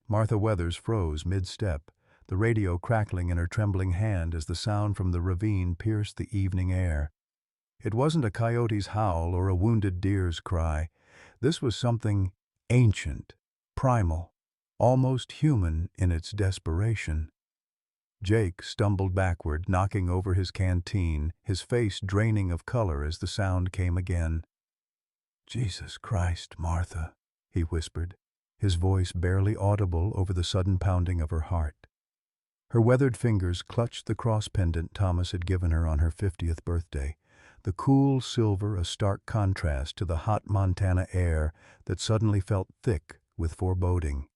Martha Weathers froze mid-step, the radio crackling in her trembling hand as the sound from the ravine pierced the evening air. It wasn't a coyote's howl or a wounded deer's cry. This was something ancient, primal, almost human in its desperation. Jake stumbled backward, knocking over his canteen, his face draining of color as the sound came again. "Jesus Christ, Martha," he whispered, his voice barely audible over the sudden pounding of her heart. Her weathered fingers clutched the cross pendant Thomas had given her on her 50th birthday, the cool silver a stark contrast to the hot Montana air that suddenly felt thick with foreboding.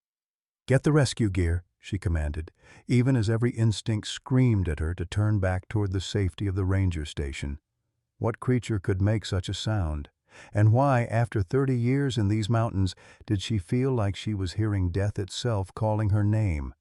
"Get the rescue gear," she commanded, even as every instinct screamed at her to turn back toward the safety of the ranger station. What creature could make such a sound? And why, after 30 years in these mountains, did she feel like she was hearing death itself calling her name?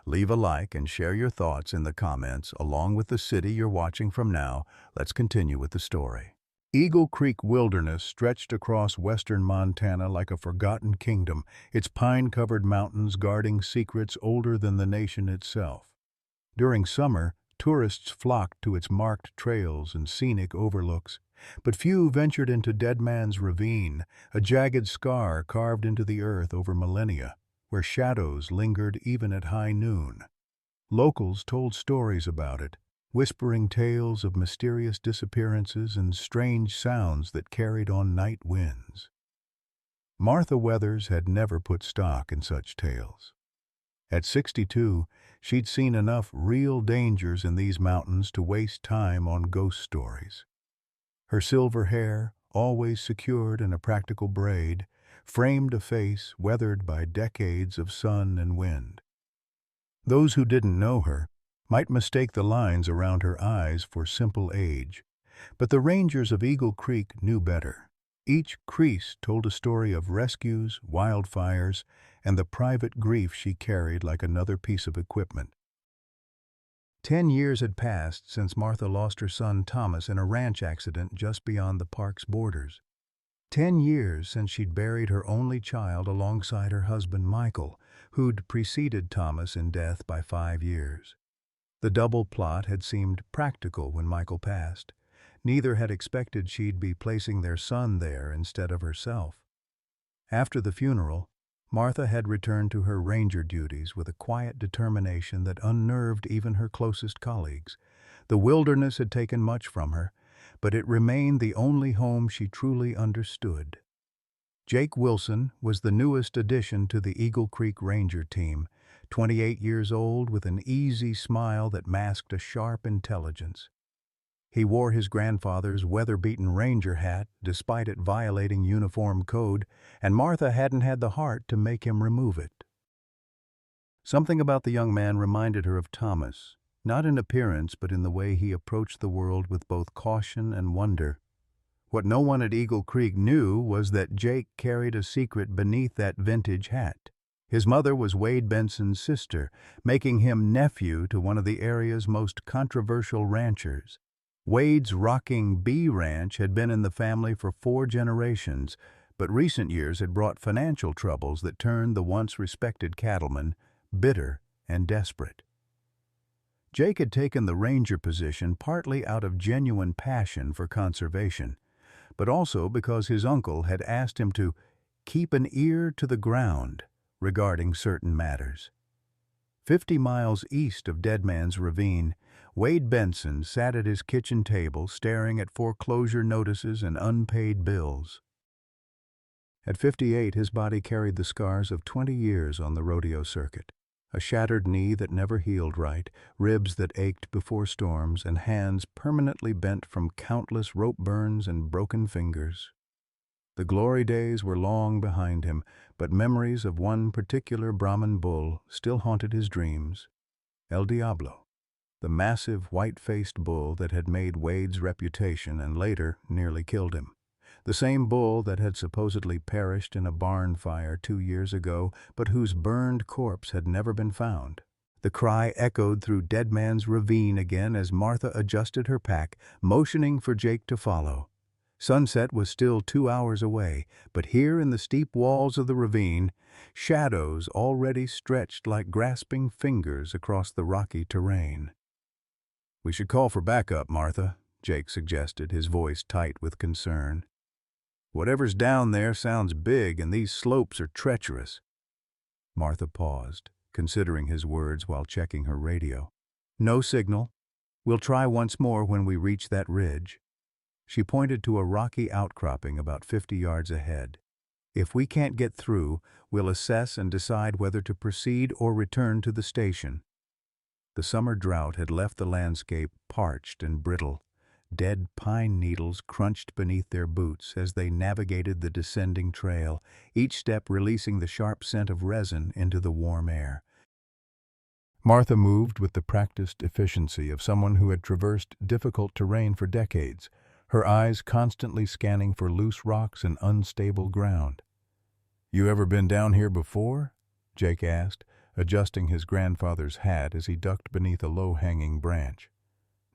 Leave a like and share your thoughts in the comments, along with the city you're watching from now. Let's continue with the story. Eagle Creek Wilderness stretched across western Montana like a forgotten kingdom, its pine-covered mountains guarding secrets older than the nation itself. During summer, tourists flocked to its marked trails and scenic overlooks, but few ventured into Dead Man's Ravine, a jagged scar carved into the earth over millennia, where shadows lingered even at high noon. Locals told stories about it, whispering tales of mysterious disappearances and strange sounds that carried on night winds. Martha Weathers had never put stock in such tales. At 62, she'd seen enough real dangers in these mountains to waste time on ghost stories. Her silver hair, always secured in a practical braid, framed a face weathered by decades of sun and wind. Those who didn't know her might mistake the lines around her eyes for simple age, but the rangers of Eagle Creek knew better. Each crease told a story of rescues, wildfires, and the private grief she carried like another piece of equipment. 10 years had passed since Martha lost her son Thomas in a ranch accident just beyond the park's borders. 10 years since she'd buried her only child alongside her husband Michael, who'd preceded Thomas in death by 5 years. The double plot had seemed practical when Michael passed. Neither had expected she'd be placing their son there instead of herself. After the funeral, Martha had returned to her ranger duties with a quiet determination that unnerved even her closest colleagues. The wilderness had taken much from her, but it remained the only home she truly understood. Jake Wilson was the newest addition to the Eagle Creek Ranger team, 28 years old with an easy smile that masked a sharp intelligence. He wore his grandfather's weather-beaten ranger hat despite it violating uniform code, and Martha hadn't had the heart to make him remove it. Something about the young man reminded her of Thomas, not in appearance but in the way he approached the world with both caution and wonder. What no one at Eagle Creek knew was that Jake carried a secret beneath that vintage hat. His mother was Wade Benson's sister, making him nephew to one of the area's most controversial ranchers. Wade's rocking bee ranch had been in the family for 4 generations, but recent years had brought financial troubles that turned the once respected cattleman bitter and desperate. Jake had taken the ranger position partly out of genuine passion for conservation, but also because his uncle had asked him to keep an ear to the ground regarding certain matters. 50 miles east of Dead Man's Ravine, Wade Benson sat at his kitchen table staring at foreclosure notices and unpaid bills. At 58, his body carried the scars of 20 years on the rodeo circuit. A shattered knee that never healed right, ribs that ached before storms, and hands permanently bent from countless rope burns and broken fingers. The glory days were long behind him, but memories of one particular Brahman bull still haunted his dreams. El Diablo, the massive white-faced bull that had made Wade's reputation and later nearly killed him. The same bull that had supposedly perished in a barn fire 2 years ago, but whose burned corpse had never been found. The cry echoed through Dead Man's Ravine again as Martha adjusted her pack, motioning for Jake to follow. Sunset was still 2 hours away, but here in the steep walls of the ravine, shadows already stretched like grasping fingers across the rocky terrain. "We should call for backup, Martha," Jake suggested, his voice tight with concern. "Whatever's down there sounds big, and these slopes are treacherous." Martha paused, considering his words while checking her radio. "No signal. We'll try once more when we reach that ridge." She pointed to a rocky outcropping about 50 yards ahead. "If we can't get through, we'll assess and decide whether to proceed or return to the station." The summer drought had left the landscape parched and brittle. Dead pine needles crunched beneath their boots as they navigated the descending trail, each step releasing the sharp scent of resin into the warm air. Martha moved with the practiced efficiency of someone who had traversed difficult terrain for decades, her eyes constantly scanning for loose rocks and unstable ground. "You ever been down here before?" Jake asked, adjusting his grandfather's hat as he ducked beneath a low-hanging branch.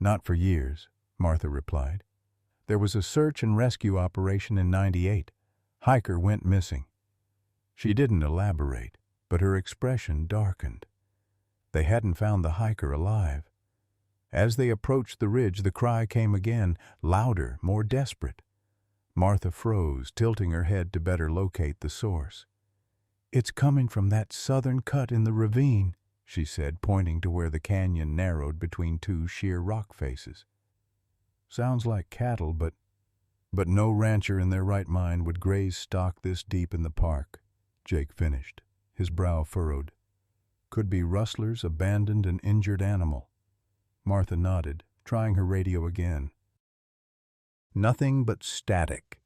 "Not for years," Martha replied. "There was a search and rescue operation in '98. Hiker went missing." She didn't elaborate, but her expression darkened. They hadn't found the hiker alive. As they approached the ridge, the cry came again, louder, more desperate. Martha froze, tilting her head to better locate the source. "It's coming from that southern cut in the ravine," she said, pointing to where the canyon narrowed between two sheer rock faces. "Sounds like cattle, but no rancher in their right mind would graze stock this deep in the park," Jake finished, his brow furrowed. "Could be rustlers abandoned an injured animal." Martha nodded, trying her radio again. Nothing but static.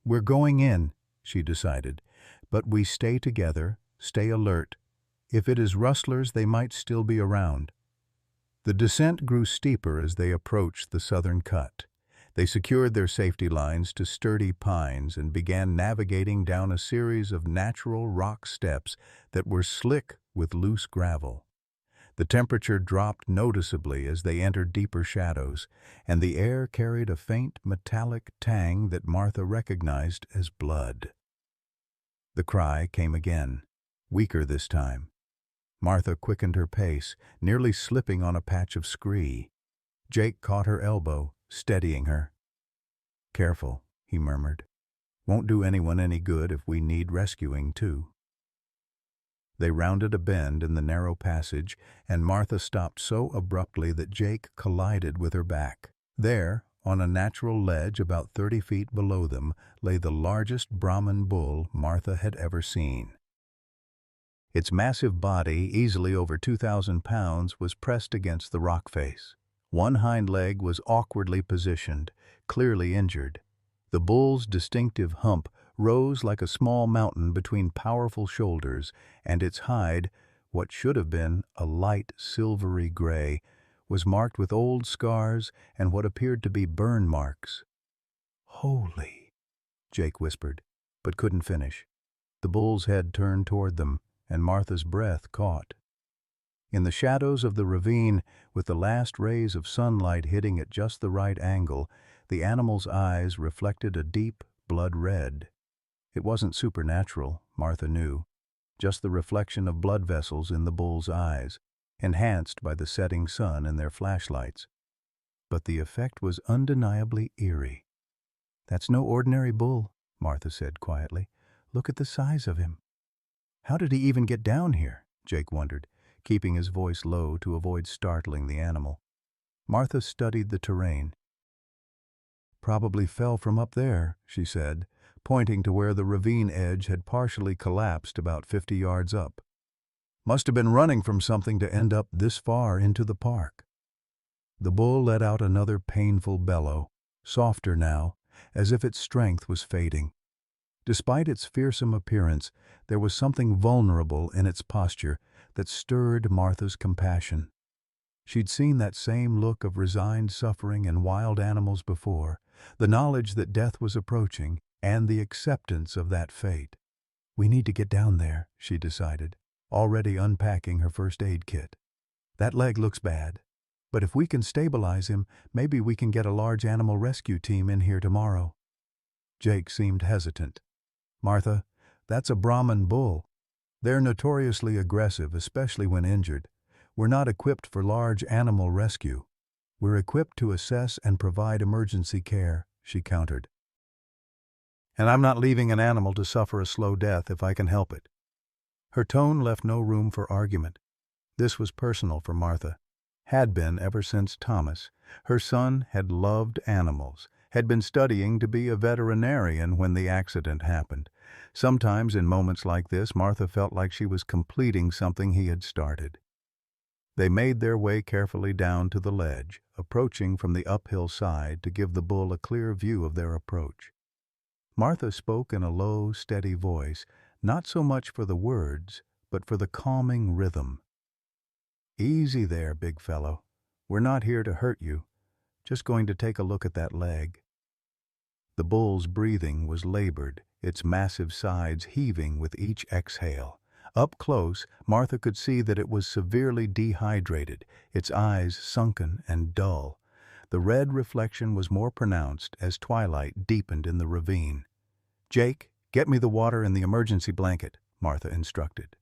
"We're going in," she decided, "but we stay together, stay alert. If it is rustlers, they might still be around." The descent grew steeper as they approached the southern cut. They secured their safety lines to sturdy pines and began navigating down a series of natural rock steps that were slick with loose gravel. The temperature dropped noticeably as they entered deeper shadows, and the air carried a faint metallic tang that Martha recognized as blood. The cry came again, weaker this time. Martha quickened her pace, nearly slipping on a patch of scree. Jake caught her elbow, steadying her. "Careful," he murmured. "Won't do anyone any good if we need rescuing too." They rounded a bend in the narrow passage, and Martha stopped so abruptly that Jake collided with her back. There, on a natural ledge about 30 feet below them, lay the largest Brahman bull Martha had ever seen. Its massive body, easily over 2,000 pounds, was pressed against the rock face. One hind leg was awkwardly positioned, clearly injured. The bull's distinctive hump rose like a small mountain between powerful shoulders, and its hide, what should have been a light silvery gray, was marked with old scars and what appeared to be burn marks. "Holy," Jake whispered, but couldn't finish. The bull's head turned toward them, and Martha's breath caught. In the shadows of the ravine, with the last rays of sunlight hitting at just the right angle, the animal's eyes reflected a deep blood red. It wasn't supernatural, Martha knew, just the reflection of blood vessels in the bull's eyes, enhanced by the setting sun and their flashlights. But the effect was undeniably eerie. "That's no ordinary bull," Martha said quietly. "Look at the size of him." "How did he even get down here?" Jake wondered, keeping his voice low to avoid startling the animal. Martha studied the terrain. "Probably fell from up there," she said, pointing to where the ravine edge had partially collapsed about 50 yards up. "Must have been running from something to end up this far into the park." The bull let out another painful bellow, softer now, as if its strength was fading. Despite its fearsome appearance, there was something vulnerable in its posture that stirred Martha's compassion. She'd seen that same look of resigned suffering in wild animals before, the knowledge that death was approaching, and the acceptance of that fate. "We need to get down there," she decided, already unpacking her first aid kit. "That leg looks bad, but if we can stabilize him, maybe we can get a large animal rescue team in here tomorrow." Jake seemed hesitant. "Martha, that's a Brahman bull. They're notoriously aggressive, especially when injured. We're not equipped for large animal rescue. We're equipped to assess and provide emergency care," she countered. "And I'm not leaving an animal to suffer a slow death if I can help it." Her tone left no room for argument. This was personal for Martha. Had been ever since Thomas. Her son had loved animals, had been studying to be a veterinarian when the accident happened. Sometimes in moments like this, Martha felt like she was completing something he had started. They made their way carefully down to the ledge, approaching from the uphill side to give the bull a clear view of their approach. Martha spoke in a low, steady voice, not so much for the words, but for the calming rhythm. "Easy there, big fellow. We're not here to hurt you. Just going to take a look at that leg." The bull's breathing was labored, its massive sides heaving with each exhale. Up close, Martha could see that it was severely dehydrated, its eyes sunken and dull. The red reflection was more pronounced as twilight deepened in the ravine. "Jake, get me the water and the emergency blanket," Martha instructed.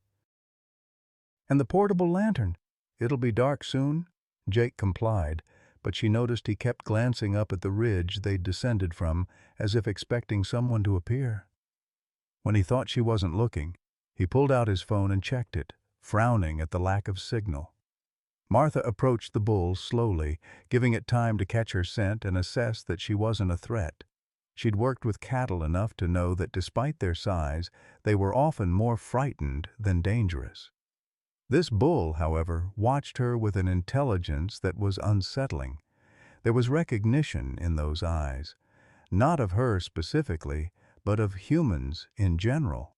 "And the portable lantern. It'll be dark soon." Jake complied, but she noticed he kept glancing up at the ridge they'd descended from, as if expecting someone to appear. When he thought she wasn't looking, he pulled out his phone and checked it, frowning at the lack of signal. Martha approached the bull slowly, giving it time to catch her scent and assess that she wasn't a threat. She'd worked with cattle enough to know that despite their size, they were often more frightened than dangerous. This bull, however, watched her with an intelligence that was unsettling. There was recognition in those eyes, not of her specifically, but of humans in general.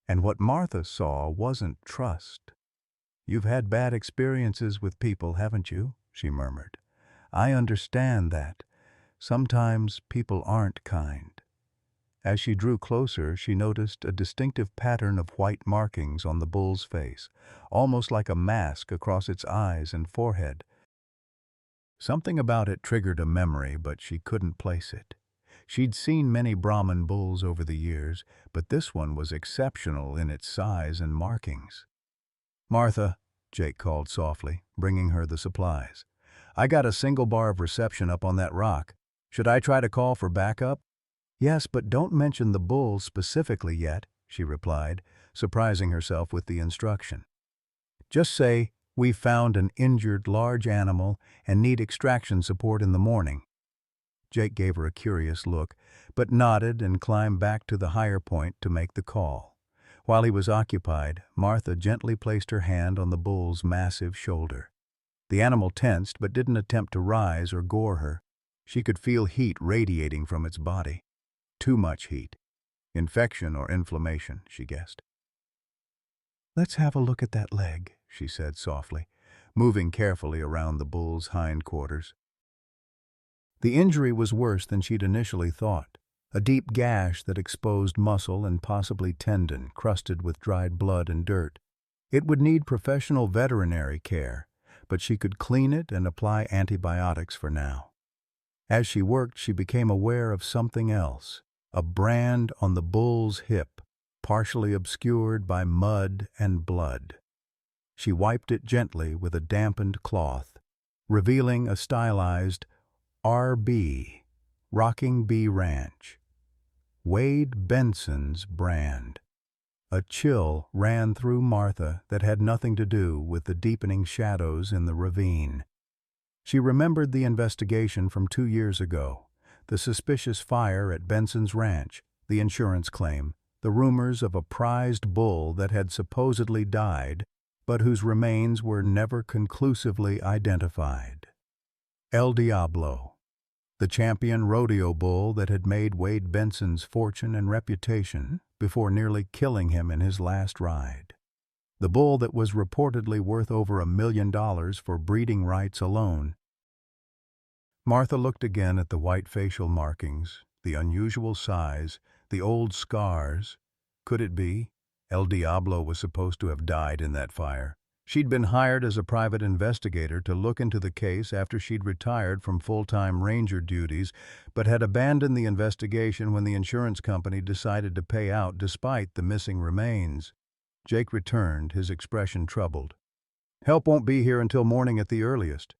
And what Martha saw wasn't trust. "You've had bad experiences with people, haven't you?" she murmured. "I understand that. Sometimes people aren't kind." As she drew closer, she noticed a distinctive pattern of white markings on the bull's face, almost like a mask across its eyes and forehead. Something about it triggered a memory, but she couldn't place it. She'd seen many Brahman bulls over the years, but this one was exceptional in its size and markings. "Martha," Jake called softly, bringing her the supplies. "I got a single bar of reception up on that rock. Should I try to call for backup?" "Yes, but don't mention the bull specifically yet," she replied, surprising herself with the instruction. "Just say, 'We found an injured large animal and need extraction support in the morning.'" Jake gave her a curious look, but nodded and climbed back to the higher point to make the call. While he was occupied, Martha gently placed her hand on the bull's massive shoulder. The animal tensed but didn't attempt to rise or gore her. She could feel heat radiating from its body. Too much heat. Infection or inflammation, she guessed. "Let's have a look at that leg," she said softly, moving carefully around the bull's hindquarters. The injury was worse than she'd initially thought. A deep gash that exposed muscle and possibly tendon, crusted with dried blood and dirt. It would need professional veterinary care, but she could clean it and apply antibiotics for now. As she worked, she became aware of something else. A brand on the bull's hip, partially obscured by mud and blood. She wiped it gently with a dampened cloth, revealing a stylized RB, Rocking Bee Ranch. Wade Benson's brand. A chill ran through Martha that had nothing to do with the deepening shadows in the ravine. She remembered the investigation from 2 years ago. The suspicious fire at Benson's ranch, the insurance claim, the rumors of a prized bull that had supposedly died, but whose remains were never conclusively identified. El Diablo, the champion rodeo bull that had made Wade Benson's fortune and reputation before nearly killing him in his last ride. The bull that was reportedly worth over $1 million for breeding rights alone. Martha looked again at the white facial markings, the unusual size, the old scars. Could it be? El Diablo was supposed to have died in that fire. She'd been hired as a private investigator to look into the case after she'd retired from full-time ranger duties, but had abandoned the investigation when the insurance company decided to pay out despite the missing remains. Jake returned, his expression troubled. Help won't be here until morning at the earliest.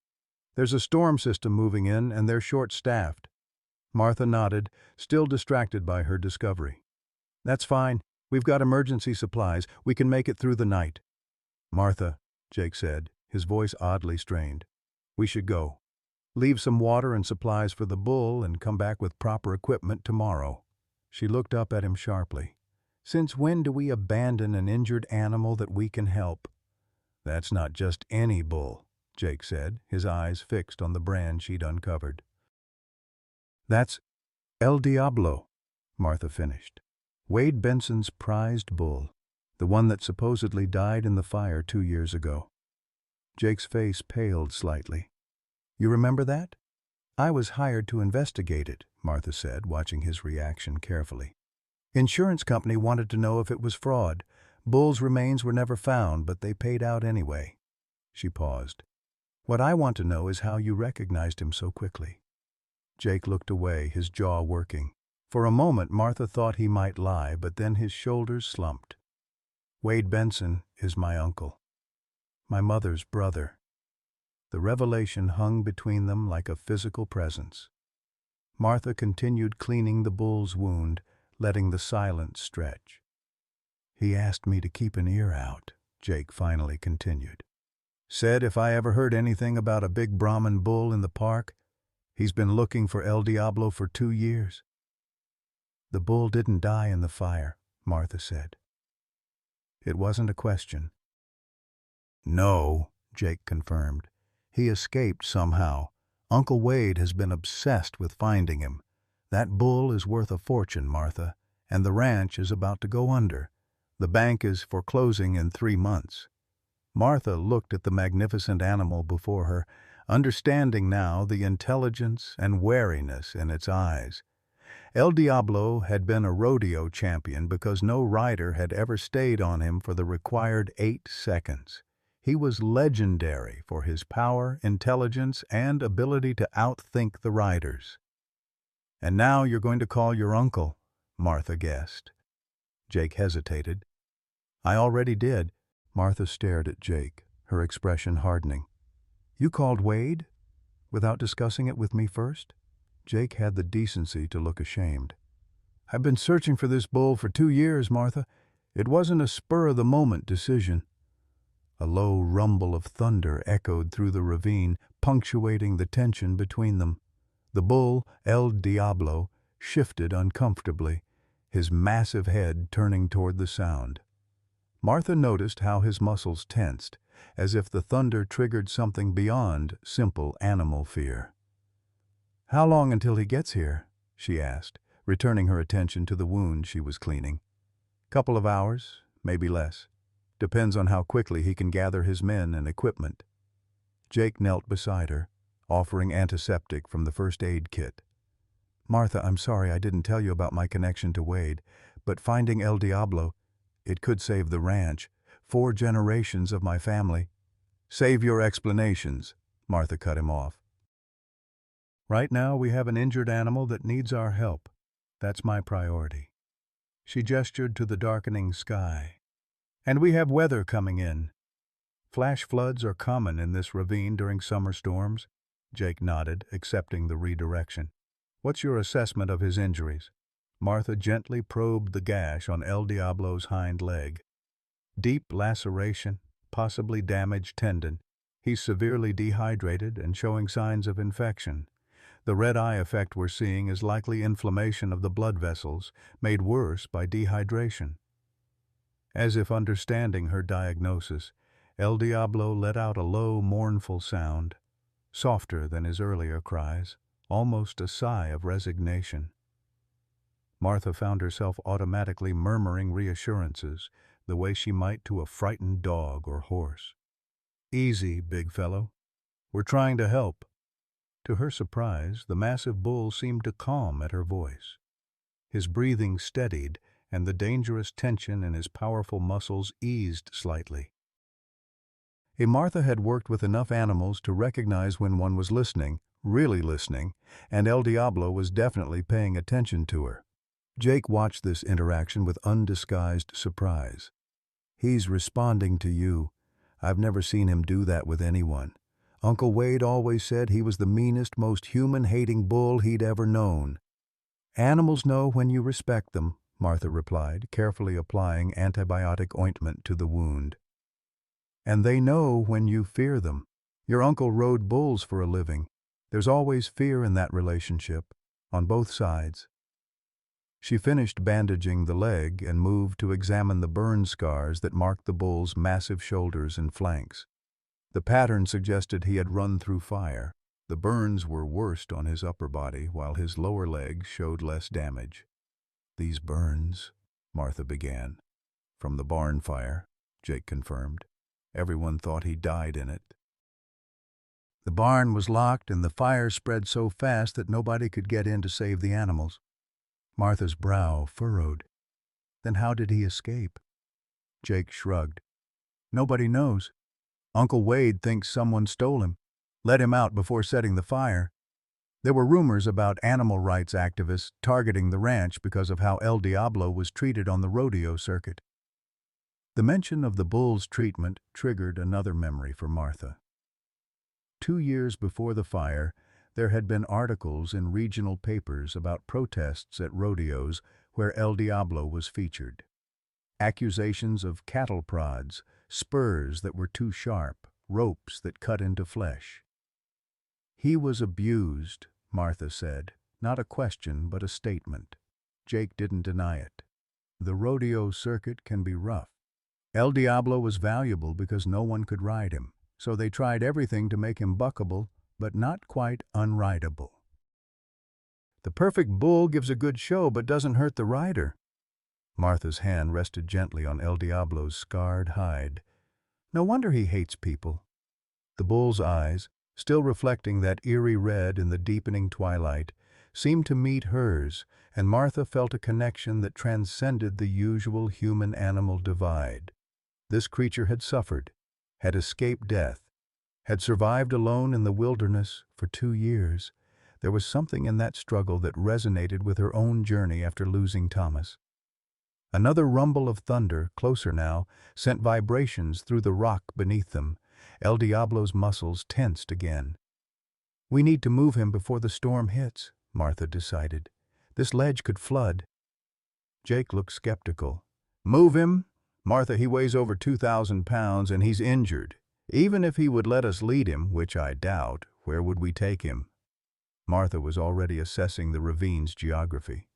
There's a storm system moving in, and they're short-staffed. Martha nodded, still distracted by her discovery. That's fine. We've got emergency supplies. We can make it through the night. Martha, Jake said, his voice oddly strained. We should go. Leave some water and supplies for the bull and come back with proper equipment tomorrow. She looked up at him sharply. Since when do we abandon an injured animal that we can help? That's not just any bull, Jake said, his eyes fixed on the brand she'd uncovered. That's El Diablo, Martha finished. Wade Benson's prized bull, the one that supposedly died in the fire 2 years ago. Jake's face paled slightly. You remember that? I was hired to investigate it, Martha said, watching his reaction carefully. Insurance company wanted to know if it was fraud. Bull's remains were never found, but they paid out anyway. She paused. What I want to know is how you recognized him so quickly. Jake looked away, his jaw working. For a moment, Martha thought he might lie, but then his shoulders slumped. Wade Benson is my uncle. My mother's brother. The revelation hung between them like a physical presence. Martha continued cleaning the bull's wound, letting the silence stretch. He asked me to keep an ear out, Jake finally continued. Said if I ever heard anything about a big Brahmin bull in the park, he's been looking for El Diablo for 2 years. The bull didn't die in the fire, Martha said. It wasn't a question. No, Jake confirmed. He escaped somehow. Uncle Wade has been obsessed with finding him. That bull is worth a fortune, Martha, and the ranch is about to go under. The bank is foreclosing in 3 months. Martha looked at the magnificent animal before her, understanding now the intelligence and wariness in its eyes. El Diablo had been a rodeo champion because no rider had ever stayed on him for the required 8 seconds. He was legendary for his power, intelligence, and ability to outthink the riders. And now you're going to call your uncle, Martha guessed. Jake hesitated. I already did. Martha stared at Jake, her expression hardening. You called Wade? Without discussing it with me first? Jake had the decency to look ashamed. I've been searching for this bull for 2 years, Martha. It wasn't a spur-of-the-moment decision. A low rumble of thunder echoed through the ravine, punctuating the tension between them. The bull, El Diablo, shifted uncomfortably, his massive head turning toward the sound. Martha noticed how his muscles tensed, as if the thunder triggered something beyond simple animal fear. How long until he gets here? She asked, returning her attention to the wound she was cleaning. Couple of hours, maybe less. Depends on how quickly he can gather his men and equipment. Jake knelt beside her, offering antiseptic from the first aid kit. Martha, I'm sorry I didn't tell you about my connection to Wade, but finding El Diablo, it could save the ranch, 4 generations of my family. Save your explanations, Martha cut him off. Right now we have an injured animal that needs our help. That's my priority. She gestured to the darkening sky. And we have weather coming in. Flash floods are common in this ravine during summer storms. Jake nodded, accepting the redirection. What's your assessment of his injuries? Martha gently probed the gash on El Diablo's hind leg. Deep laceration, possibly damaged tendon. He's severely dehydrated and showing signs of infection. The red eye effect we're seeing is likely inflammation of the blood vessels, made worse by dehydration. As if understanding her diagnosis, El Diablo let out a low, mournful sound, softer than his earlier cries, almost a sigh of resignation. Martha found herself automatically murmuring reassurances, the way she might to a frightened dog or horse. Easy, big fellow. We're trying to help. To her surprise, the massive bull seemed to calm at her voice. His breathing steadied, and the dangerous tension in his powerful muscles eased slightly. Martha had worked with enough animals to recognize when one was listening, really listening, and El Diablo was definitely paying attention to her. Jake watched this interaction with undisguised surprise. "He's responding to you. I've never seen him do that with anyone. Uncle Wade always said he was the meanest, most human-hating bull he'd ever known." "Animals know when you respect them," Martha replied, carefully applying antibiotic ointment to the wound. "And they know when you fear them. Your uncle rode bulls for a living. There's always fear in that relationship, on both sides." She finished bandaging the leg and moved to examine the burn scars that marked the bull's massive shoulders and flanks. The pattern suggested he had run through fire. The burns were worst on his upper body, while his lower legs showed less damage. "These burns," Martha began. "From the barn fire," Jake confirmed. "Everyone thought he died in it. The barn was locked and the fire spread so fast that nobody could get in to save the animals." Martha's brow furrowed. "Then how did he escape?" Jake shrugged. "Nobody knows. Uncle Wade thinks someone stole him, let him out before setting the fire. There were rumors about animal rights activists targeting the ranch because of how El Diablo was treated on the rodeo circuit." The mention of the bull's treatment triggered another memory for Martha. 2 years before the fire, there had been articles in regional papers about protests at rodeos where El Diablo was featured. Accusations of cattle prods, spurs that were too sharp, ropes that cut into flesh. "He was abused," Martha said. Not a question, but a statement. Jake didn't deny it. "The rodeo circuit can be rough. El Diablo was valuable because no one could ride him, so they tried everything to make him buckable, but not quite unrideable." "The perfect bull gives a good show but doesn't hurt the rider." Martha's hand rested gently on El Diablo's scarred hide. "No wonder he hates people." The bull's eyes, still reflecting that eerie red in the deepening twilight, seemed to meet hers, and Martha felt a connection that transcended the usual human-animal divide. This creature had suffered, had escaped death, had survived alone in the wilderness for 2 years. There was something in that struggle that resonated with her own journey after losing Thomas. Another rumble of thunder, closer now, sent vibrations through the rock beneath them. El Diablo's muscles tensed again. "We need to move him before the storm hits," Martha decided. "This ledge could flood." Jake looked skeptical. "Move him? Martha, he weighs over 2,000 pounds and he's injured. Even if he would let us lead him, which I doubt, where would we take him?" Martha was already assessing the ravine's geography.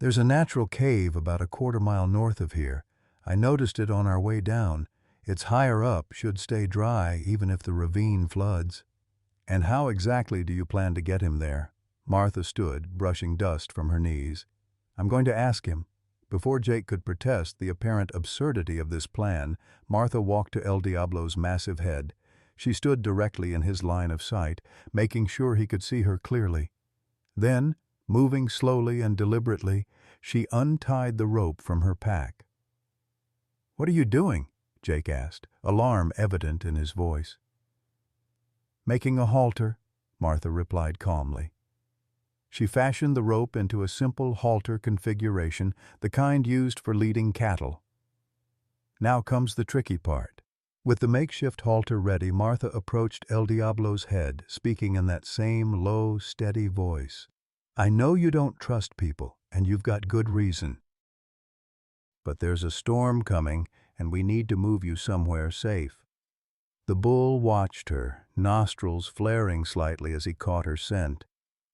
"There's a natural cave about a quarter-mile north of here. I noticed it on our way down. It's higher up, should stay dry even if the ravine floods." "And how exactly do you plan to get him there?" Martha stood, brushing dust from her knees. "I'm going to ask him." Before Jake could protest the apparent absurdity of this plan, Martha walked to El Diablo's massive head. She stood directly in his line of sight, making sure he could see her clearly. Then, moving slowly and deliberately, she untied the rope from her pack. "What are you doing?" Jake asked, alarm evident in his voice. "Making a halter," Martha replied calmly. She fashioned the rope into a simple halter configuration, the kind used for leading cattle. Now comes the tricky part. With the makeshift halter ready, Martha approached El Diablo's head, speaking in that same low, steady voice. "I know you don't trust people, and you've got good reason. But there's a storm coming, and we need to move you somewhere safe." The bull watched her, nostrils flaring slightly as he caught her scent.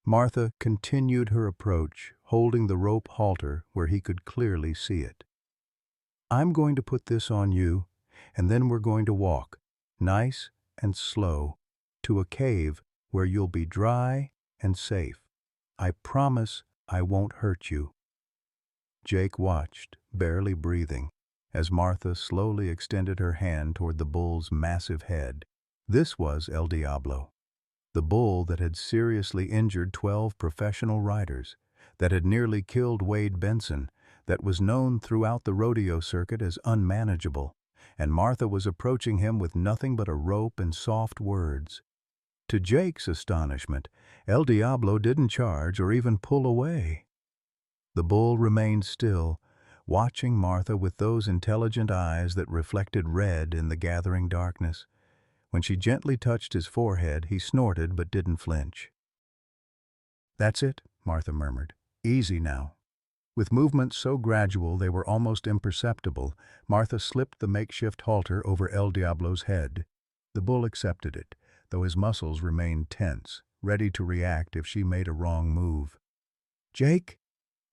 Martha continued her approach, holding the rope halter where he could clearly see it. "I'm going to put this on you, and then we're going to walk, nice and slow, to a cave where you'll be dry and safe. I promise I won't hurt you." Jake watched, barely breathing, as Martha slowly extended her hand toward the bull's massive head. This was El Diablo, the bull that had seriously injured 12 professional riders, that had nearly killed Wade Benson, that was known throughout the rodeo circuit as unmanageable, and Martha was approaching him with nothing but a rope and soft words. To Jake's astonishment, El Diablo didn't charge or even pull away. The bull remained still, watching Martha with those intelligent eyes that reflected red in the gathering darkness. When she gently touched his forehead, he snorted but didn't flinch. "That's it," Martha murmured. "Easy now." With movements so gradual they were almost imperceptible, Martha slipped the makeshift halter over El Diablo's head. The bull accepted it, though his muscles remained tense, ready to react if she made a wrong move. "Jake,"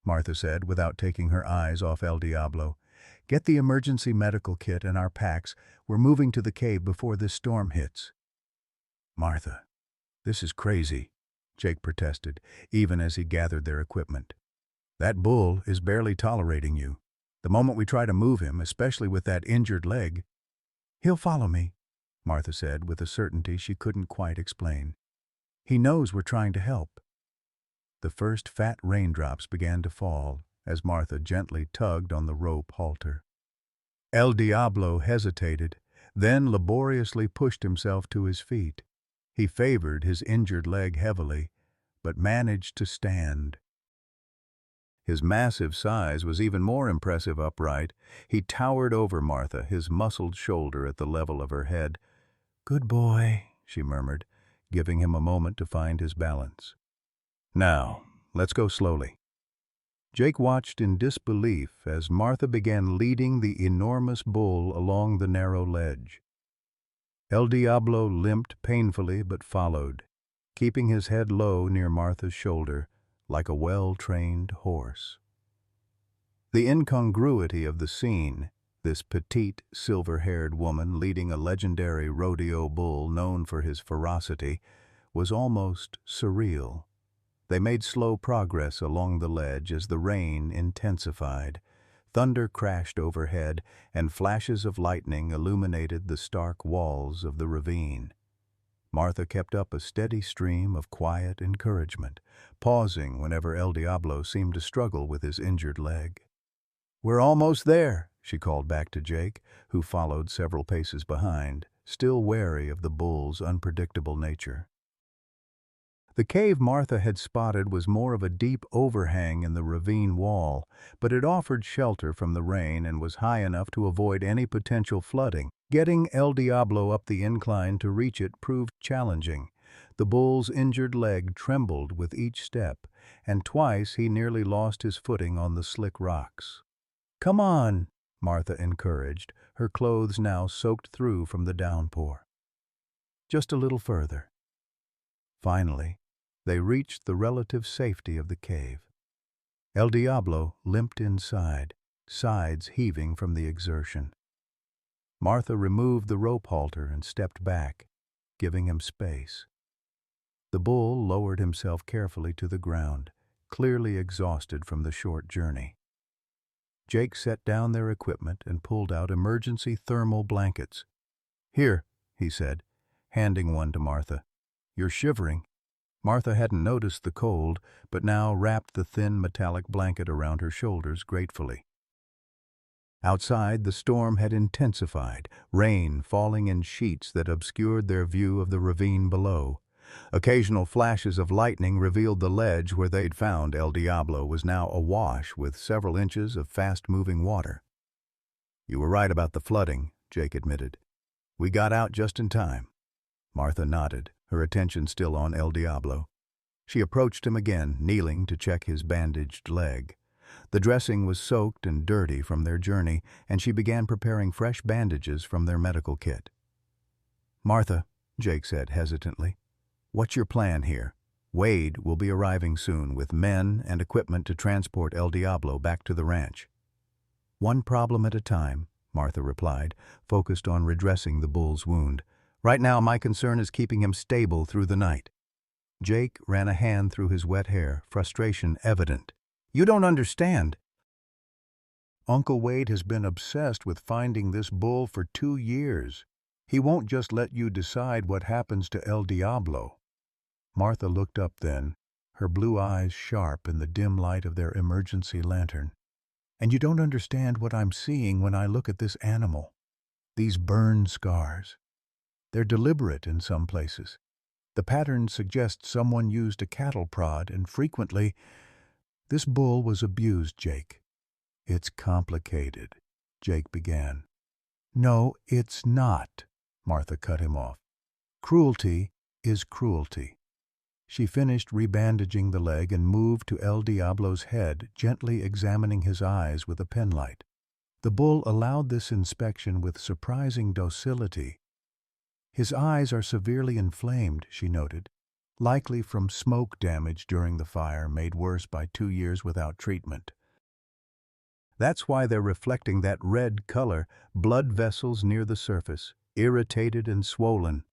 Martha said without taking her eyes off El Diablo, "get the emergency medical kit and our packs. We're moving to the cave before this storm hits." "Martha, this is crazy," Jake protested, even as he gathered their equipment. "That bull is barely tolerating you. The moment we try to move him, especially with that injured leg—" "He'll follow me," Martha said with a certainty she couldn't quite explain. "He knows we're trying to help." The first fat raindrops began to fall as Martha gently tugged on the rope halter. El Diablo hesitated, then laboriously pushed himself to his feet. He favored his injured leg heavily, but managed to stand. His massive size was even more impressive upright. He towered over Martha, his muscled shoulder at the level of her head. "Good boy," she murmured, giving him a moment to find his balance. "Now, let's go slowly." Jake watched in disbelief as Martha began leading the enormous bull along the narrow ledge. El Diablo limped painfully but followed, keeping his head low near Martha's shoulder, like a well-trained horse. The incongruity of the scene, this petite, silver-haired woman leading a legendary rodeo bull known for his ferocity, was almost surreal. They made slow progress along the ledge as the rain intensified. Thunder crashed overhead, and flashes of lightning illuminated the stark walls of the ravine. Martha kept up a steady stream of quiet encouragement, pausing whenever El Diablo seemed to struggle with his injured leg. "We're almost there," she called back to Jake, who followed several paces behind, still wary of the bull's unpredictable nature. The cave Martha had spotted was more of a deep overhang in the ravine wall, but it offered shelter from the rain and was high enough to avoid any potential flooding. Getting El Diablo up the incline to reach it proved challenging. The bull's injured leg trembled with each step, and twice he nearly lost his footing on the slick rocks. "Come on," Martha encouraged, her clothes now soaked through from the downpour. "Just a little further." Finally, they reached the relative safety of the cave. El Diablo limped inside, sides heaving from the exertion. Martha removed the rope halter and stepped back, giving him space. The bull lowered himself carefully to the ground, clearly exhausted from the short journey. Jake set down their equipment and pulled out emergency thermal blankets. "Here," he said, handing one to Martha. "You're shivering." Martha hadn't noticed the cold, but now wrapped the thin metallic blanket around her shoulders gratefully. Outside, the storm had intensified, rain falling in sheets that obscured their view of the ravine below. Occasional flashes of lightning revealed the ledge where they'd found El Diablo was now awash with several inches of fast-moving water. "You were right about the flooding," Jake admitted. "We got out just in time." Martha nodded, her attention still on El Diablo. She approached him again, kneeling to check his bandaged leg. The dressing was soaked and dirty from their journey, and she began preparing fresh bandages from their medical kit. "Martha," Jake said hesitantly, "what's your plan here? Wade will be arriving soon with men and equipment to transport El Diablo back to the ranch." "One problem at a time," Martha replied, focused on redressing the bull's wound. "Right now my concern is keeping him stable through the night." Jake ran a hand through his wet hair, frustration evident. "You don't understand. Uncle Wade has been obsessed with finding this bull for 2 years. He won't just let you decide what happens to El Diablo." Martha looked up then, her blue eyes sharp in the dim light of their emergency lantern. "And you don't understand what I'm seeing when I look at this animal. These burn scars. They're deliberate in some places. The pattern suggests someone used a cattle prod, and frequently, this bull was abused, Jake. It's complicated, Jake began. No, it's not, Martha cut him off. Cruelty is cruelty. She finished rebandaging the leg and moved to El Diablo's head, gently examining his eyes with a penlight. The bull allowed this inspection with surprising docility. His eyes are severely inflamed, she noted, likely from smoke damage during the fire made worse by 2 years without treatment. That's why they're reflecting that red color, blood vessels near the surface, irritated and swollen.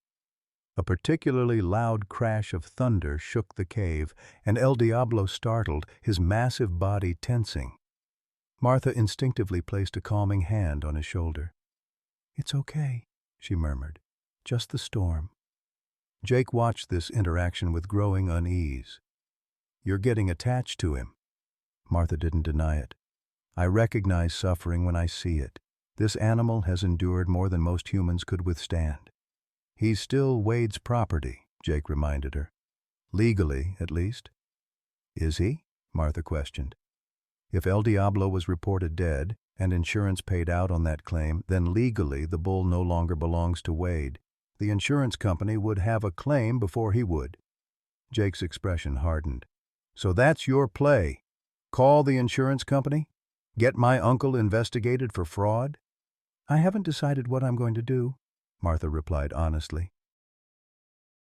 A particularly loud crash of thunder shook the cave, and El Diablo startled, his massive body tensing. Martha instinctively placed a calming hand on his shoulder. "It's okay," she murmured. "Just the storm." Jake watched this interaction with growing unease. "You're getting attached to him." Martha didn't deny it. "I recognize suffering when I see it. This animal has endured more than most humans could withstand." "He's still Wade's property," Jake reminded her. "Legally, at least." "Is he?" Martha questioned. "If El Diablo was reported dead, and insurance paid out on that claim, then legally the bull no longer belongs to Wade. The insurance company would have a claim before he would." Jake's expression hardened. "So that's your play? Call the insurance company? Get my uncle investigated for fraud?" "I haven't decided what I'm going to do," Martha replied honestly.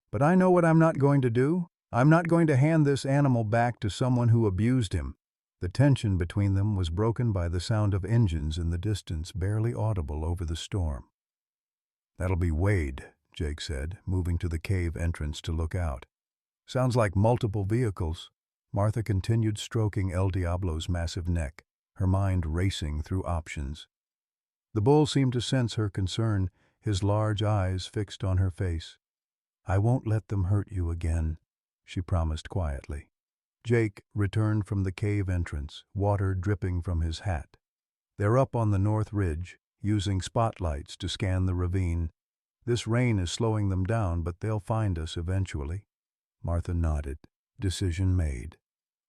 "But I know what I'm not going to do. I'm not going to hand this animal back to someone who abused him." The tension between them was broken by the sound of engines in the distance, barely audible over the storm. "That'll be Wade," Jake said, moving to the cave entrance to look out. "Sounds like multiple vehicles." Martha continued stroking El Diablo's massive neck, her mind racing through options. The bull seemed to sense her concern, his large eyes fixed on her face. "I won't let them hurt you again," she promised quietly. Jake returned from the cave entrance, water dripping from his hat. "They're up on the north ridge, using spotlights to scan the ravine. This rain is slowing them down, but they'll find us eventually." Martha nodded. Decision made.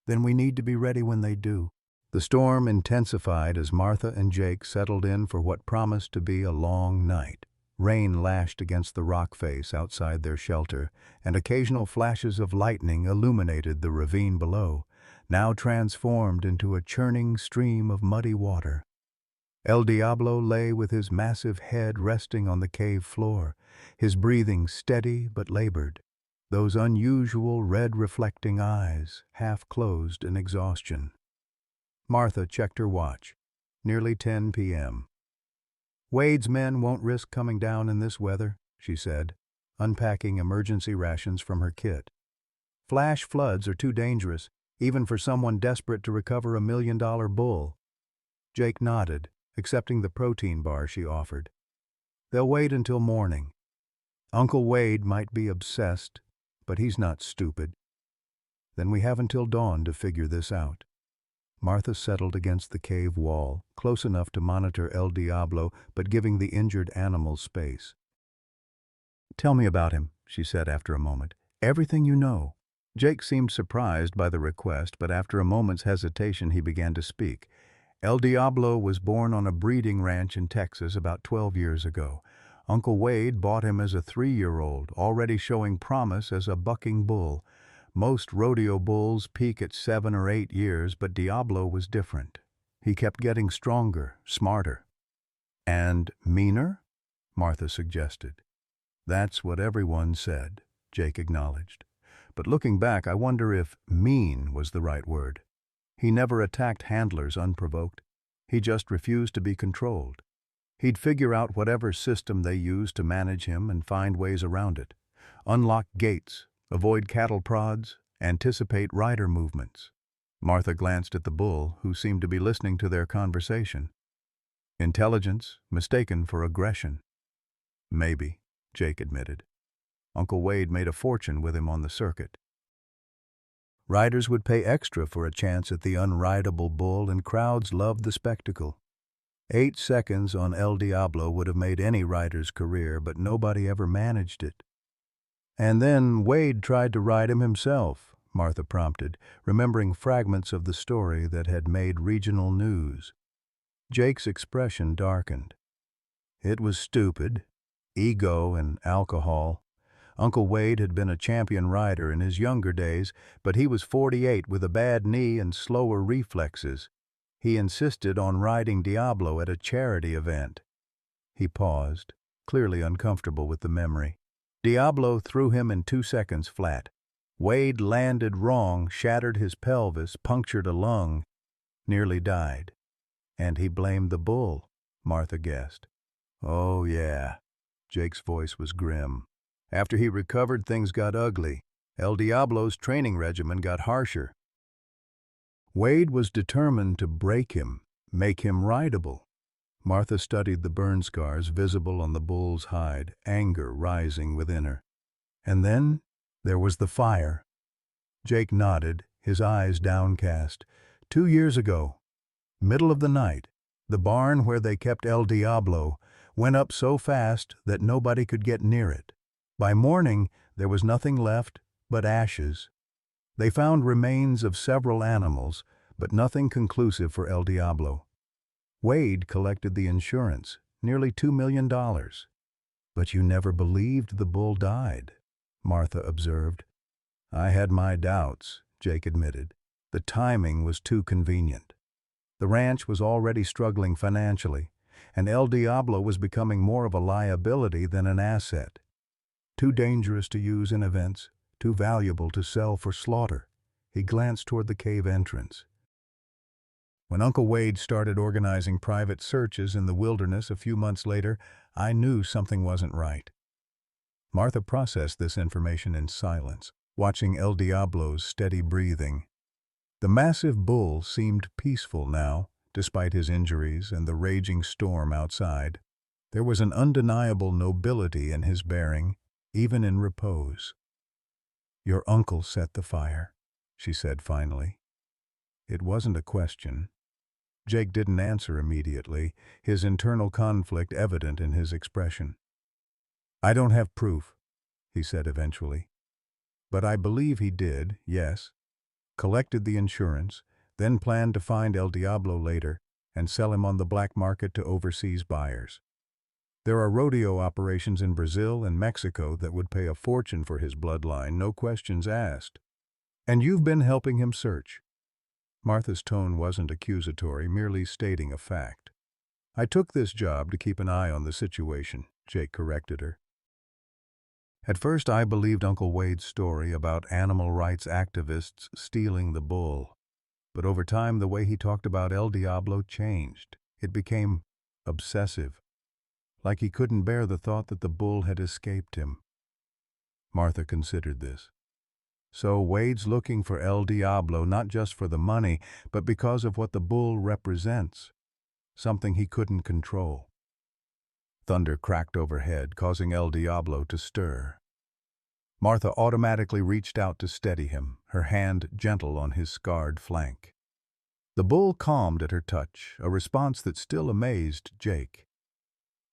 "Then we need to be ready when they do." The storm intensified as Martha and Jake settled in for what promised to be a long night. Rain lashed against the rock face outside their shelter, and occasional flashes of lightning illuminated the ravine below, now transformed into a churning stream of muddy water. El Diablo lay with his massive head resting on the cave floor, his breathing steady but labored, those unusual red reflecting eyes half closed in exhaustion. Martha checked her watch. Nearly 10 p.m. "Wade's men won't risk coming down in this weather," she said, unpacking emergency rations from her kit. "Flash floods are too dangerous, even for someone desperate to recover a $1 million bull." Jake nodded, accepting the protein bar she offered. "They'll wait until morning. Uncle Wade might be obsessed, but he's not stupid. Then we have until dawn to figure this out." Martha settled against the cave wall, close enough to monitor El Diablo, but giving the injured animal space. "Tell me about him," she said after a moment. "Everything you know." Jake seemed surprised by the request, but after a moment's hesitation he began to speak. "El Diablo was born on a breeding ranch in Texas about 12 years ago. Uncle Wade bought him as a 3-year-old, already showing promise as a bucking bull. Most rodeo bulls peak at 7 or 8 years, but Diablo was different. He kept getting stronger, smarter." "And meaner?" Martha suggested. "That's what everyone said," Jake acknowledged. "But looking back, I wonder if mean was the right word. He never attacked handlers unprovoked. He just refused to be controlled. He'd figure out whatever system they used to manage him and find ways around it. Unlock gates, avoid cattle prods, anticipate rider movements." Martha glanced at the bull, who seemed to be listening to their conversation. "Intelligence mistaken for aggression." "Maybe," Jake admitted. "Uncle Wade made a fortune with him on the circuit. Riders would pay extra for a chance at the unrideable bull, and crowds loved the spectacle. 8 seconds on El Diablo would have made any rider's career, but nobody ever managed it. And then Wade tried to ride him himself, Martha prompted, remembering fragments of the story that had made regional news. Jake's expression darkened. It was stupid. Ego and alcohol. Uncle Wade had been a champion rider in his younger days, but he was 48 with a bad knee and slower reflexes. He insisted on riding Diablo at a charity event. He paused, clearly uncomfortable with the memory. Diablo threw him in 2 seconds flat. Wade landed wrong, shattered his pelvis, punctured a lung, nearly died. And he blamed the bull, Martha guessed. Oh, yeah. Jake's voice was grim. After he recovered, things got ugly. El Diablo's training regimen got harsher. Wade was determined to break him, make him rideable. Martha studied the burn scars visible on the bull's hide, anger rising within her. And then there was the fire. Jake nodded, his eyes downcast. 2 years ago, middle of the night, the barn where they kept El Diablo went up so fast that nobody could get near it. By morning, there was nothing left but ashes. They found remains of several animals, but nothing conclusive for El Diablo. Wade collected the insurance, nearly $2 million. But you never believed the bull died, Martha observed. I had my doubts, Jake admitted. The timing was too convenient. The ranch was already struggling financially, and El Diablo was becoming more of a liability than an asset. Too dangerous to use in events, too valuable to sell for slaughter. He glanced toward the cave entrance. When Uncle Wade started organizing private searches in the wilderness a few months later, I knew something wasn't right. Martha processed this information in silence, watching El Diablo's steady breathing. The massive bull seemed peaceful now, despite his injuries and the raging storm outside. There was an undeniable nobility in his bearing, even in repose. Your uncle set the fire, she said finally. It wasn't a question. Jake didn't answer immediately, his internal conflict evident in his expression. I don't have proof, he said eventually. But I believe he did, yes. Collected the insurance, then planned to find El Diablo later and sell him on the black market to overseas buyers. There are rodeo operations in Brazil and Mexico that would pay a fortune for his bloodline, no questions asked. And you've been helping him search. Martha's tone wasn't accusatory, merely stating a fact. I took this job to keep an eye on the situation, Jake corrected her. At first I believed Uncle Wade's story about animal rights activists stealing the bull. But over time the way he talked about El Diablo changed. It became obsessive, like he couldn't bear the thought that the bull had escaped him. Martha considered this. So Wade's looking for El Diablo not just for the money, but because of what the bull represents, something he couldn't control. Thunder cracked overhead, causing El Diablo to stir. Martha automatically reached out to steady him, her hand gentle on his scarred flank. The bull calmed at her touch, a response that still amazed Jake.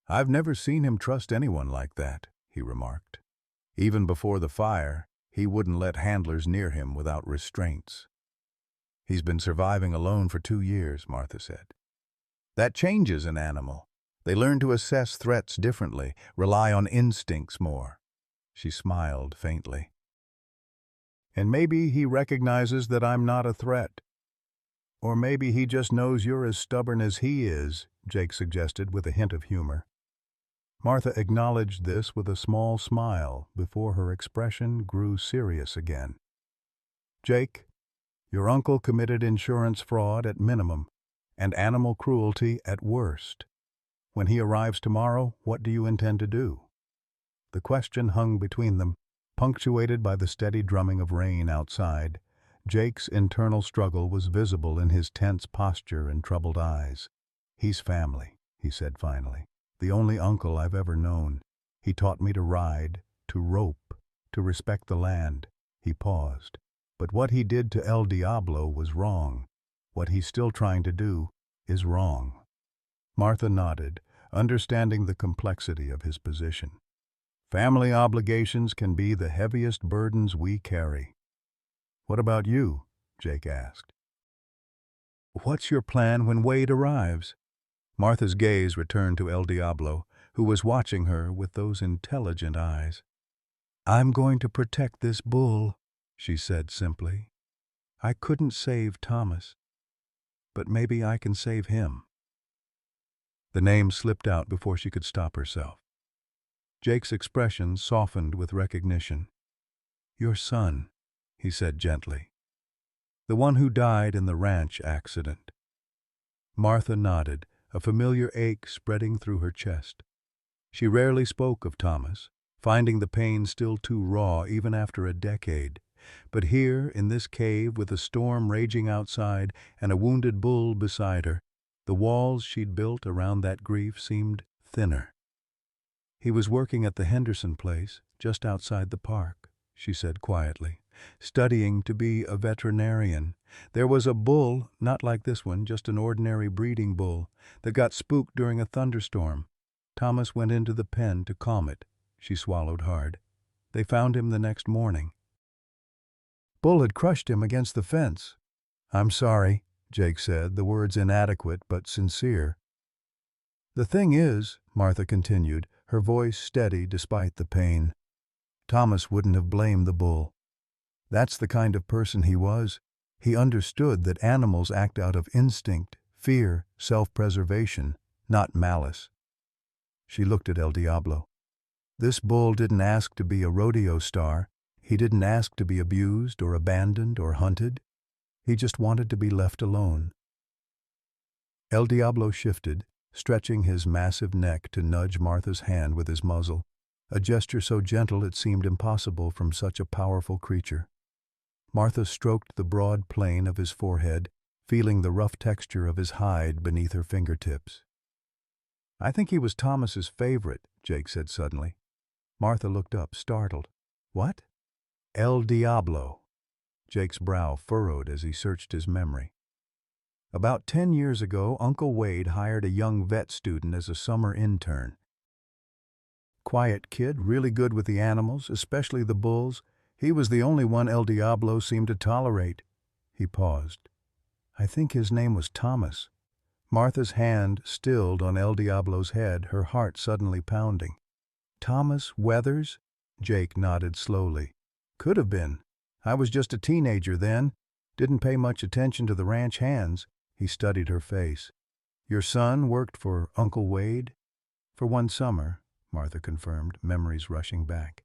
I've never seen him trust anyone like that, he remarked. Even before the fire, he wouldn't let handlers near him without restraints. He's been surviving alone for 2 years, Martha said. That changes an animal. They learn to assess threats differently, rely on instincts more. She smiled faintly. And maybe he recognizes that I'm not a threat. Or maybe he just knows you're as stubborn as he is, Jake suggested with a hint of humor. Martha acknowledged this with a small smile before her expression grew serious again. Jake, your uncle committed insurance fraud at minimum and animal cruelty at worst. When he arrives tomorrow, what do you intend to do? The question hung between them, punctuated by the steady drumming of rain outside. Jake's internal struggle was visible in his tense posture and troubled eyes. He's family, he said finally. The only uncle I've ever known. He taught me to ride, to rope, to respect the land. He paused. But what he did to El Diablo was wrong. What he's still trying to do is wrong. Martha nodded, understanding the complexity of his position. Family obligations can be the heaviest burdens we carry. What about you? Jake asked. What's your plan when Wade arrives? Martha's gaze returned to El Diablo, who was watching her with those intelligent eyes. I'm going to protect this bull, she said simply. I couldn't save Thomas, but maybe I can save him. The name slipped out before she could stop herself. Jake's expression softened with recognition. Your son, he said gently. The one who died in the ranch accident. Martha nodded, a familiar ache spreading through her chest. She rarely spoke of Thomas, finding the pain still too raw even after a decade. But here, in this cave with a storm raging outside and a wounded bull beside her, the walls she'd built around that grief seemed thinner. He was working at the Henderson place, just outside the park, she said quietly, studying to be a veterinarian. There was a bull, not like this one, just an ordinary breeding bull, that got spooked during a thunderstorm. Thomas went into the pen to calm it. She swallowed hard. They found him the next morning. Bull had crushed him against the fence. I'm sorry, Jake said, the words inadequate but sincere. The thing is, Martha continued, her voice steady despite the pain, Thomas wouldn't have blamed the bull. That's the kind of person he was. He understood that animals act out of instinct, fear, self-preservation, not malice. She looked at El Diablo. This bull didn't ask to be a rodeo star. He didn't ask to be abused or abandoned or hunted. He just wanted to be left alone. El Diablo shifted, stretching his massive neck to nudge Martha's hand with his muzzle, a gesture so gentle it seemed impossible from such a powerful creature. Martha stroked the broad plane of his forehead, feeling the rough texture of his hide beneath her fingertips. I think he was Thomas's favorite, Jake said suddenly. Martha looked up, startled. What? El Diablo. Jake's brow furrowed as he searched his memory. About 10 years ago, Uncle Wade hired a young vet student as a summer intern. Quiet kid, really good with the animals, especially the bulls. He was the only one El Diablo seemed to tolerate. He paused. I think his name was Thomas. Martha's hand stilled on El Diablo's head, her heart suddenly pounding. Thomas Weathers? Jake nodded slowly. Could have been. I was just a teenager then. Didn't pay much attention to the ranch hands. He studied her face. Your son worked for Uncle Wade? For one summer, Martha confirmed, memories rushing back.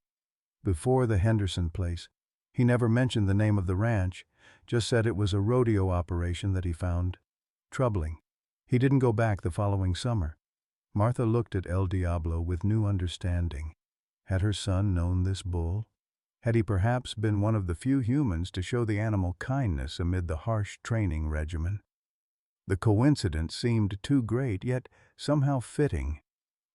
Before the Henderson place. He never mentioned the name of the ranch, just said it was a rodeo operation that he found troubling. He didn't go back the following summer. Martha looked at El Diablo with new understanding. Had her son known this bull? Had he perhaps been one of the few humans to show the animal kindness amid the harsh training regimen? The coincidence seemed too great, yet somehow fitting,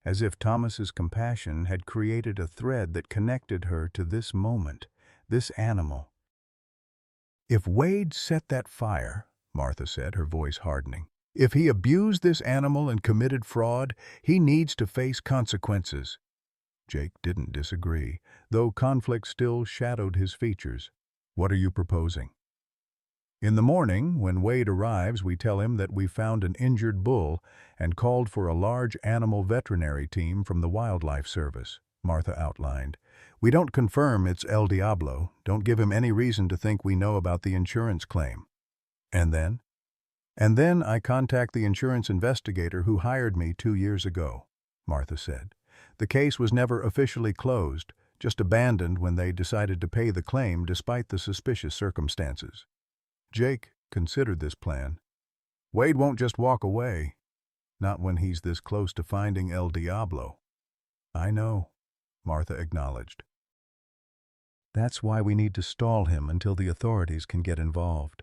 as if Thomas's compassion had created a thread that connected her to this moment, this animal. If Wade set that fire, Martha said, her voice hardening, if he abused this animal and committed fraud, he needs to face consequences. Jake didn't disagree, though conflict still shadowed his features. What are you proposing? In the morning, when Wade arrives, we tell him that we found an injured bull and called for a large animal veterinary team from the Wildlife Service, Martha outlined. We don't confirm it's El Diablo, don't give him any reason to think we know about the insurance claim. And then? And then I contact the insurance investigator who hired me 2 years ago, Martha said. The case was never officially closed, just abandoned when they decided to pay the claim despite the suspicious circumstances. Jake considered this plan. Wade won't just walk away, not when he's this close to finding El Diablo. I know, Martha acknowledged. That's why we need to stall him until the authorities can get involved.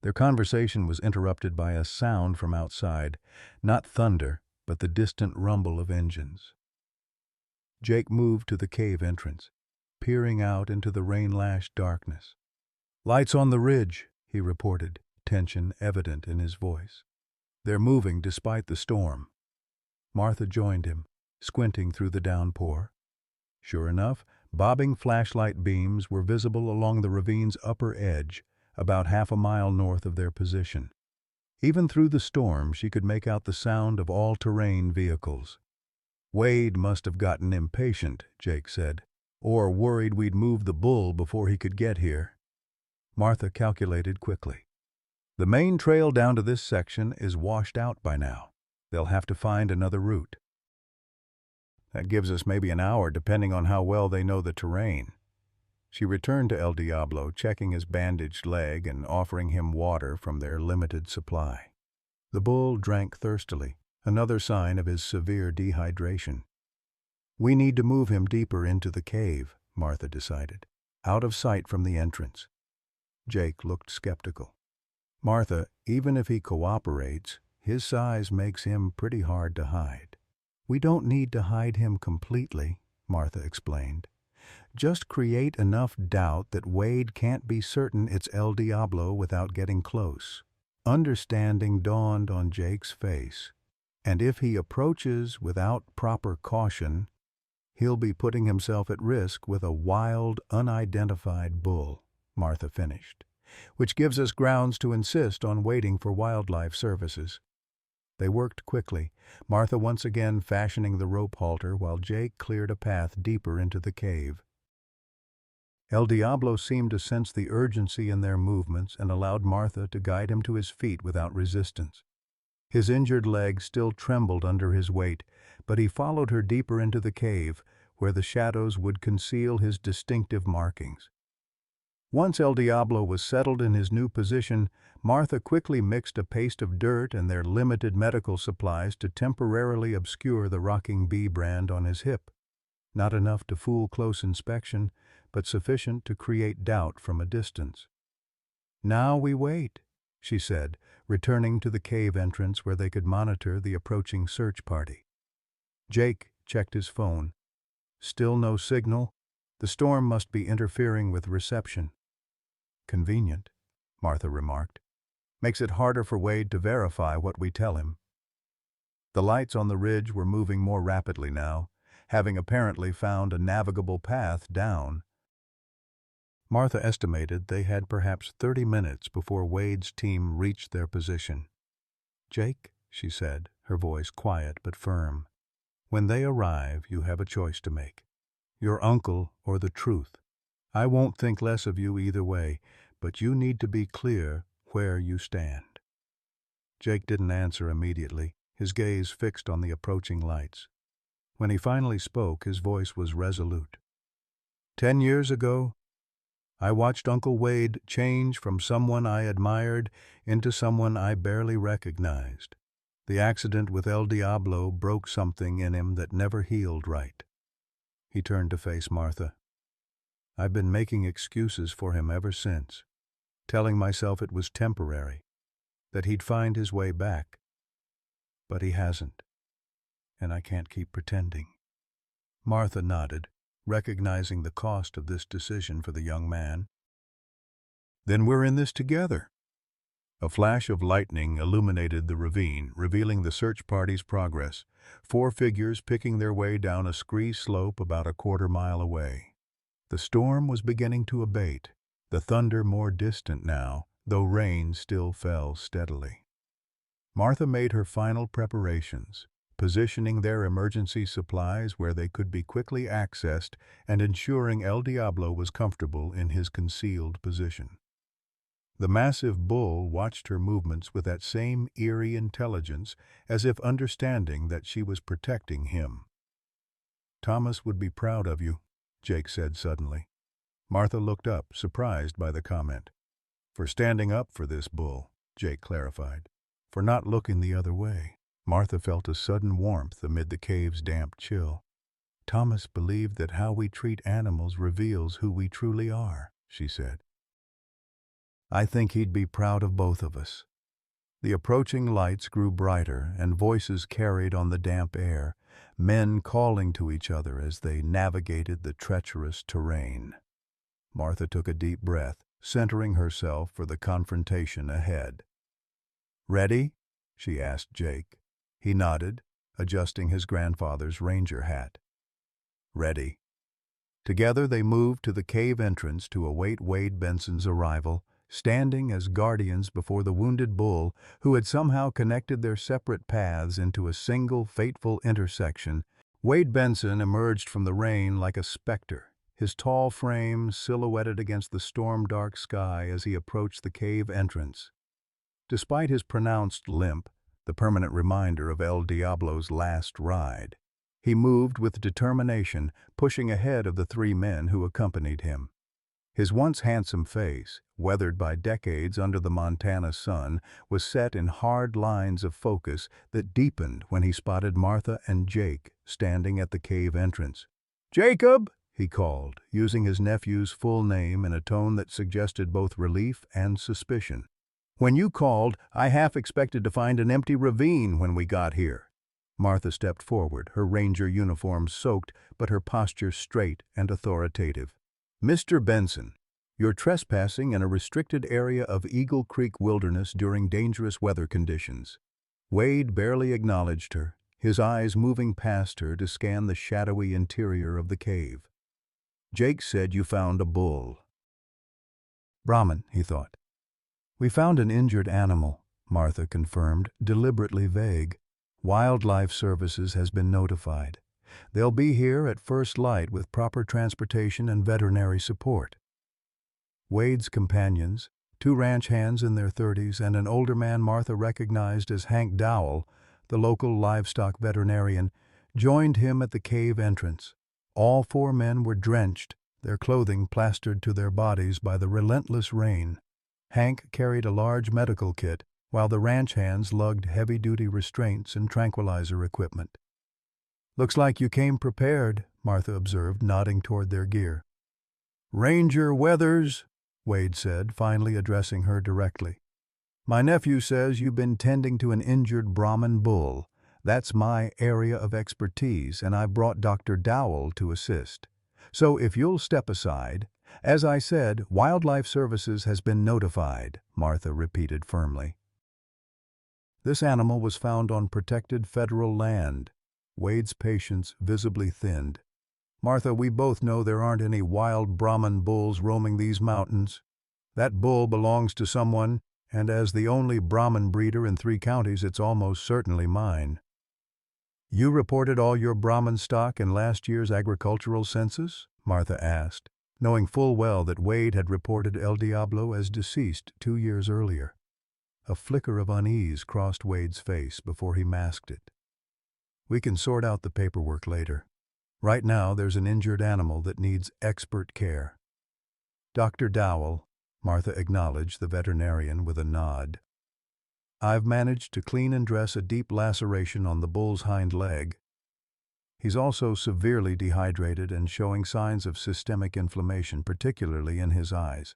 Their conversation was interrupted by a sound from outside, not thunder, but the distant rumble of engines. Jake moved to the cave entrance, peering out into the rain-lashed darkness. Lights on the ridge, he reported, tension evident in his voice. They're moving despite the storm. Martha joined him, squinting through the downpour. Sure enough, bobbing flashlight beams were visible along the ravine's upper edge, about half a mile north of their position. Even through the storm, she could make out the sound of all-terrain vehicles. "Wade must have gotten impatient," Jake said, "or worried we'd move the bull before he could get here." Martha calculated quickly. "The main trail down to this section is washed out by now. They'll have to find another route. That gives us maybe an hour, depending on how well they know the terrain." She returned to El Diablo, checking his bandaged leg and offering him water from their limited supply. The bull drank thirstily, another sign of his severe dehydration. "We need to move him deeper into the cave," Martha decided, "out of sight from the entrance." Jake looked skeptical. "Martha, even if he cooperates, his size makes him pretty hard to hide." "We don't need to hide him completely," Martha explained. "Just create enough doubt that Wade can't be certain it's El Diablo without getting close." Understanding dawned on Jake's face. "And if he approaches without proper caution, he'll be putting himself at risk with a wild, unidentified bull," Martha finished, "which gives us grounds to insist on waiting for wildlife services." They worked quickly, Martha once again fashioning the rope halter while Jake cleared a path deeper into the cave. El Diablo seemed to sense the urgency in their movements and allowed Martha to guide him to his feet without resistance. His injured leg still trembled under his weight, but he followed her deeper into the cave, where the shadows would conceal his distinctive markings. Once El Diablo was settled in his new position, Martha quickly mixed a paste of dirt and their limited medical supplies to temporarily obscure the rocking bee brand on his hip. Not enough to fool close inspection, but sufficient to create doubt from a distance. "Now we wait," she said, returning to the cave entrance where they could monitor the approaching search party. Jake checked his phone. Still no signal. The storm must be interfering with reception. "Convenient," Martha remarked. "Makes it harder for Wade to verify what we tell him." The lights on the ridge were moving more rapidly now, having apparently found a navigable path down. Martha estimated they had perhaps 30 minutes before Wade's team reached their position. "Jake," she said, her voice quiet but firm, "when they arrive, you have a choice to make. Your uncle or the truth. I won't think less of you either way, but you need to be clear where you stand." Jake didn't answer immediately, his gaze fixed on the approaching lights. When he finally spoke, his voice was resolute. 10 years ago, I watched Uncle Wade change from someone I admired into someone I barely recognized. The accident with El Diablo broke something in him that never healed right." He turned to face Martha. "I've been making excuses for him ever since, telling myself it was temporary, that he'd find his way back. But he hasn't, and I can't keep pretending." Martha nodded, recognizing the cost of this decision for the young man. "Then we're in this together." A flash of lightning illuminated the ravine, revealing the search party's progress, 4 figures picking their way down a scree slope about a quarter-mile away. The storm was beginning to abate, the thunder more distant now, though rain still fell steadily. Martha made her final preparations, positioning their emergency supplies where they could be quickly accessed and ensuring El Diablo was comfortable in his concealed position. The massive bull watched her movements with that same eerie intelligence, as if understanding that she was protecting him. "Thomas would be proud of you," Jake said suddenly. Martha looked up, surprised by the comment. "For standing up for this bull," Jake clarified. "For not looking the other way." Martha felt a sudden warmth amid the cave's damp chill. "Thomas believed that how we treat animals reveals who we truly are," she said. "I think he'd be proud of both of us." The approaching lights grew brighter, and voices carried on the damp air, men calling to each other as they navigated the treacherous terrain. Martha took a deep breath, centering herself for the confrontation ahead. "Ready?" she asked Jake. He nodded, adjusting his grandfather's ranger hat. Ready. Together they moved to the cave entrance to await Wade Benson's arrival, standing as guardians before the wounded bull who had somehow connected their separate paths into a single fateful intersection. Wade Benson emerged from the rain like a specter, his tall frame silhouetted against the storm-dark sky as he approached the cave entrance. Despite his pronounced limp, the permanent reminder of El Diablo's last ride, he moved with determination, pushing ahead of the three men who accompanied him. His once handsome face, weathered by decades under the Montana sun, was set in hard lines of focus that deepened when he spotted Martha and Jake standing at the cave entrance. "Jacob!" he called, using his nephew's full name in a tone that suggested both relief and suspicion. "When you called, I half expected to find an empty ravine when we got here." Martha stepped forward, her ranger uniform soaked, but her posture straight and authoritative. "Mr. Benson, you're trespassing in a restricted area of Eagle Creek Wilderness during dangerous weather conditions." Wade barely acknowledged her, his eyes moving past her to scan the shadowy interior of the cave. "Jake said you found a bull." Brahman, he thought. "We found an injured animal," Martha confirmed, deliberately vague. "Wildlife Services has been notified. They'll be here at first light with proper transportation and veterinary support." Wade's companions, two ranch hands in their 30s and an older man Martha recognized as Hank Dowell, the local livestock veterinarian, joined him at the cave entrance. All four men were drenched, their clothing plastered to their bodies by the relentless rain. Hank carried a large medical kit, while the ranch hands lugged heavy-duty restraints and tranquilizer equipment. "Looks like you came prepared," Martha observed, nodding toward their gear. "Ranger Weathers," Wade said, finally addressing her directly. "My nephew says you've been tending to an injured Brahman bull. That's my area of expertise, and I've brought Dr. Dowell to assist. So if you'll step aside—" "As I said, Wildlife Services has been notified," Martha repeated firmly. This animal was found on protected federal land. Wade's patience visibly thinned. "Martha, we both know there aren't any wild Brahman bulls roaming these mountains. That bull belongs to someone, and as the only Brahman breeder in 3 counties, it's almost certainly mine." "You reported all your Brahman stock in last year's agricultural census?" Martha asked, knowing full well that Wade had reported El Diablo as deceased 2 years earlier. A flicker of unease crossed Wade's face before he masked it. "We can sort out the paperwork later. Right now, there's an injured animal that needs expert care." "Dr. Dowell," Martha acknowledged the veterinarian with a nod. "I've managed to clean and dress a deep laceration on the bull's hind leg. He's also severely dehydrated and showing signs of systemic inflammation, particularly in his eyes."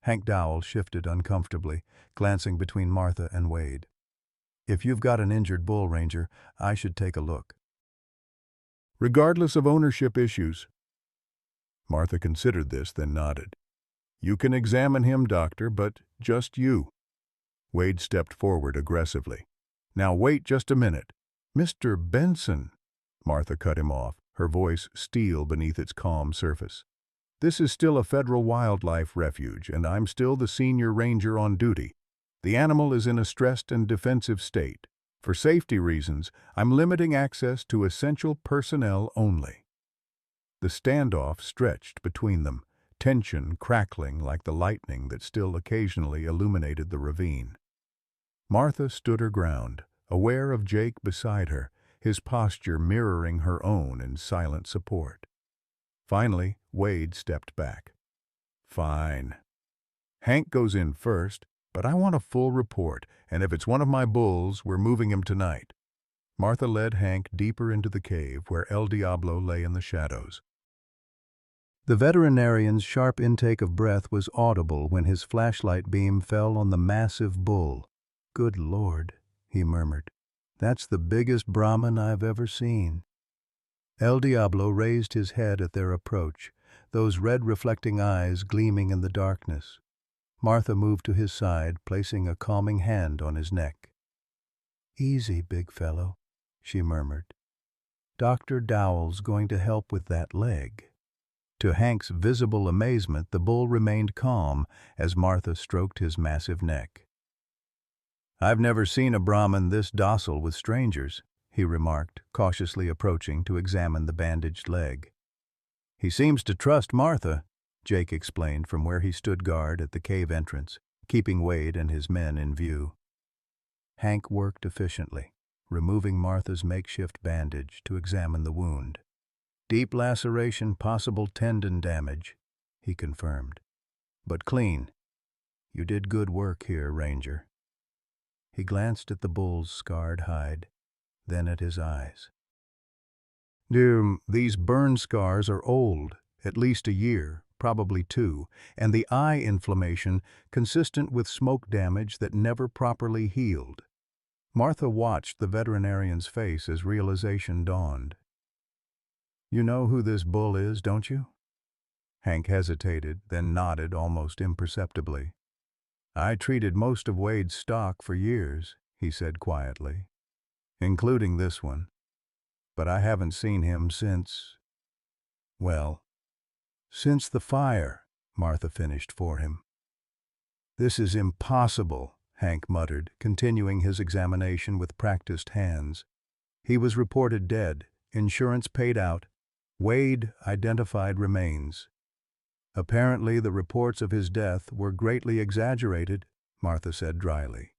Hank Dowell shifted uncomfortably, glancing between Martha and Wade. "If you've got an injured bull, Ranger, I should take a look." "Regardless of ownership issues." Martha considered this, then nodded. "You can examine him, doctor, but just you." Wade stepped forward aggressively. "Now wait just a minute." "Mr. Benson," Martha cut him off, her voice steel beneath its calm surface. "This is still a federal wildlife refuge, and I'm still the senior ranger on duty. The animal is in a stressed and defensive state. For safety reasons, I'm limiting access to essential personnel only." The standoff stretched between them, tension crackling like the lightning that still occasionally illuminated the ravine. Martha stood her ground, aware of Jake beside her, his posture mirroring her own in silent support. Finally, Wade stepped back. "Fine. Hank goes in first, but I want a full report, and if it's one of my bulls, we're moving him tonight." Martha led Hank deeper into the cave where El Diablo lay in the shadows. The veterinarian's sharp intake of breath was audible when his flashlight beam fell on the massive bull. "Good Lord," he murmured. "That's the biggest Brahman I've ever seen." El Diablo raised his head at their approach, those red reflecting eyes gleaming in the darkness. Martha moved to his side, placing a calming hand on his neck. "Easy, big fellow." she murmured. "Dr. Dowell's going to help with that leg." To Hank's visible amazement, the bull remained calm as Martha stroked his massive neck. "I've never seen a Brahmin this docile with strangers," he remarked, cautiously approaching to examine the bandaged leg. "He seems to trust Martha," Jake explained from where he stood guard at the cave entrance, keeping Wade and his men in view. Hank worked efficiently, removing Martha's makeshift bandage to examine the wound. "Deep laceration, possible tendon damage," he confirmed. "But clean. You did good work here, Ranger." He glanced at the bull's scarred hide, then at his eyes. "These burn scars are old, at least a year, probably 2, and the eye inflammation consistent with smoke damage that never properly healed." Martha watched the veterinarian's face as realization dawned. "You know who this bull is, don't you?" Hank hesitated, then nodded almost imperceptibly. "I treated most of Wade's stock for years," he said quietly, "including this one. But I haven't seen him since, well, since the fire," Martha finished for him. "This is impossible," Hank muttered, continuing his examination with practiced hands. "He was reported dead, insurance paid out, Wade identified remains. Apparently the reports of his death were greatly exaggerated," Martha said dryly.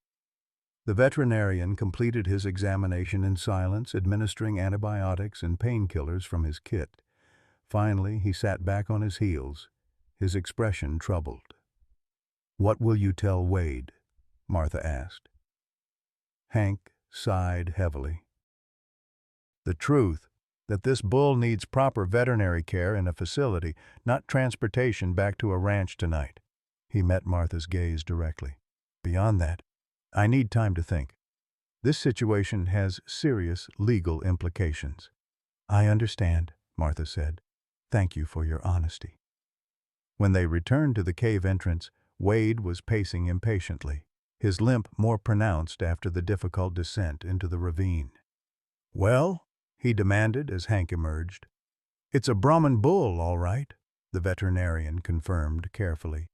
The veterinarian completed his examination in silence, administering antibiotics and painkillers from his kit. Finally, he sat back on his heels, his expression troubled. "What will you tell Wade?" Martha asked. Hank sighed heavily. "The truth, that this bull needs proper veterinary care in a facility, not transportation back to a ranch tonight." He met Martha's gaze directly. "Beyond that, I need time to think. This situation has serious legal implications." "I understand," Martha said. "Thank you for your honesty." When they returned to the cave entrance, Wade was pacing impatiently, his limp more pronounced after the difficult descent into the ravine. "Well?" he demanded as Hank emerged. "It's a Brahmin bull, all right," the veterinarian confirmed carefully.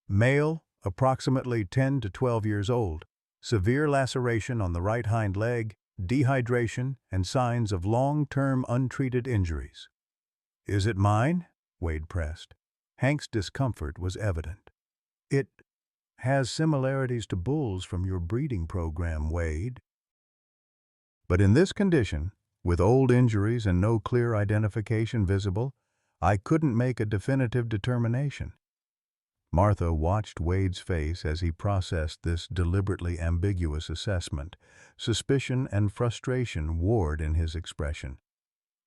"Male, approximately 10 to 12 years old. Severe laceration on the right hind leg, dehydration, and signs of long-term untreated injuries." "Is it mine?" Wade pressed. Hank's discomfort was evident. "It has similarities to bulls from your breeding program, Wade. But in this condition, with old injuries and no clear identification visible, I couldn't make a definitive determination." Martha watched Wade's face as he processed this deliberately ambiguous assessment. Suspicion and frustration warred in his expression.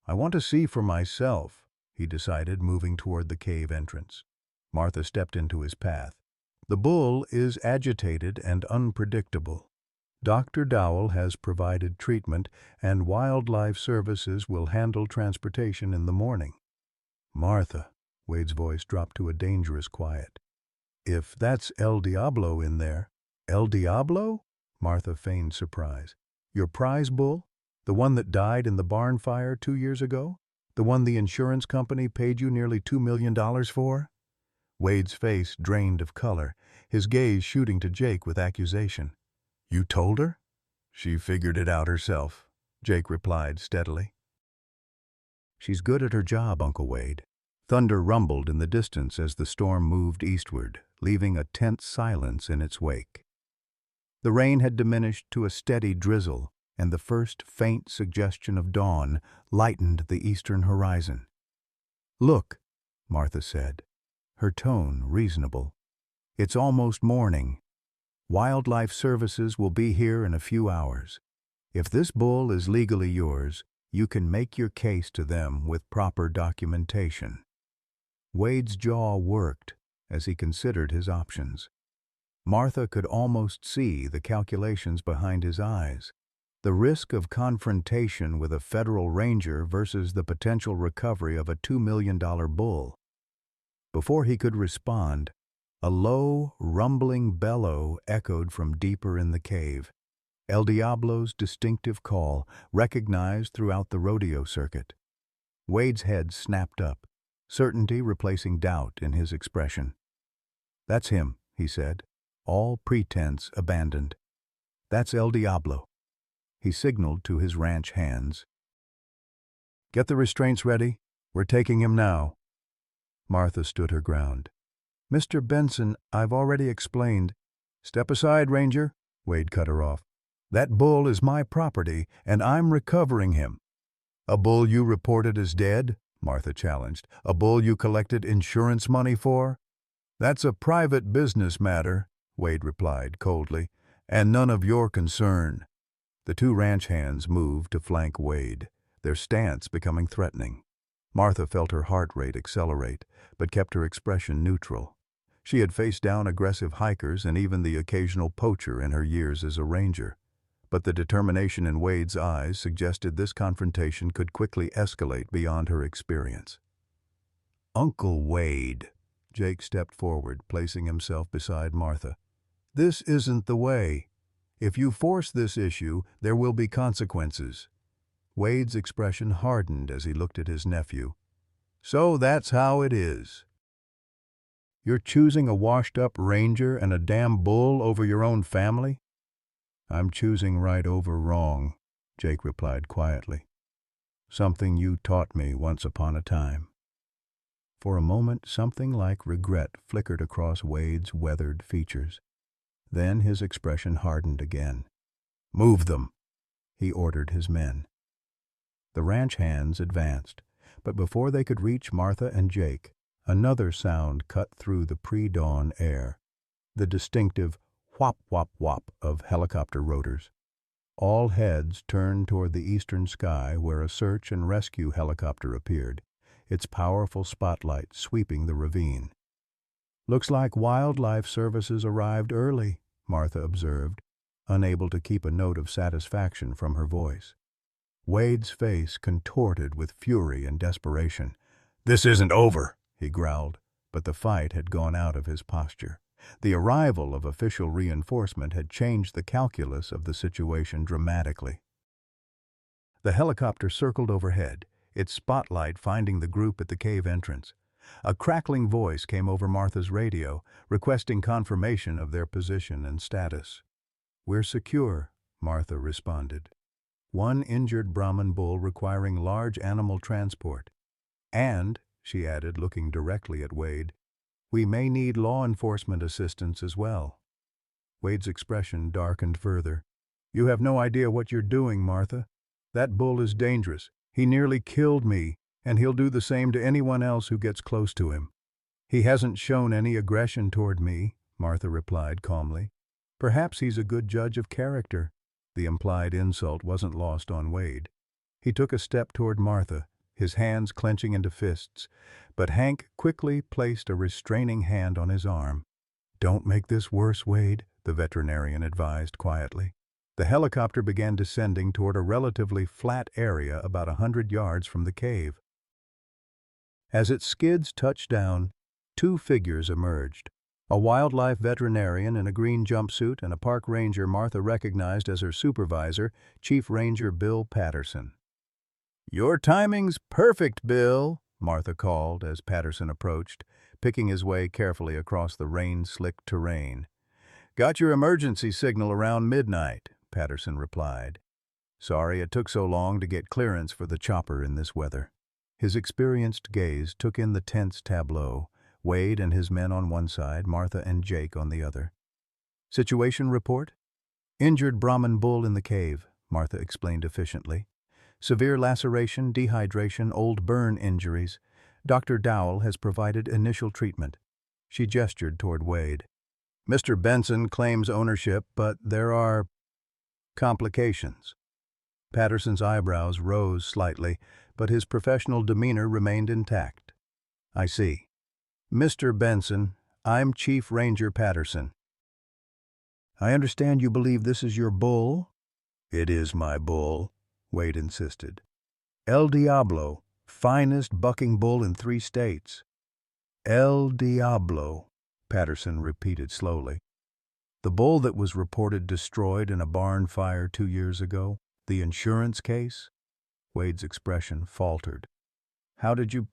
"I want to see for myself," he decided, moving toward the cave entrance. Martha stepped into his path. "The bull is agitated and unpredictable. Dr. Dowell has provided treatment, and Wildlife Services will handle transportation in the morning." "Martha," Wade's voice dropped to a dangerous quiet. "If that's El Diablo in there—" "El Diablo?" Martha feigned surprise. "Your prize bull? The one that died in the barn fire 2 years ago? The one the insurance company paid you nearly $2 million for?" Wade's face drained of color, his gaze shooting to Jake with accusation. "You told her?" "She figured it out herself," Jake replied steadily. "She's good at her job, Uncle Wade." Thunder rumbled in the distance as the storm moved eastward, leaving a tense silence in its wake. The rain had diminished to a steady drizzle, and the first faint suggestion of dawn lightened the eastern horizon. "Look," Martha said, her tone reasonable. "It's almost morning. Wildlife Services will be here in a few hours. If this bull is legally yours, you can make your case to them with proper documentation." Wade's jaw worked as he considered his options. Martha could almost see the calculations behind his eyes. The risk of confrontation with a federal ranger versus the potential recovery of a $2 million bull. Before he could respond, a low, rumbling bellow echoed from deeper in the cave. El Diablo's distinctive call, recognized throughout the rodeo circuit. Wade's head snapped up, certainty replacing doubt in his expression. "That's him," he said, all pretense abandoned. "That's El Diablo." He signaled to his ranch hands. "Get the restraints ready. We're taking him now." Martha stood her ground. "Mr. Benson, I've already explained." "Step aside, Ranger," Wade cut her off. "That bull is my property, and I'm recovering him." "A bull you reported as dead?" Martha challenged. "A bull you collected insurance money for?" "That's a private business matter," Wade replied coldly, "and none of your concern." The two ranch hands moved to flank Wade, their stance becoming threatening. Martha felt her heart rate accelerate, but kept her expression neutral. She had faced down aggressive hikers and even the occasional poacher in her years as a ranger. But the determination in Wade's eyes suggested this confrontation could quickly escalate beyond her experience. "Uncle Wade," Jake stepped forward, placing himself beside Martha. "This isn't the way. If you force this issue, there will be consequences." Wade's expression hardened as he looked at his nephew. "So that's how it is. You're choosing a washed-up ranger and a damn bull over your own family?" "I'm choosing right over wrong," Jake replied quietly. "Something you taught me once upon a time." For a moment, something like regret flickered across Wade's weathered features. Then his expression hardened again. "Move them," he ordered his men. The ranch hands advanced, but before they could reach Martha and Jake, another sound cut through the pre-dawn air, the distinctive whop-whop-whop of helicopter rotors. All heads turned toward the eastern sky where a search and rescue helicopter appeared, its powerful spotlight sweeping the ravine. "Looks like Wildlife Services arrived early," Martha observed, unable to keep a note of satisfaction from her voice. Wade's face contorted with fury and desperation. "This isn't over," he growled, but the fight had gone out of his posture. The arrival of official reinforcement had changed the calculus of the situation dramatically. The helicopter circled overhead, its spotlight finding the group at the cave entrance. A crackling voice came over Martha's radio, requesting confirmation of their position and status. "We're secure," Martha responded. "One injured Brahman bull requiring large animal transport. And," she added, looking directly at Wade, "we may need law enforcement assistance as well." Wade's expression darkened further. "You have no idea what you're doing, Martha. That bull is dangerous. He nearly killed me, and he'll do the same to anyone else who gets close to him." "He hasn't shown any aggression toward me," Martha replied calmly. "Perhaps he's a good judge of character." The implied insult wasn't lost on Wade. He took a step toward Martha, his hands clenching into fists, but Hank quickly placed a restraining hand on his arm. "Don't make this worse, Wade," the veterinarian advised quietly. The helicopter began descending toward a relatively flat area about 100 yards from the cave. As its skids touched down, two figures emerged. A wildlife veterinarian in a green jumpsuit and a park ranger Martha recognized as her supervisor, Chief Ranger Bill Patterson. "Your timing's perfect, Bill," Martha called as Patterson approached, picking his way carefully across the rain-slicked terrain. "Got your emergency signal around midnight," Patterson replied. "Sorry it took so long to get clearance for the chopper in this weather." His experienced gaze took in the tense tableau, Wade and his men on one side, Martha and Jake on the other. "Situation report?" "Injured Brahman bull in the cave," Martha explained efficiently. "Severe laceration, dehydration, old burn injuries. Dr. Dowell has provided initial treatment." She gestured toward Wade. "Mr. Benson claims ownership, but there are complications." Patterson's eyebrows rose slightly, but his professional demeanor remained intact. "I see. Mr. Benson, I'm Chief Ranger Patterson." "I understand you believe this is your bull?" "It is my bull," Wade insisted. "El Diablo, finest bucking bull in 3 states. El Diablo," Patterson repeated slowly. The bull that was reported destroyed in a barn fire 2 years ago? The insurance case? Wade's expression faltered. How did you—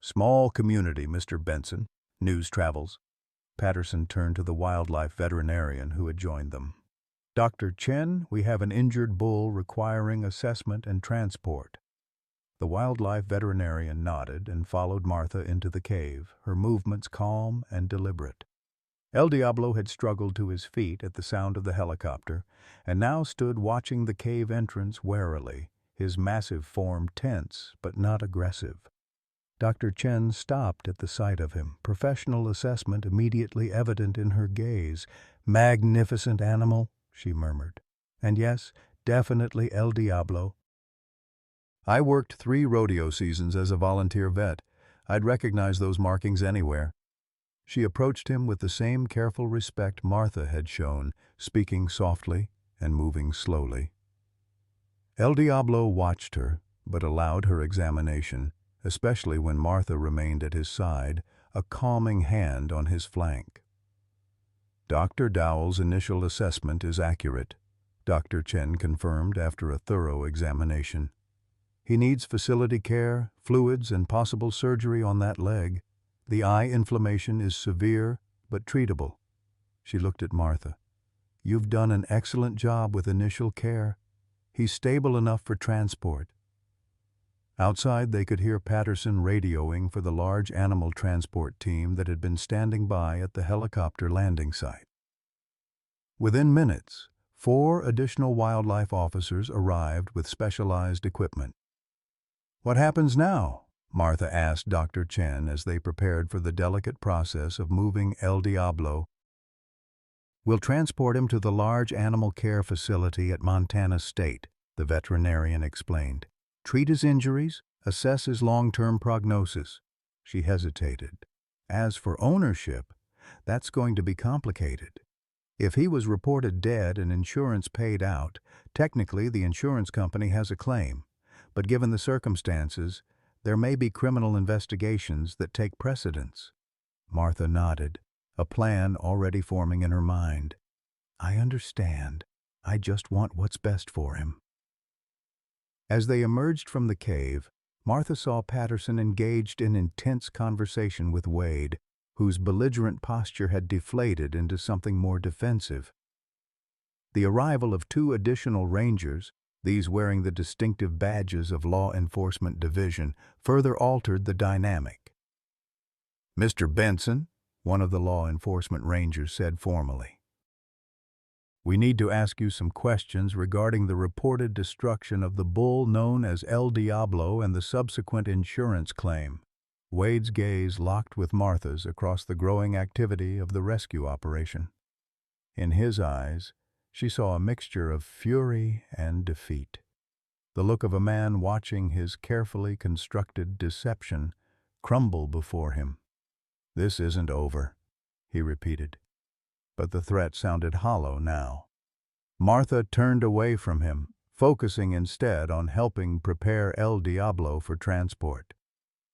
Small community, Mr. Benson. News travels. Patterson turned to the wildlife veterinarian who had joined them. Dr. Chen, we have an injured bull requiring assessment and transport. The wildlife veterinarian nodded and followed Martha into the cave, her movements calm and deliberate. El Diablo had struggled to his feet at the sound of the helicopter and now stood watching the cave entrance warily, his massive form tense but not aggressive. Dr. Chen stopped at the sight of him, professional assessment immediately evident in her gaze. Magnificent animal, she murmured. And yes, definitely El Diablo. I worked 3 rodeo seasons as a volunteer vet. I'd recognize those markings anywhere. She approached him with the same careful respect Martha had shown, speaking softly and moving slowly. El Diablo watched her, but allowed her examination, especially when Martha remained at his side, a calming hand on his flank. Dr. Dowell's initial assessment is accurate, Dr. Chen confirmed after a thorough examination. He needs facility care, fluids, and possible surgery on that leg. The eye inflammation is severe, but treatable. She looked at Martha. You've done an excellent job with initial care. He's stable enough for transport. Outside, they could hear Patterson radioing for the large animal transport team that had been standing by at the helicopter landing site. Within minutes, 4 additional wildlife officers arrived with specialized equipment. What happens now? Martha asked Dr. Chen as they prepared for the delicate process of moving El Diablo. We'll transport him to the large animal care facility at Montana State, the veterinarian explained. Treat his injuries, assess his long-term prognosis. She hesitated. As for ownership, that's going to be complicated. If he was reported dead and insurance paid out, technically the insurance company has a claim. But given the circumstances, there may be criminal investigations that take precedence. Martha nodded, a plan already forming in her mind. I understand. I just want what's best for him. As they emerged from the cave, Martha saw Patterson engaged in intense conversation with Wade, whose belligerent posture had deflated into something more defensive. The arrival of 2 additional rangers, these wearing the distinctive badges of Law Enforcement Division, further altered the dynamic. Mr. Benson, one of the law enforcement rangers said formally. We need to ask you some questions regarding the reported destruction of the bull known as El Diablo and the subsequent insurance claim. Wade's gaze locked with Martha's across the growing activity of the rescue operation. In his eyes, she saw a mixture of fury and defeat, the look of a man watching his carefully constructed deception crumble before him. This isn't over, he repeated. But the threat sounded hollow now. Martha turned away from him, focusing instead on helping prepare El Diablo for transport.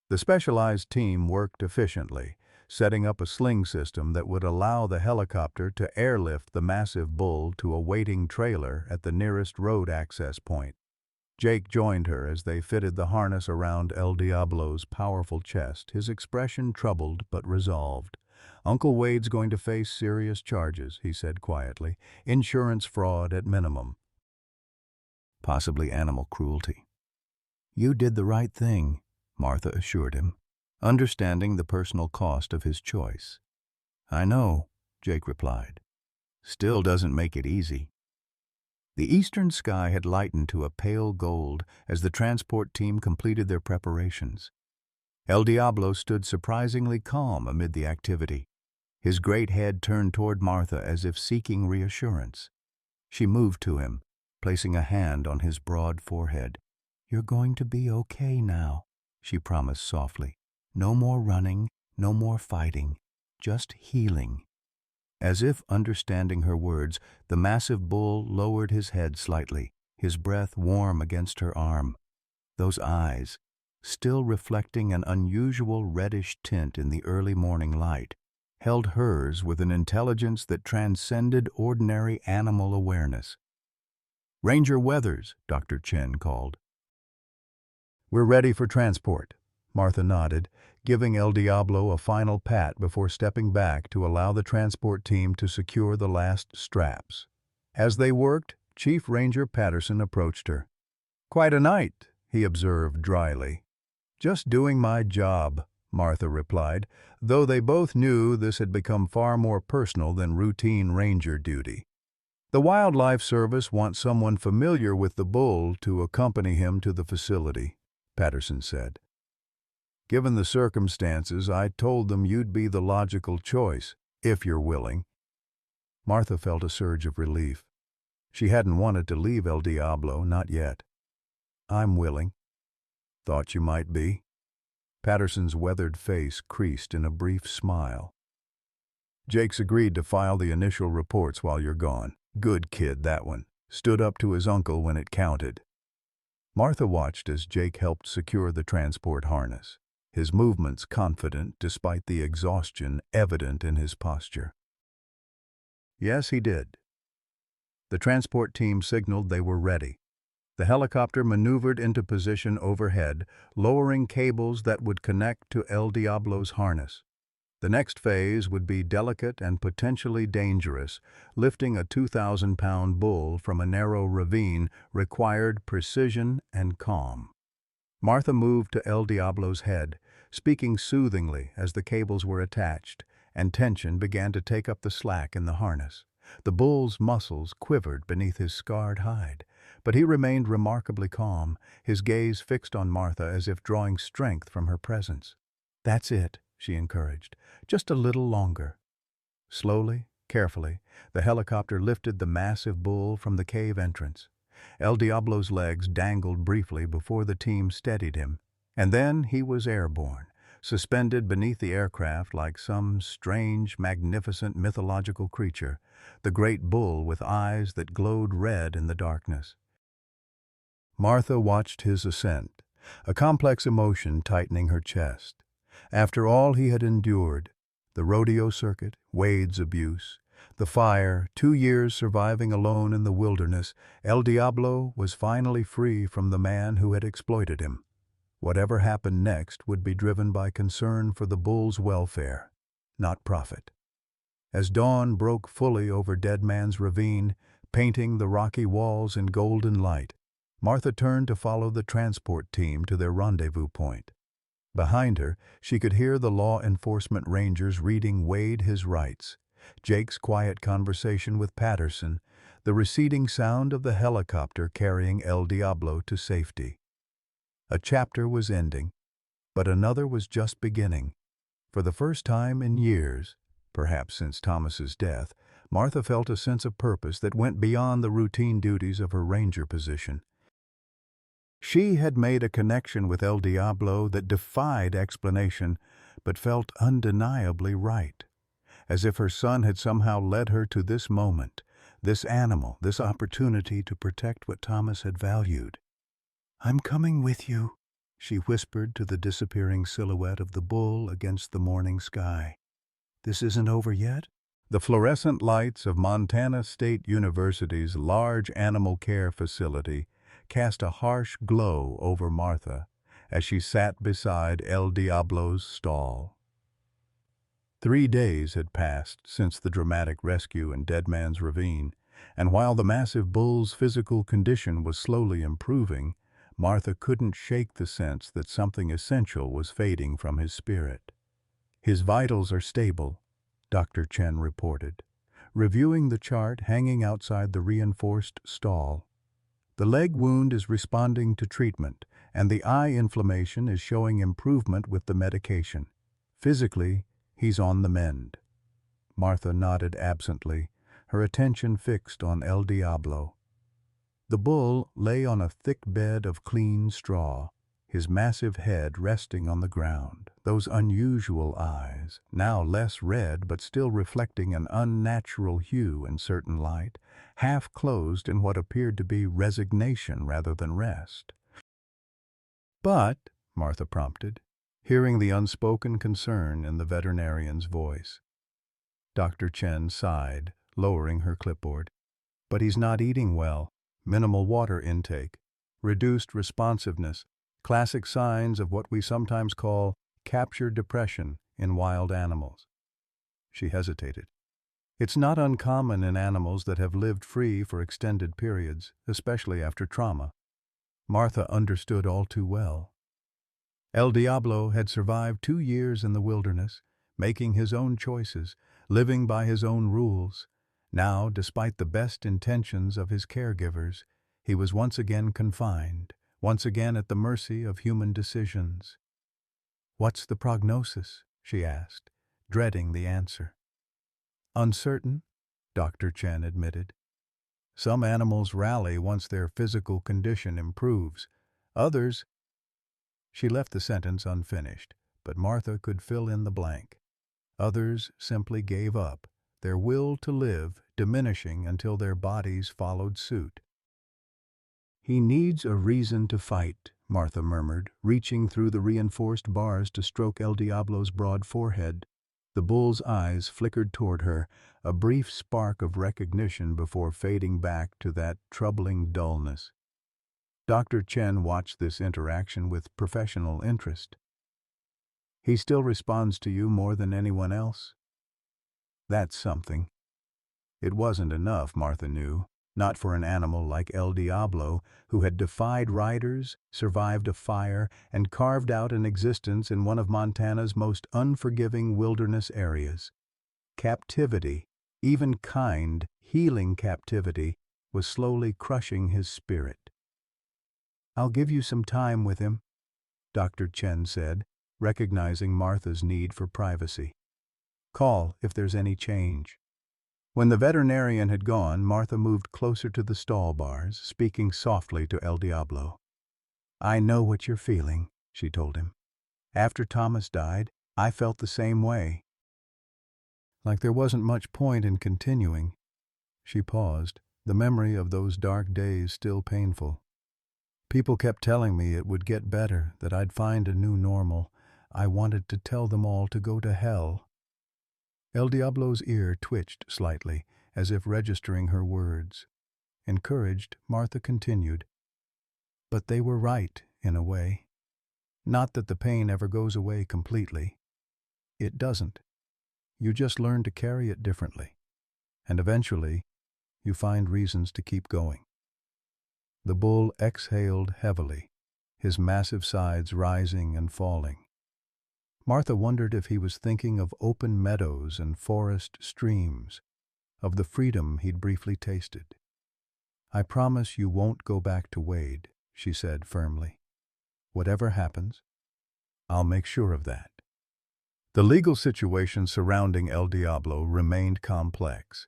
The specialized team worked efficiently, setting up a sling system that would allow the helicopter to airlift the massive bull to a waiting trailer at the nearest road access point. Jake joined her as they fitted the harness around El Diablo's powerful chest, his expression troubled but resolved. Uncle Wade's going to face serious charges, he said quietly. Insurance fraud at minimum. Possibly animal cruelty. You did the right thing, Martha assured him, understanding the personal cost of his choice. I know, Jake replied. Still doesn't make it easy. The eastern sky had lightened to a pale gold as the transport team completed their preparations. El Diablo stood surprisingly calm amid the activity, his great head turned toward Martha as if seeking reassurance. She moved to him, placing a hand on his broad forehead. You're going to be okay now, she promised softly. No more running, no more fighting, just healing. As if understanding her words, the massive bull lowered his head slightly, his breath warm against her arm. Those eyes, still reflecting an unusual reddish tint in the early morning light, held hers with an intelligence that transcended ordinary animal awareness. "Ranger Weathers," Dr. Chen called. "We're ready for transport," Martha nodded, giving El Diablo a final pat before stepping back to allow the transport team to secure the last straps. As they worked, Chief Ranger Patterson approached her. "Quite a night," he observed dryly. "Just doing my job," Martha replied, though they both knew this had become far more personal than routine ranger duty. "The Wildlife Service wants someone familiar with the bull to accompany him to the facility," Patterson said. "Given the circumstances, I told them you'd be the logical choice, if you're willing." Martha felt a surge of relief. She hadn't wanted to leave El Diablo, not yet. "I'm willing." "Thought you might be." Patterson's weathered face creased in a brief smile. "Jake's agreed to file the initial reports while you're gone. Good kid, that one. Stood up to his uncle when it counted." Martha watched as Jake helped secure the transport harness, his movements confident despite the exhaustion evident in his posture. Yes, he did. The transport team signaled they were ready. The helicopter maneuvered into position overhead, lowering cables that would connect to El Diablo's harness. The next phase would be delicate and potentially dangerous. Lifting a 2,000-pound bull from a narrow ravine required precision and calm. Martha moved to El Diablo's head, speaking soothingly as the cables were attached, and tension began to take up the slack in the harness. The bull's muscles quivered beneath his scarred hide, but he remained remarkably calm, his gaze fixed on Martha as if drawing strength from her presence. "That's it," she encouraged. "Just a little longer." Slowly, carefully, the helicopter lifted the massive bull from the cave entrance. El Diablo's legs dangled briefly before the team steadied him, and then he was airborne, suspended beneath the aircraft like some strange, magnificent mythological creature, the great bull with eyes that glowed red in the darkness. Martha watched his ascent, a complex emotion tightening her chest. After all he had endured, the rodeo circuit, Wade's abuse, the fire, 2 years surviving alone in the wilderness, El Diablo was finally free from the man who had exploited him. Whatever happened next would be driven by concern for the bull's welfare, not profit. As dawn broke fully over Dead Man's Ravine, painting the rocky walls in golden light, Martha turned to follow the transport team to their rendezvous point. Behind her, she could hear the law enforcement rangers reading Wade his rights, Jake's quiet conversation with Patterson, the receding sound of the helicopter carrying El Diablo to safety. A chapter was ending, but another was just beginning. For the first time in years, perhaps since Thomas's death, Martha felt a sense of purpose that went beyond the routine duties of her ranger position. She had made a connection with El Diablo that defied explanation, but felt undeniably right, as if her son had somehow led her to this moment, this animal, this opportunity to protect what Thomas had valued. "I'm coming with you," she whispered to the disappearing silhouette of the bull against the morning sky. "This isn't over yet?" The fluorescent lights of Montana State University's large animal care facility cast a harsh glow over Martha as she sat beside El Diablo's stall. 3 days had passed since the dramatic rescue in Dead Man's Ravine, and while the massive bull's physical condition was slowly improving, Martha couldn't shake the sense that something essential was fading from his spirit. "His vitals are stable," Dr. Chen reported, reviewing the chart hanging outside the reinforced stall. "The leg wound is responding to treatment, and the eye inflammation is showing improvement with the medication. Physically, he's on the mend." Martha nodded absently, her attention fixed on El Diablo. The bull lay on a thick bed of clean straw, his massive head resting on the ground, those unusual eyes, now less red but still reflecting an unnatural hue in certain light, half closed in what appeared to be resignation rather than rest. "But," Martha prompted, hearing the unspoken concern in the veterinarian's voice, Dr. Chen sighed, lowering her clipboard. But he's not eating well. Minimal water intake, reduced responsiveness, classic signs of what we sometimes call captured depression in wild animals. She hesitated. It's not uncommon in animals that have lived free for extended periods, especially after trauma. Martha understood all too well. El Diablo had survived 2 years in the wilderness, making his own choices, living by his own rules. Now, despite the best intentions of his caregivers, he was once again confined, once again at the mercy of human decisions. "What's the prognosis?" she asked, dreading the answer. "Uncertain," Dr. Chen admitted. "Some animals rally once their physical condition improves. Others—" She left the sentence unfinished, but Martha could fill in the blank. Others simply gave up, their will to live diminishing until their bodies followed suit. "He needs a reason to fight," Martha murmured, reaching through the reinforced bars to stroke El Diablo's broad forehead. The bull's eyes flickered toward her, a brief spark of recognition before fading back to that troubling dullness. Dr. Chen watched this interaction with professional interest. "He still responds to you more than anyone else?" That's something. It wasn't enough, Martha knew, not for an animal like El Diablo, who had defied riders, survived a fire, and carved out an existence in one of Montana's most unforgiving wilderness areas. Captivity, even kind, healing captivity, was slowly crushing his spirit. "I'll give you some time with him," Dr. Chen said, recognizing Martha's need for privacy. "Call if there's any change." When the veterinarian had gone, Martha moved closer to the stall bars, speaking softly to El Diablo. "I know what you're feeling," she told him. "After Thomas died, I felt the same way." Like there wasn't much point in continuing. She paused, the memory of those dark days still painful. "People kept telling me it would get better, that I'd find a new normal. I wanted to tell them all to go to hell." El Diablo's ear twitched slightly, as if registering her words. Encouraged, Martha continued. "But they were right, in a way. Not that the pain ever goes away completely. It doesn't. You just learn to carry it differently. And eventually, you find reasons to keep going." The bull exhaled heavily, his massive sides rising and falling. Martha wondered if he was thinking of open meadows and forest streams, of the freedom he'd briefly tasted. "I promise you won't go back to Wade," she said firmly. "Whatever happens, I'll make sure of that." The legal situation surrounding El Diablo remained complex.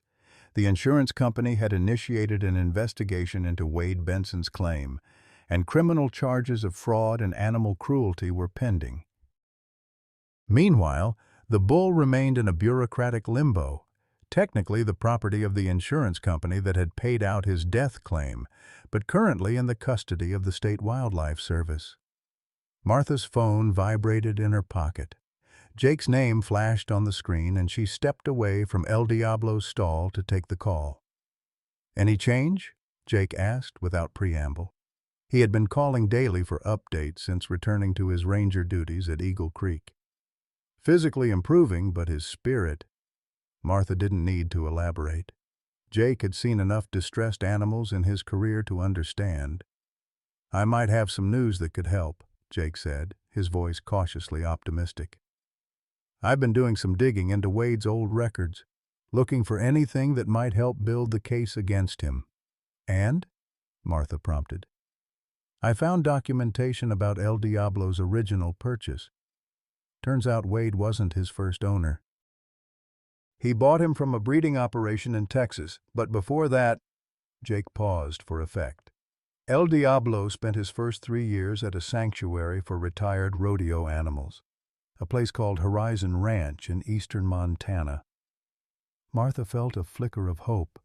The insurance company had initiated an investigation into Wade Benson's claim, and criminal charges of fraud and animal cruelty were pending. Meanwhile, the bull remained in a bureaucratic limbo, technically the property of the insurance company that had paid out his death claim, but currently in the custody of the State Wildlife Service. Martha's phone vibrated in her pocket. Jake's name flashed on the screen, and she stepped away from El Diablo's stall to take the call. "Any change?" Jake asked without preamble. He had been calling daily for updates since returning to his ranger duties at Eagle Creek. "Physically improving, but his spirit—" Martha didn't need to elaborate. Jake had seen enough distressed animals in his career to understand. "I might have some news that could help," Jake said, his voice cautiously optimistic. "I've been doing some digging into Wade's old records, looking for anything that might help build the case against him." "And?" Martha prompted. "I found documentation about El Diablo's original purchase. Turns out Wade wasn't his first owner. He bought him from a breeding operation in Texas, but before that—" Jake paused for effect. "El Diablo spent his first 3 years at a sanctuary for retired rodeo animals, a place called Horizon Ranch in eastern Montana." Martha felt a flicker of hope.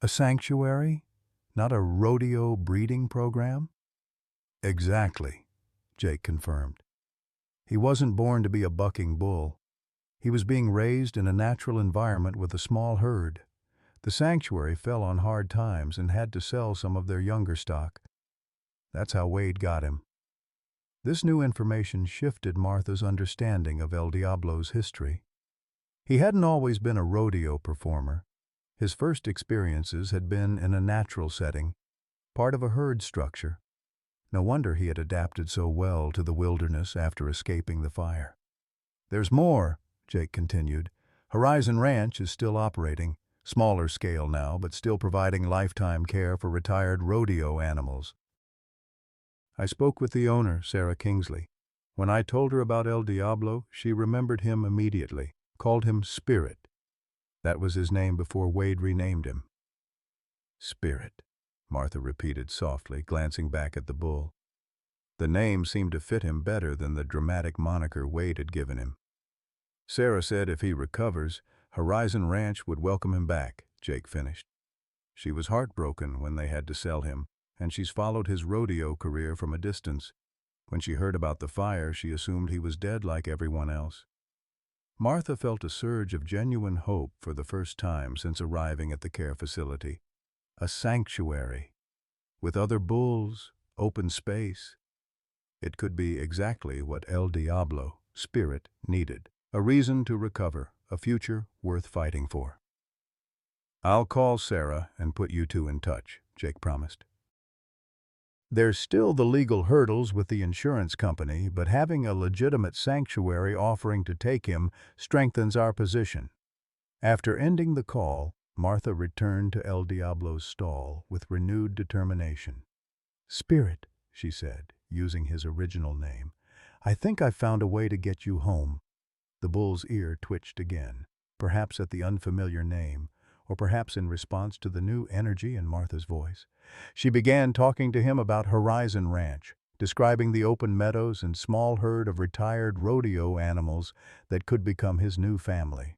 A sanctuary? Not a rodeo breeding program? "Exactly," Jake confirmed. "He wasn't born to be a bucking bull. He was being raised in a natural environment with a small herd. The sanctuary fell on hard times and had to sell some of their younger stock. That's how Wade got him. This new information shifted Martha's understanding of El Diablo's history. He hadn't always been a rodeo performer. His first experiences had been in a natural setting, part of a herd structure. No wonder he had adapted so well to the wilderness after escaping the fire. "There's more," Jake continued. "Horizon Ranch is still operating, smaller scale now, but still providing lifetime care for retired rodeo animals. I spoke with the owner, Sarah Kingsley. When I told her about El Diablo, she remembered him immediately, called him Spirit. That was his name before Wade renamed him." "Spirit," Martha repeated softly, glancing back at the bull. The name seemed to fit him better than the dramatic moniker Wade had given him. "Sarah said if he recovers, Horizon Ranch would welcome him back," Jake finished. "She was heartbroken when they had to sell him, and she's followed his rodeo career from a distance. When she heard about the fire, she assumed he was dead like everyone else." Martha felt a surge of genuine hope for the first time since arriving at the care facility. A sanctuary, with other bulls, open space. It could be exactly what El Diablo, Spirit, needed. A reason to recover, a future worth fighting for. "I'll call Sarah and put you two in touch," Jake promised. "There's still the legal hurdles with the insurance company, but having a legitimate sanctuary offering to take him strengthens our position." After ending the call, Martha returned to El Diablo's stall with renewed determination. "Spirit," she said, using his original name, "I think I've found a way to get you home." The bull's ear twitched again, perhaps at the unfamiliar name, or perhaps in response to the new energy in Martha's voice. She began talking to him about Horizon Ranch, describing the open meadows and small herd of retired rodeo animals that could become his new family.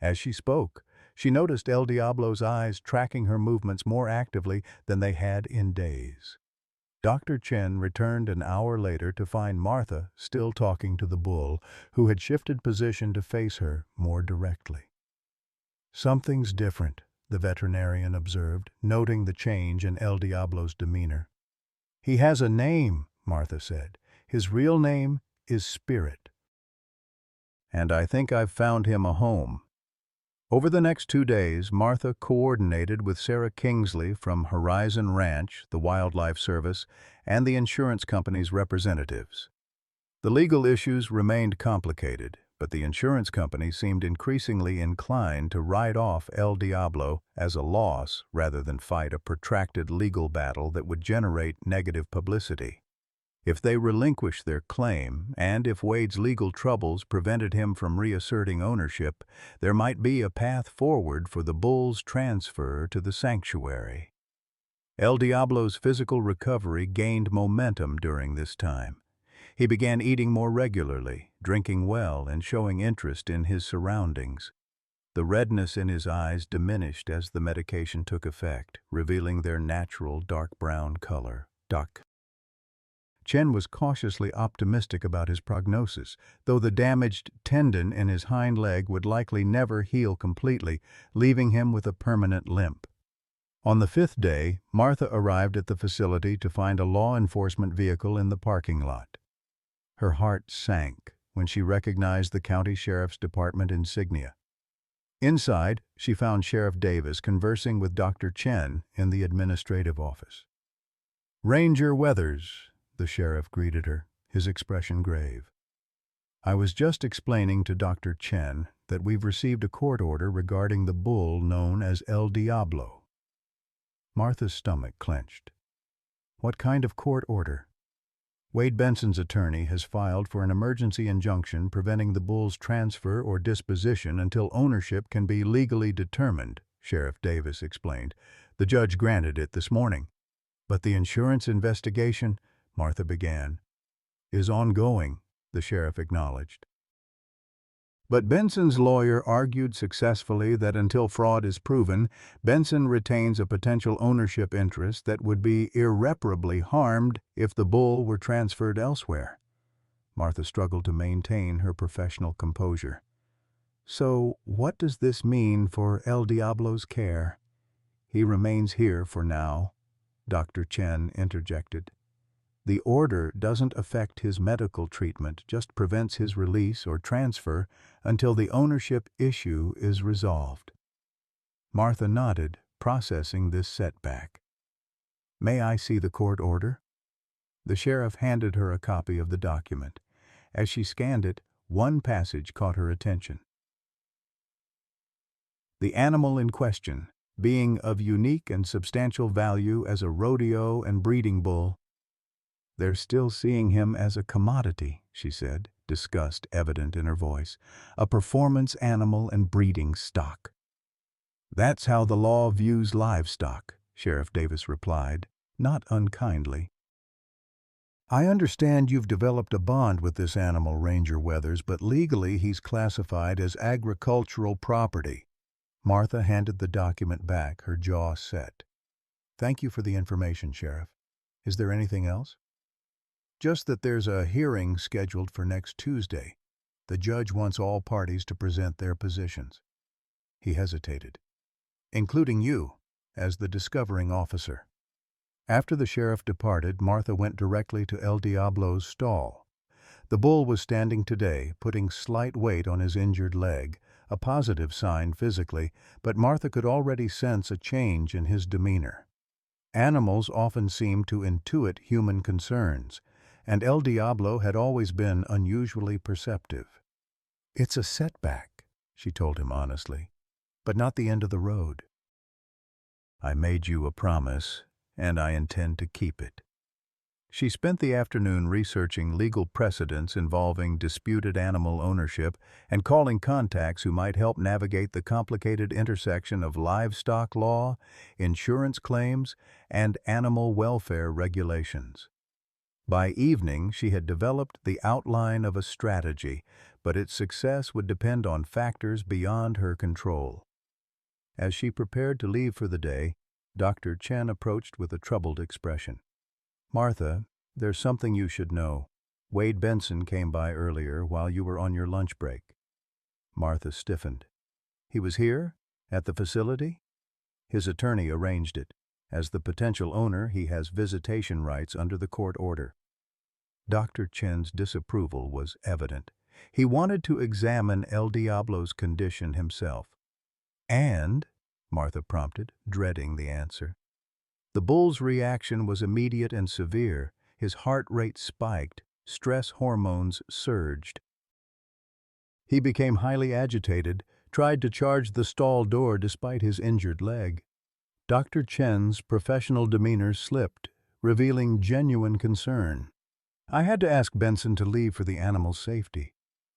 As she spoke, she noticed El Diablo's eyes tracking her movements more actively than they had in days. Dr. Chen returned an hour later to find Martha still talking to the bull, who had shifted position to face her more directly. "Something's different," the veterinarian observed, noting the change in El Diablo's demeanor. "He has a name," Martha said. "His real name is Spirit. And I think I've found him a home." Over the next 2 days, Martha coordinated with Sarah Kingsley from Horizon Ranch, the Wildlife Service, and the insurance company's representatives. The legal issues remained complicated, but the insurance company seemed increasingly inclined to write off El Diablo as a loss rather than fight a protracted legal battle that would generate negative publicity. If they relinquished their claim, and if Wade's legal troubles prevented him from reasserting ownership, there might be a path forward for the bull's transfer to the sanctuary. El Diablo's physical recovery gained momentum during this time. He began eating more regularly, drinking well, and showing interest in his surroundings. The redness in his eyes diminished as the medication took effect, revealing their natural dark brown color. Chen was cautiously optimistic about his prognosis, though the damaged tendon in his hind leg would likely never heal completely, leaving him with a permanent limp. On the 5th day, Martha arrived at the facility to find a law enforcement vehicle in the parking lot. Her heart sank when she recognized the county sheriff's department insignia. Inside, she found Sheriff Davis conversing with Dr. Chen in the administrative office. "Ranger Weathers," the sheriff greeted her, his expression grave. "I was just explaining to Dr. Chen that we've received a court order regarding the bull known as El Diablo." Martha's stomach clenched. "What kind of court order?" "Wade Benson's attorney has filed for an emergency injunction preventing the bull's transfer or disposition until ownership can be legally determined," Sheriff Davis explained. "The judge granted it this morning." "But the insurance investigation," Martha began. "Is ongoing," the sheriff acknowledged. But Benson's lawyer argued successfully that until fraud is proven, Benson retains a potential ownership interest that would be irreparably harmed if the bull were transferred elsewhere. Martha struggled to maintain her professional composure. So, what does this mean for El Diablo's care? He remains here for now, Dr. Chen interjected. The order doesn't affect his medical treatment, just prevents his release or transfer until the ownership issue is resolved. Martha nodded, processing this setback. May I see the court order? The sheriff handed her a copy of the document. As she scanned it, one passage caught her attention. The animal in question, being of unique and substantial value as a rodeo and breeding bull, they're still seeing him as a commodity, she said, disgust evident in her voice, a performance animal and breeding stock. That's how the law views livestock, Sheriff Davis replied, not unkindly. I understand you've developed a bond with this animal, Ranger Weathers, but legally he's classified as agricultural property. Martha handed the document back, her jaw set. Thank you for the information, Sheriff. Is there anything else? Just that there's a hearing scheduled for next Tuesday. The judge wants all parties to present their positions. He hesitated. Including you, as the discovering officer. After the sheriff departed, Martha went directly to El Diablo's stall. The bull was standing today, putting slight weight on his injured leg, a positive sign physically, but Martha could already sense a change in his demeanor. Animals often seem to intuit human concerns, and El Diablo had always been unusually perceptive. It's a setback, she told him honestly, but not the end of the road. I made you a promise, and I intend to keep it. She spent the afternoon researching legal precedents involving disputed animal ownership and calling contacts who might help navigate the complicated intersection of livestock law, insurance claims, and animal welfare regulations. By evening, she had developed the outline of a strategy, but its success would depend on factors beyond her control. As she prepared to leave for the day, Dr. Chen approached with a troubled expression. Martha, there's something you should know. Wade Benson came by earlier while you were on your lunch break. Martha stiffened. He was here? At the facility? His attorney arranged it. As the potential owner, he has visitation rights under the court order. Dr. Chen's disapproval was evident. He wanted to examine El Diablo's condition himself. And, Martha prompted, dreading the answer. The bull's reaction was immediate and severe. His heart rate spiked, stress hormones surged. He became highly agitated, tried to charge the stall door despite his injured leg. Dr. Chen's professional demeanor slipped, revealing genuine concern. I had to ask Benson to leave for the animal's safety.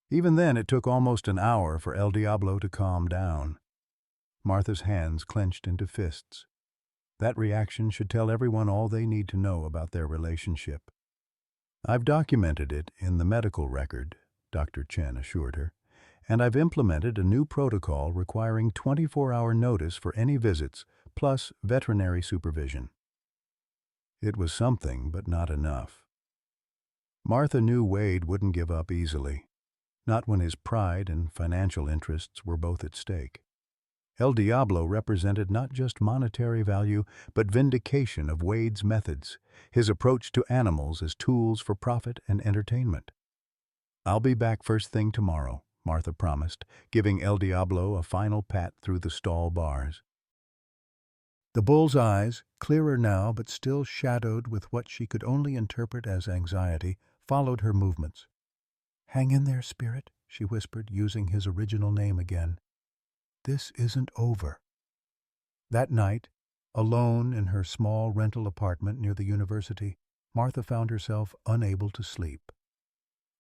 Even then, it took almost an hour for El Diablo to calm down. Martha's hands clenched into fists. That reaction should tell everyone all they need to know about their relationship. I've documented it in the medical record, Dr. Chen assured her, and I've implemented a new protocol requiring 24-hour notice for any visits, plus veterinary supervision. It was something, but not enough. Martha knew Wade wouldn't give up easily, not when his pride and financial interests were both at stake. El Diablo represented not just monetary value, but vindication of Wade's methods, his approach to animals as tools for profit and entertainment. I'll be back first thing tomorrow, Martha promised, giving El Diablo a final pat through the stall bars. The bull's eyes, clearer now but still shadowed with what she could only interpret as anxiety, followed her movements. "Hang in there, Spirit," she whispered, using his original name again. "This isn't over." That night, alone in her small rental apartment near the university, Martha found herself unable to sleep.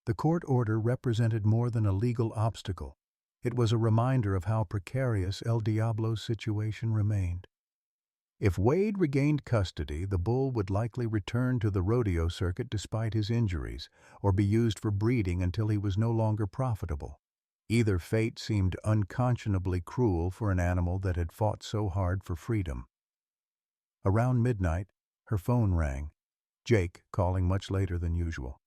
The court order represented more than a legal obstacle. It was a reminder of how precarious El Diablo's situation remained. If Wade regained custody, the bull would likely return to the rodeo circuit despite his injuries, or be used for breeding until he was no longer profitable. Either fate seemed unconscionably cruel for an animal that had fought so hard for freedom. Around midnight, her phone rang, Jake calling much later than usual.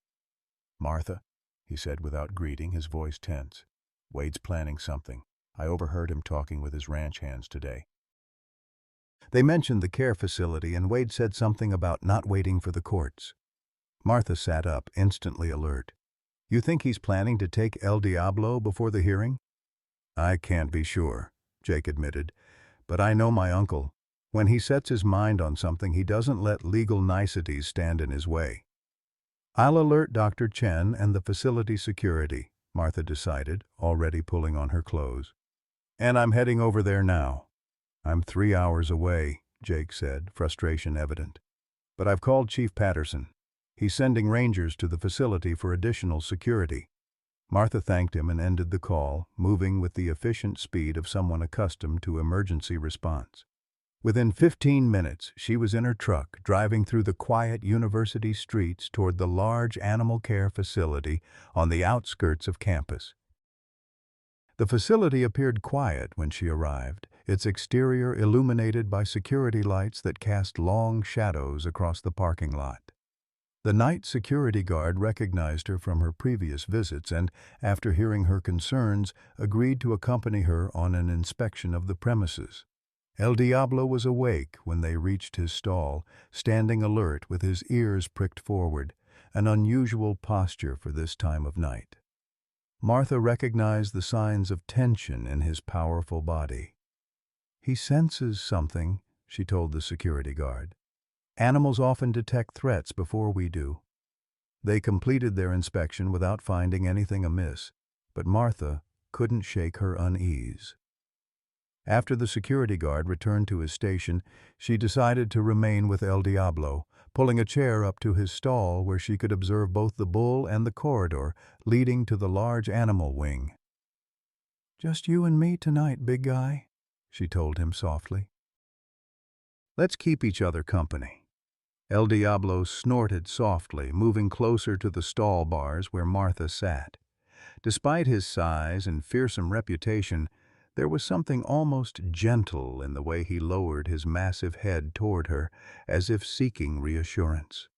"Martha," he said without greeting, his voice tense. Wade's planning something. I overheard him talking with his ranch hands today. They mentioned the care facility, and Wade said something about not waiting for the courts. Martha sat up, instantly alert. You think he's planning to take El Diablo before the hearing? I can't be sure, Jake admitted, but I know my uncle. When he sets his mind on something, he doesn't let legal niceties stand in his way. I'll alert Dr. Chen and the facility security, Martha decided, already pulling on her clothes. And I'm heading over there now. I'm 3 hours away, Jake said, frustration evident. But I've called Chief Patterson. He's sending rangers to the facility for additional security. Martha thanked him and ended the call, moving with the efficient speed of someone accustomed to emergency response. Within 15 minutes, she was in her truck, driving through the quiet university streets toward the large animal care facility on the outskirts of campus. The facility appeared quiet when she arrived, its exterior illuminated by security lights that cast long shadows across the parking lot. The night security guard recognized her from her previous visits and, after hearing her concerns, agreed to accompany her on an inspection of the premises. El Diablo was awake when they reached his stall, standing alert with his ears pricked forward, an unusual posture for this time of night. Martha recognized the signs of tension in his powerful body. He senses something, she told the security guard. Animals often detect threats before we do. They completed their inspection without finding anything amiss, but Martha couldn't shake her unease. After the security guard returned to his station, she decided to remain with El Diablo, pulling a chair up to his stall where she could observe both the bull and the corridor leading to the large animal wing. "Just you and me tonight, big guy," she told him softly. "Let's keep each other company." El Diablo snorted softly, moving closer to the stall bars where Martha sat. Despite his size and fearsome reputation, there was something almost gentle in the way he lowered his massive head toward her, as if seeking reassurance.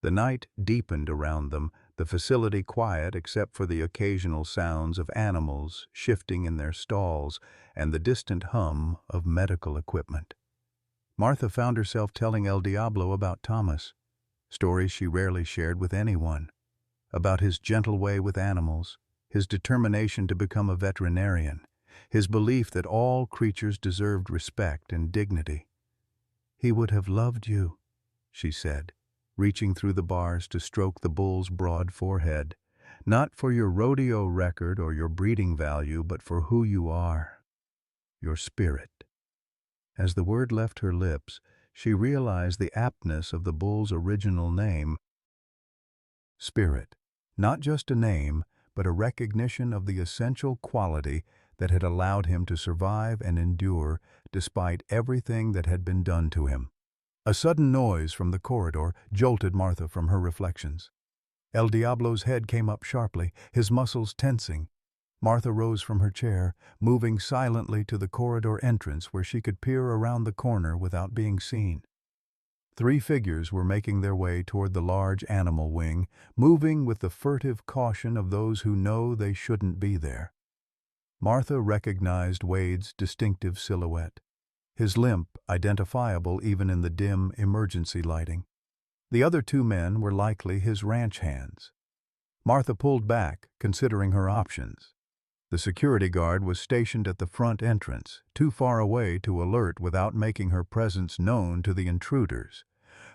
The night deepened around them, the facility quiet except for the occasional sounds of animals shifting in their stalls and the distant hum of medical equipment. Martha found herself telling El Diablo about Thomas, stories she rarely shared with anyone, about his gentle way with animals, his determination to become a veterinarian, his belief that all creatures deserved respect and dignity. "He would have loved you," she said, reaching through the bars to stroke the bull's broad forehead, "not for your rodeo record or your breeding value, but for who you are, your spirit." As the word left her lips, she realized the aptness of the bull's original name, Spirit. Not just a name, but a recognition of the essential quality that had allowed him to survive and endure despite everything that had been done to him. A sudden noise from the corridor jolted Martha from her reflections. El Diablo's head came up sharply, his muscles tensing. Martha rose from her chair, moving silently to the corridor entrance where she could peer around the corner without being seen. 3 figures were making their way toward the large animal wing, moving with the furtive caution of those who know they shouldn't be there. Martha recognized Wade's distinctive silhouette, his limp identifiable even in the dim emergency lighting. The other 2 men were likely his ranch hands. Martha pulled back, considering her options. The security guard was stationed at the front entrance, too far away to alert without making her presence known to the intruders.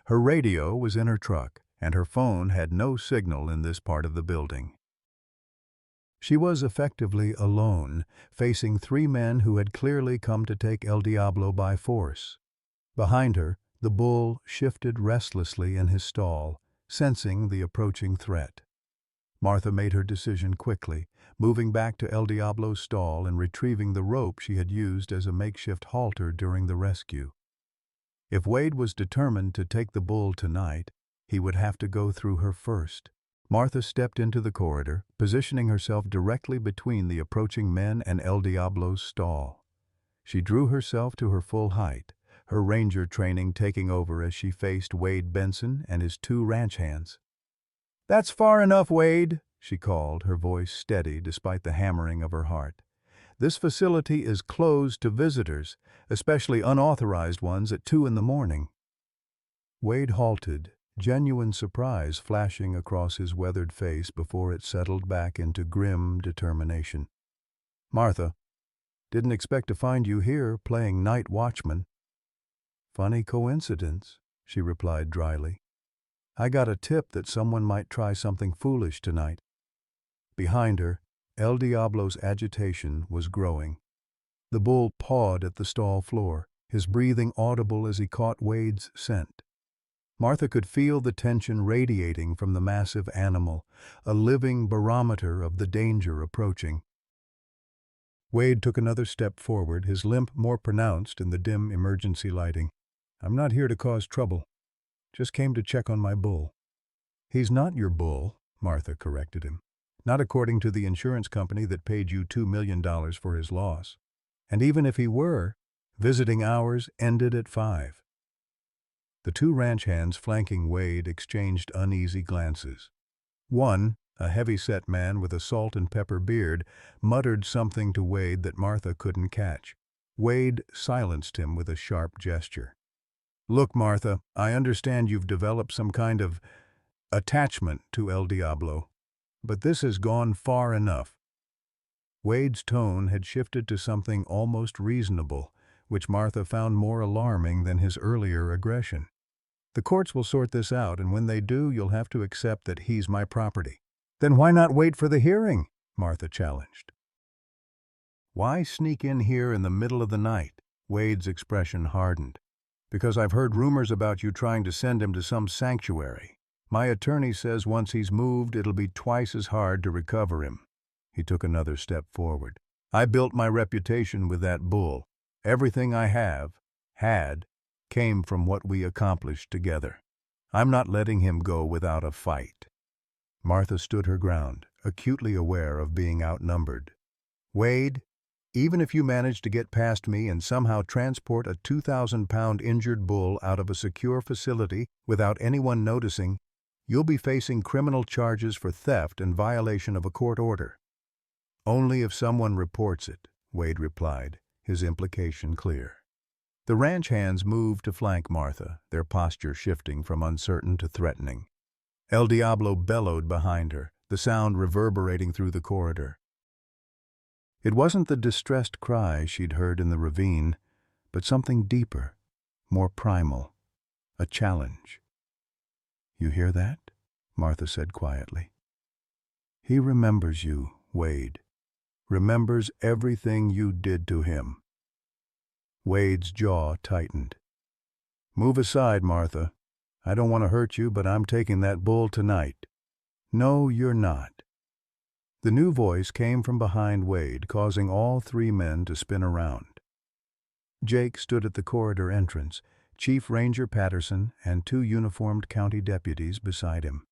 Her radio was in her truck, and her phone had no signal in this part of the building. She was effectively alone, facing 3 men who had clearly come to take El Diablo by force. Behind her, the bull shifted restlessly in his stall, sensing the approaching threat. Martha made her decision quickly, moving back to El Diablo's stall and retrieving the rope she had used as a makeshift halter during the rescue. If Wade was determined to take the bull tonight, he would have to go through her first. Martha stepped into the corridor, positioning herself directly between the approaching men and El Diablo's stall. She drew herself to her full height, her ranger training taking over as she faced Wade Benson and his 2 ranch hands. "That's far enough, Wade," she called, her voice steady despite the hammering of her heart. "This facility is closed to visitors, especially unauthorized ones at 2 in the morning." Wade halted, genuine surprise flashing across his weathered face before it settled back into grim determination. "Martha, didn't expect to find you here playing night watchman." "Funny coincidence," she replied dryly. "I got a tip that someone might try something foolish tonight." Behind her, El Diablo's agitation was growing. The bull pawed at the stall floor, his breathing audible as he caught Wade's scent. Martha could feel the tension radiating from the massive animal, a living barometer of the danger approaching. Wade took another step forward, his limp more pronounced in the dim emergency lighting. "I'm not here to cause trouble. Just came to check on my bull." "He's not your bull," Martha corrected him. "Not according to the insurance company that paid you $2 million for his loss. And even if he were, visiting hours ended at 5. The two ranch hands flanking Wade exchanged uneasy glances. One, a heavy-set man with a salt and pepper beard, muttered something to Wade that Martha couldn't catch. Wade silenced him with a sharp gesture. "Look, Martha, I understand you've developed some kind of attachment to El Diablo, but this has gone far enough." Wade's tone had shifted to something almost reasonable, which Martha found more alarming than his earlier aggression. "The courts will sort this out, and when they do, you'll have to accept that he's my property." "Then why not wait for the hearing?" Martha challenged. "Why sneak in here in the middle of the night?" Wade's expression hardened. "Because I've heard rumors about you trying to send him to some sanctuary. My attorney says once he's moved, it'll be twice as hard to recover him." He took another step forward. "I built my reputation with that bull. Everything I had, came from what we accomplished together. I'm not letting him go without a fight." Martha stood her ground, acutely aware of being outnumbered. "Wade, even if you manage to get past me and somehow transport a 2,000-pound injured bull out of a secure facility without anyone noticing, you'll be facing criminal charges for theft and violation of a court order." "Only if someone reports it," Wade replied, his implication clear. The ranch hands moved to flank Martha, their posture shifting from uncertain to threatening. El Diablo bellowed behind her, the sound reverberating through the corridor. It wasn't the distressed cry she'd heard in the ravine, but something deeper, more primal, a challenge. "You hear that?" Martha said quietly. "He remembers you, Wade. Remembers everything you did to him." Wade's jaw tightened. "Move aside, Martha. I don't want to hurt you, but I'm taking that bull tonight." "No, you're not." The new voice came from behind Wade, causing all three men to spin around. Jake stood at the corridor entrance, Chief Ranger Patterson and 2 uniformed county deputies beside him.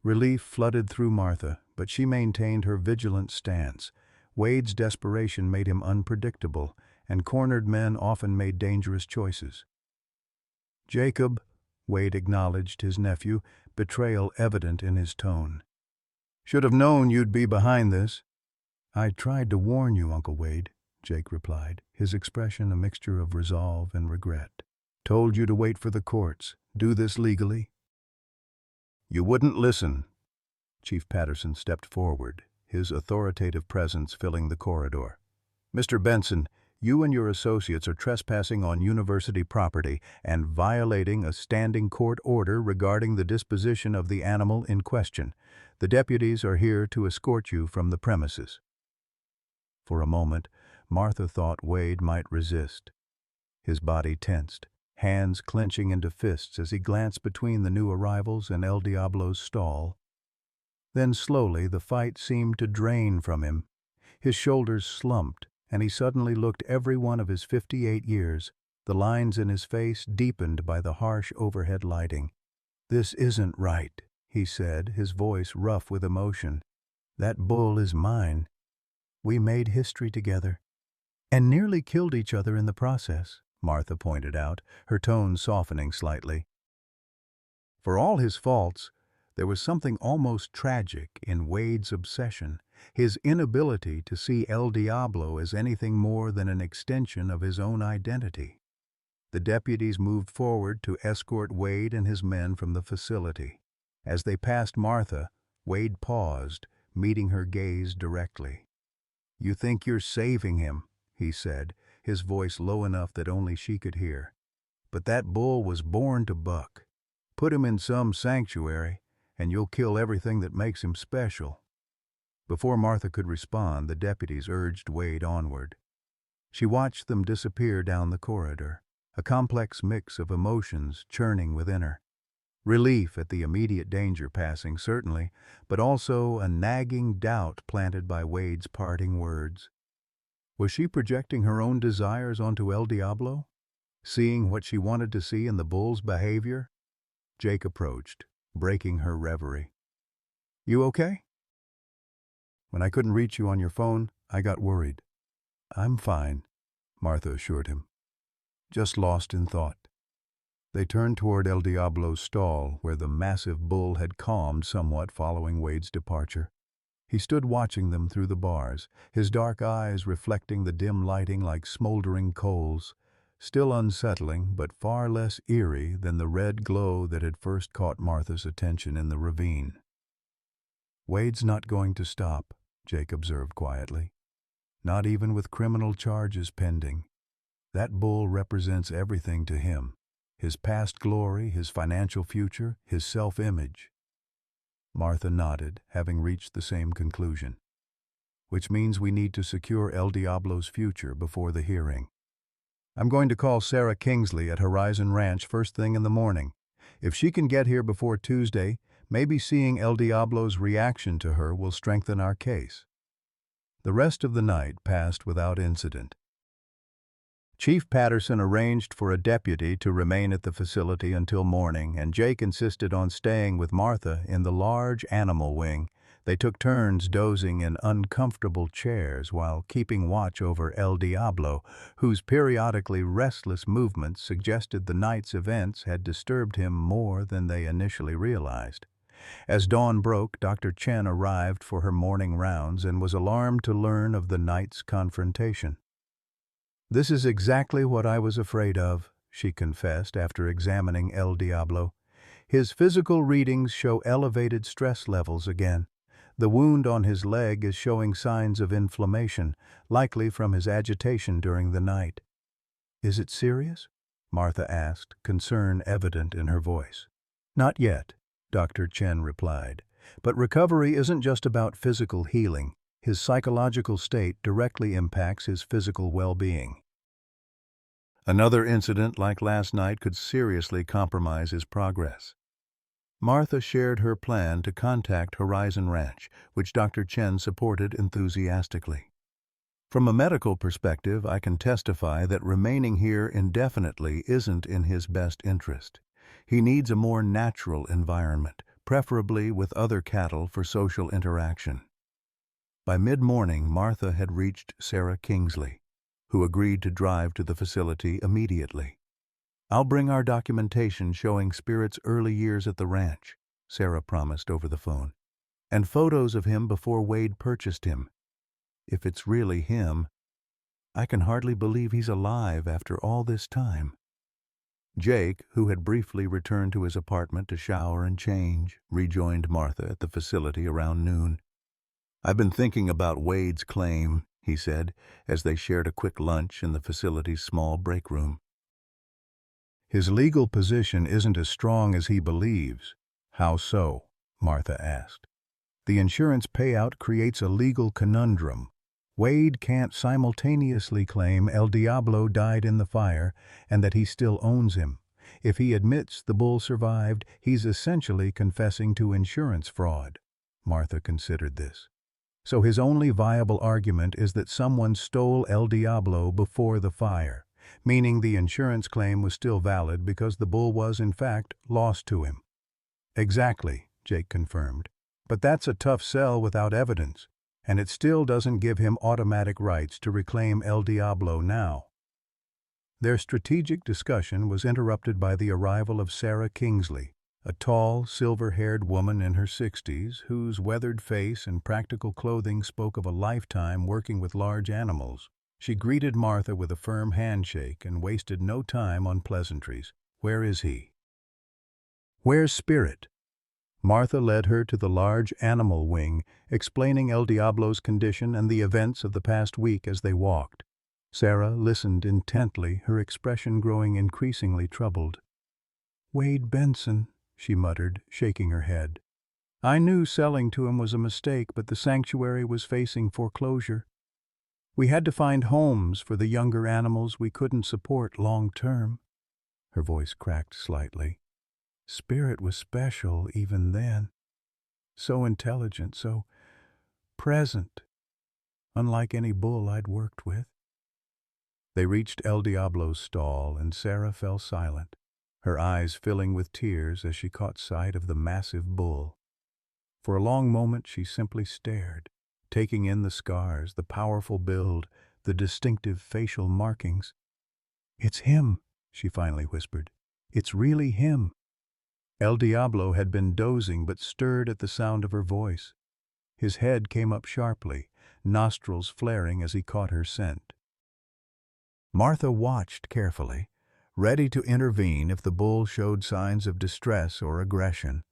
Relief flooded through Martha, but she maintained her vigilant stance. Wade's desperation made him unpredictable, and cornered men often made dangerous choices. "Jacob," Wade acknowledged his nephew, betrayal evident in his tone. "Should have known you'd be behind this." "I tried to warn you, Uncle Wade," Jake replied, his expression a mixture of resolve and regret. "Told you to wait for the courts, do this legally." "You wouldn't listen." Chief Patterson stepped forward, his authoritative presence filling the corridor. "Mr. Benson, you and your associates are trespassing on university property and violating a standing court order regarding the disposition of the animal in question. The deputies are here to escort you from the premises." For a moment, Martha thought Wade might resist. His body tensed, hands clenching into fists as he glanced between the new arrivals and El Diablo's stall. Then slowly the fight seemed to drain from him. His shoulders slumped, and he suddenly looked every one of his 58 years, the lines in his face deepened by the harsh overhead lighting. "This isn't right," he said, his voice rough with emotion. "That bull is mine. We made history together, and nearly killed each other in the process," Martha pointed out, her tone softening slightly. "For all his faults, There was something almost tragic in Wade's obsession, his inability to see El Diablo as anything more than an extension of his own identity. The deputies moved forward to escort Wade and his men from the facility. As they passed Martha, Wade paused, meeting her gaze directly. "You think you're saving him," he said, his voice low enough that only she could hear. "But that bull was born to buck. Put him in some sanctuary, and you'll kill everything that makes him special." Before Martha could respond, the deputies urged Wade onward. She watched them disappear down the corridor, a complex mix of emotions churning within her. Relief at the immediate danger passing, certainly, but also a nagging doubt planted by Wade's parting words. Was she projecting her own desires onto El Diablo? Seeing what she wanted to see in the bull's behavior? Jake approached, breaking her reverie. "You okay?" "When I couldn't reach you on your phone, I got worried." "I'm fine," Martha assured him. "Just lost in thought." They turned toward El Diablo's stall, where the massive bull had calmed somewhat following Wade's departure. He stood watching them through the bars, his dark eyes reflecting the dim lighting like smoldering coals, still unsettling but far less eerie than the red glow that had first caught Martha's attention in the ravine. "Wade's not going to stop," Jake observed quietly. "Not even with criminal charges pending. That bull represents everything to him. His past glory, his financial future, his self-image." Martha nodded, having reached the same conclusion. "Which means we need to secure El Diablo's future before the hearing. I'm going to call Sarah Kingsley at Horizon Ranch first thing in the morning. If she can get here before Tuesday, maybe seeing El Diablo's reaction to her will strengthen our case." The rest of the night passed without incident. Chief Patterson arranged for a deputy to remain at the facility until morning, and Jake insisted on staying with Martha in the large animal wing. They took turns dozing in uncomfortable chairs while keeping watch over El Diablo, whose periodically restless movements suggested the night's events had disturbed him more than they initially realized. As dawn broke, Dr. Chen arrived for her morning rounds and was alarmed to learn of the night's confrontation. "This is exactly what I was afraid of," she confessed after examining El Diablo. "His physical readings show elevated stress levels again. The wound on his leg is showing signs of inflammation, likely from his agitation during the night." "Is it serious?" Martha asked, concern evident in her voice. "Not yet," Dr. Chen replied. "But recovery isn't just about physical healing. His psychological state directly impacts his physical well-being. Another incident like last night could seriously compromise his progress." Martha shared her plan to contact Horizon Ranch, which Dr. Chen supported enthusiastically. "From a medical perspective, I can testify that remaining here indefinitely isn't in his best interest. He needs a more natural environment, preferably with other cattle for social interaction." By mid-morning, Martha had reached Sarah Kingsley, who agreed to drive to the facility immediately. "I'll bring our documentation showing Spirit's early years at the ranch," Sarah promised over the phone, "and photos of him before Wade purchased him. If it's really him, I can hardly believe he's alive after all this time." Jake, who had briefly returned to his apartment to shower and change, rejoined Martha at the facility around noon. "I've been thinking about Wade's claim," he said, as they shared a quick lunch in the facility's small break room. "His legal position isn't as strong as he believes." "How so?" Martha asked. "The insurance payout creates a legal conundrum. Wade can't simultaneously claim El Diablo died in the fire and that he still owns him. If he admits the bull survived, he's essentially confessing to insurance fraud." Martha considered this. "So his only viable argument is that someone stole El Diablo before the fire, meaning the insurance claim was still valid because the bull was, in fact, lost to him." "Exactly," Jake confirmed. "But that's a tough sell without evidence, and it still doesn't give him automatic rights to reclaim El Diablo now." Their strategic discussion was interrupted by the arrival of Sarah Kingsley, a tall, silver-haired woman in her 60s whose weathered face and practical clothing spoke of a lifetime working with large animals. She greeted Martha with a firm handshake and wasted no time on pleasantries. "Where is he?" "Where's Spirit?" Martha led her to the large animal wing, explaining El Diablo's condition and the events of the past week as they walked. Sarah listened intently, her expression growing increasingly troubled. "Wade Benson," she muttered, shaking her head. "I knew selling to him was a mistake, but the sanctuary was facing foreclosure. We had to find homes for the younger animals we couldn't support long term." Her voice cracked slightly. "Spirit was special even then. So intelligent, so present, unlike any bull I'd worked with." They reached El Diablo's stall, and Sarah fell silent, her eyes filling with tears as she caught sight of the massive bull. For a long moment she simply stared, taking in the scars, the powerful build, the distinctive facial markings. "It's him," she finally whispered. "It's really him." El Diablo had been dozing but stirred at the sound of her voice. His head came up sharply, nostrils flaring as he caught her scent. Martha watched carefully, ready to intervene if the bull showed signs of distress or aggression.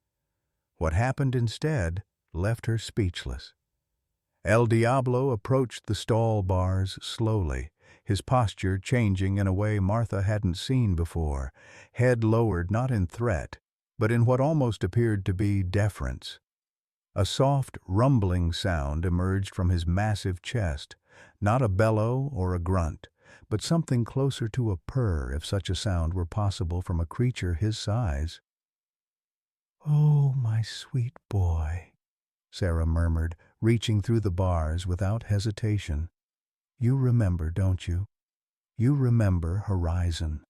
What happened instead left her speechless. El Diablo approached the stall bars slowly, his posture changing in a way Martha hadn't seen before, head lowered not in threat, but in what almost appeared to be deference. A soft, rumbling sound emerged from his massive chest, not a bellow or a grunt, but something closer to a purr if such a sound were possible from a creature his size. "Oh, my sweet boy," Sarah murmured, reaching through the bars without hesitation. "You remember, don't you? You remember Horizon."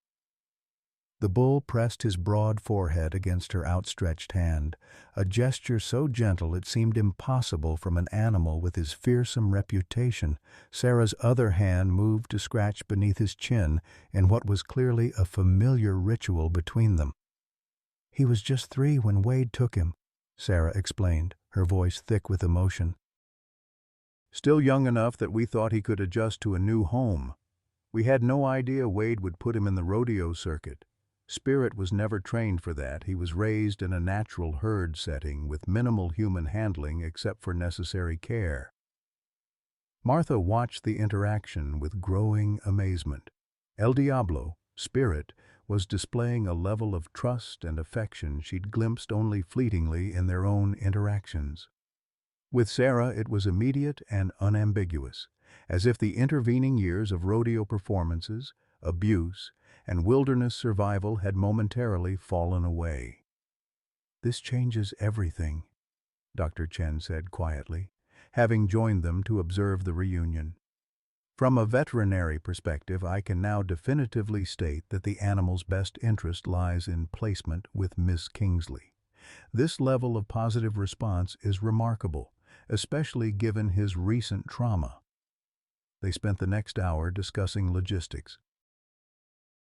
The bull pressed his broad forehead against her outstretched hand, a gesture so gentle it seemed impossible from an animal with his fearsome reputation. Sarah's other hand moved to scratch beneath his chin in what was clearly a familiar ritual between them. "He was just 3 when Wade took him," Sarah explained, her voice thick with emotion. "Still young enough that we thought he could adjust to a new home. We had no idea Wade would put him in the rodeo circuit. Spirit was never trained for that. He was raised in a natural herd setting with minimal human handling except for necessary care." Martha watched the interaction with growing amazement. El Diablo, Spirit, was displaying a level of trust and affection she'd glimpsed only fleetingly in their own interactions. With Sarah it was immediate and unambiguous, as if the intervening years of rodeo performances, abuse, and wilderness survival had momentarily fallen away. "This changes everything," Dr. Chen said quietly, having joined them to observe the reunion. "From a veterinary perspective, I can now definitively state that the animal's best interest lies in placement with Miss Kingsley. This level of positive response is remarkable, especially given his recent trauma." They spent the next hour discussing logistics.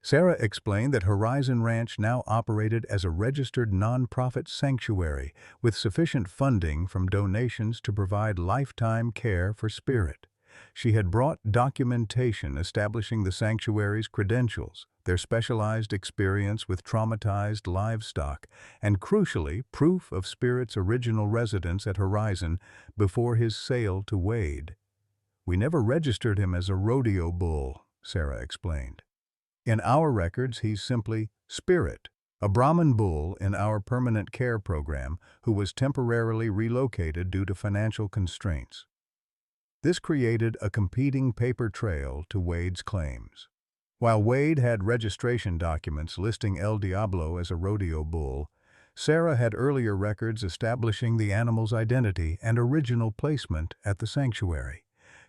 Sarah explained that Horizon Ranch now operated as a registered nonprofit sanctuary with sufficient funding from donations to provide lifetime care for Spirit. She had brought documentation establishing the sanctuary's credentials, their specialized experience with traumatized livestock, and crucially, proof of Spirit's original residence at Horizon before his sale to Wade. "We never registered him as a rodeo bull," Sarah explained. "In our records, he's simply Spirit, a Brahman bull in our permanent care program who was temporarily relocated due to financial constraints." This created a competing paper trail to Wade's claims. While Wade had registration documents listing El Diablo as a rodeo bull, Sarah had earlier records establishing the animal's identity and original placement at the sanctuary.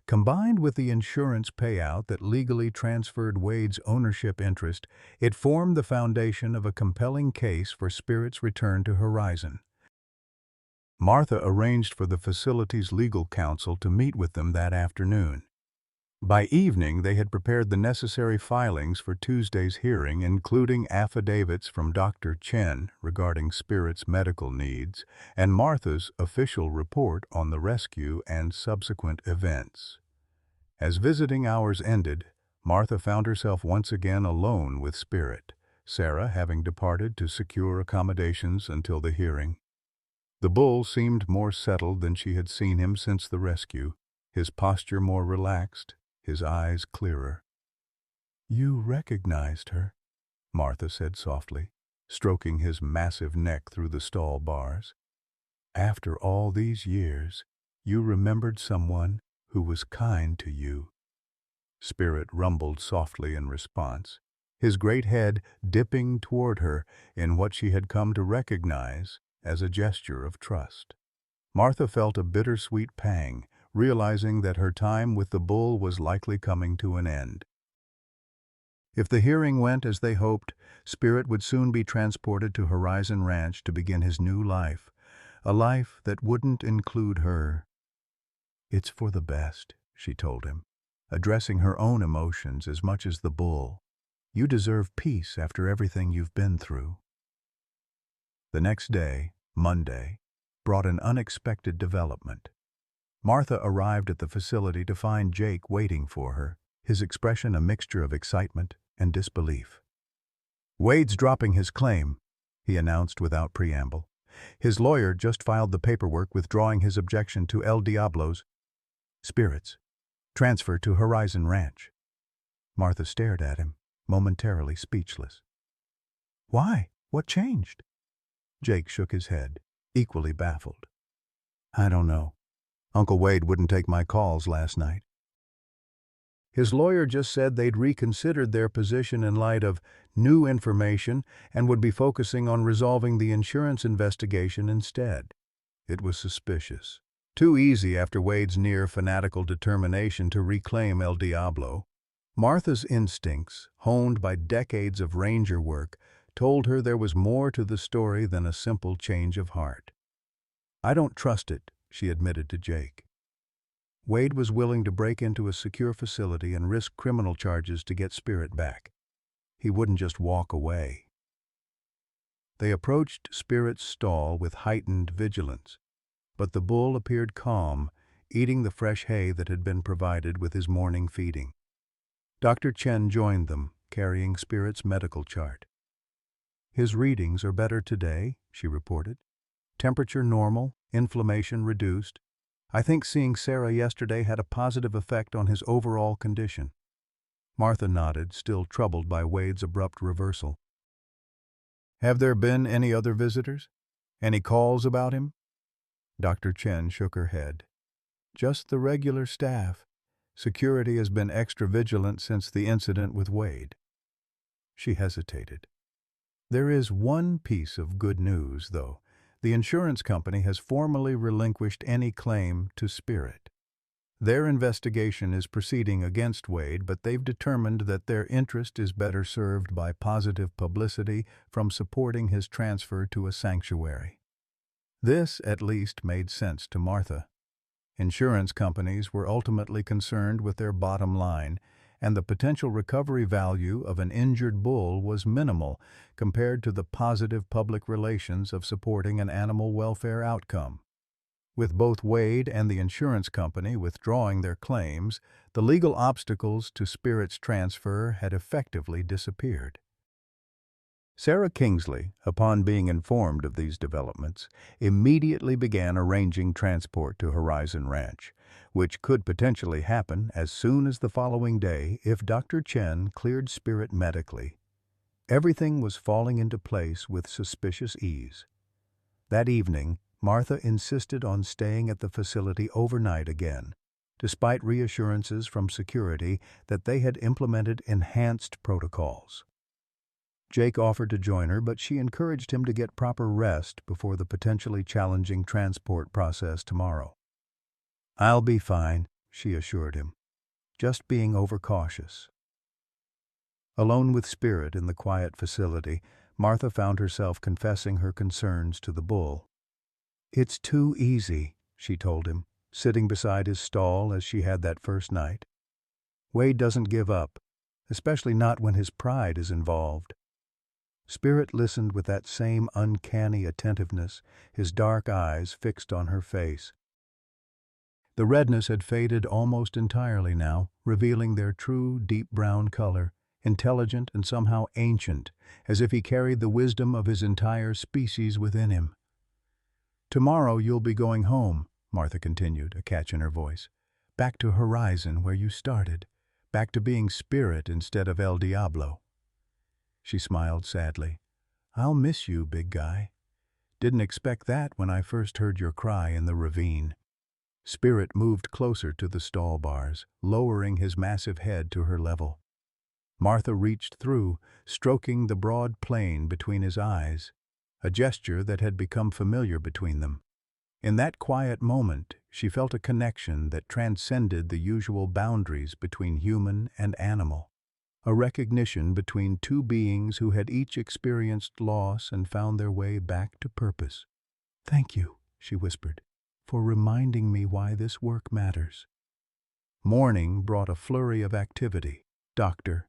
Combined with the insurance payout that legally transferred Wade's ownership interest, it formed the foundation of a compelling case for Spirit's return to Horizon. Martha arranged for the facility's legal counsel to meet with them that afternoon. By evening, they had prepared the necessary filings for Tuesday's hearing, including affidavits from Dr. Chen regarding Spirit's medical needs and Martha's official report on the rescue and subsequent events. As visiting hours ended, Martha found herself once again alone with Spirit, Sarah having departed to secure accommodations until the hearing. The bull seemed more settled than she had seen him since the rescue, his posture more relaxed, his eyes clearer. "You recognized her," Martha said softly, stroking his massive neck through the stall bars. "After all these years, you remembered someone who was kind to you." Spirit rumbled softly in response, his great head dipping toward her in what she had come to recognize as a gesture of trust. Martha felt a bittersweet pang, realizing that her time with the bull was likely coming to an end. If the hearing went as they hoped, Spirit would soon be transported to Horizon Ranch to begin his new life, a life that wouldn't include her. "It's for the best," she told him, addressing her own emotions as much as the bull. "You deserve peace after everything you've been through." The next day, Monday, brought an unexpected development. Martha arrived at the facility to find Jake waiting for her, his expression a mixture of excitement and disbelief. "Wade's dropping his claim," he announced without preamble. His lawyer just filed the paperwork withdrawing his objection to El Diablo's Spirit's transfer to Horizon Ranch. Martha stared at him, momentarily speechless. "Why? What changed?" Jake shook his head, equally baffled. "I don't know. Uncle Wade wouldn't take my calls last night. His lawyer just said they'd reconsidered their position in light of new information and would be focusing on resolving the insurance investigation instead." It was suspicious. Too easy after Wade's near fanatical determination to reclaim El Diablo. Martha's instincts, honed by decades of ranger work, told her there was more to the story than a simple change of heart. "I don't trust it," she admitted to Jake. Wade was willing to break into a secure facility and risk criminal charges to get Spirit back. He wouldn't just walk away. They approached Spirit's stall with heightened vigilance, but the bull appeared calm, eating the fresh hay that had been provided with his morning feeding. Dr. Chen joined them, carrying Spirit's medical chart. "His readings are better today," she reported. "Temperature normal, inflammation reduced. I think seeing Sarah yesterday had a positive effect on his overall condition." Martha nodded, still troubled by Wade's abrupt reversal. "Have there been any other visitors? Any calls about him?" Dr. Chen shook her head. "Just the regular staff. Security has been extra vigilant since the incident with Wade." She hesitated. "There is one piece of good news, though. The insurance company has formally relinquished any claim to Spirit. Their investigation is proceeding against Wade, but they've determined that their interest is better served by positive publicity from supporting his transfer to a sanctuary." This, at least, made sense to Martha. Insurance companies were ultimately concerned with their bottom line, and the potential recovery value of an injured bull was minimal compared to the positive public relations of supporting an animal welfare outcome. With both Wade and the insurance company withdrawing their claims, the legal obstacles to Spirit's transfer had effectively disappeared. Sarah Kingsley, upon being informed of these developments, immediately began arranging transport to Horizon Ranch, which could potentially happen as soon as the following day if Dr. Chen cleared Spirit medically. Everything was falling into place with suspicious ease. That evening, Martha insisted on staying at the facility overnight again, despite reassurances from security that they had implemented enhanced protocols. Jake offered to join her, but she encouraged him to get proper rest before the potentially challenging transport process tomorrow. "I'll be fine," she assured him, "just being overcautious." Alone with Spirit in the quiet facility, Martha found herself confessing her concerns to the bull. "It's too easy," she told him, sitting beside his stall as she had that first night. Wade doesn't give up, especially not when his pride is involved. Spirit listened with that same uncanny attentiveness, his dark eyes fixed on her face. The redness had faded almost entirely now, revealing their true, deep brown color, intelligent and somehow ancient, as if he carried the wisdom of his entire species within him. "Tomorrow you'll be going home," Martha continued, a catch in her voice. "Back to Horizon where you started. Back to being Spirit instead of El Diablo." She smiled sadly. "I'll miss you, big guy. Didn't expect that when I first heard your cry in the ravine." Spirit moved closer to the stall bars, lowering his massive head to her level. Martha reached through, stroking the broad plain between his eyes, a gesture that had become familiar between them. In that quiet moment, she felt a connection that transcended the usual boundaries between human and animal, a recognition between two beings who had each experienced loss and found their way back to purpose. "Thank you," she whispered, "for reminding me why this work matters." Morning brought a flurry of activity. Dr.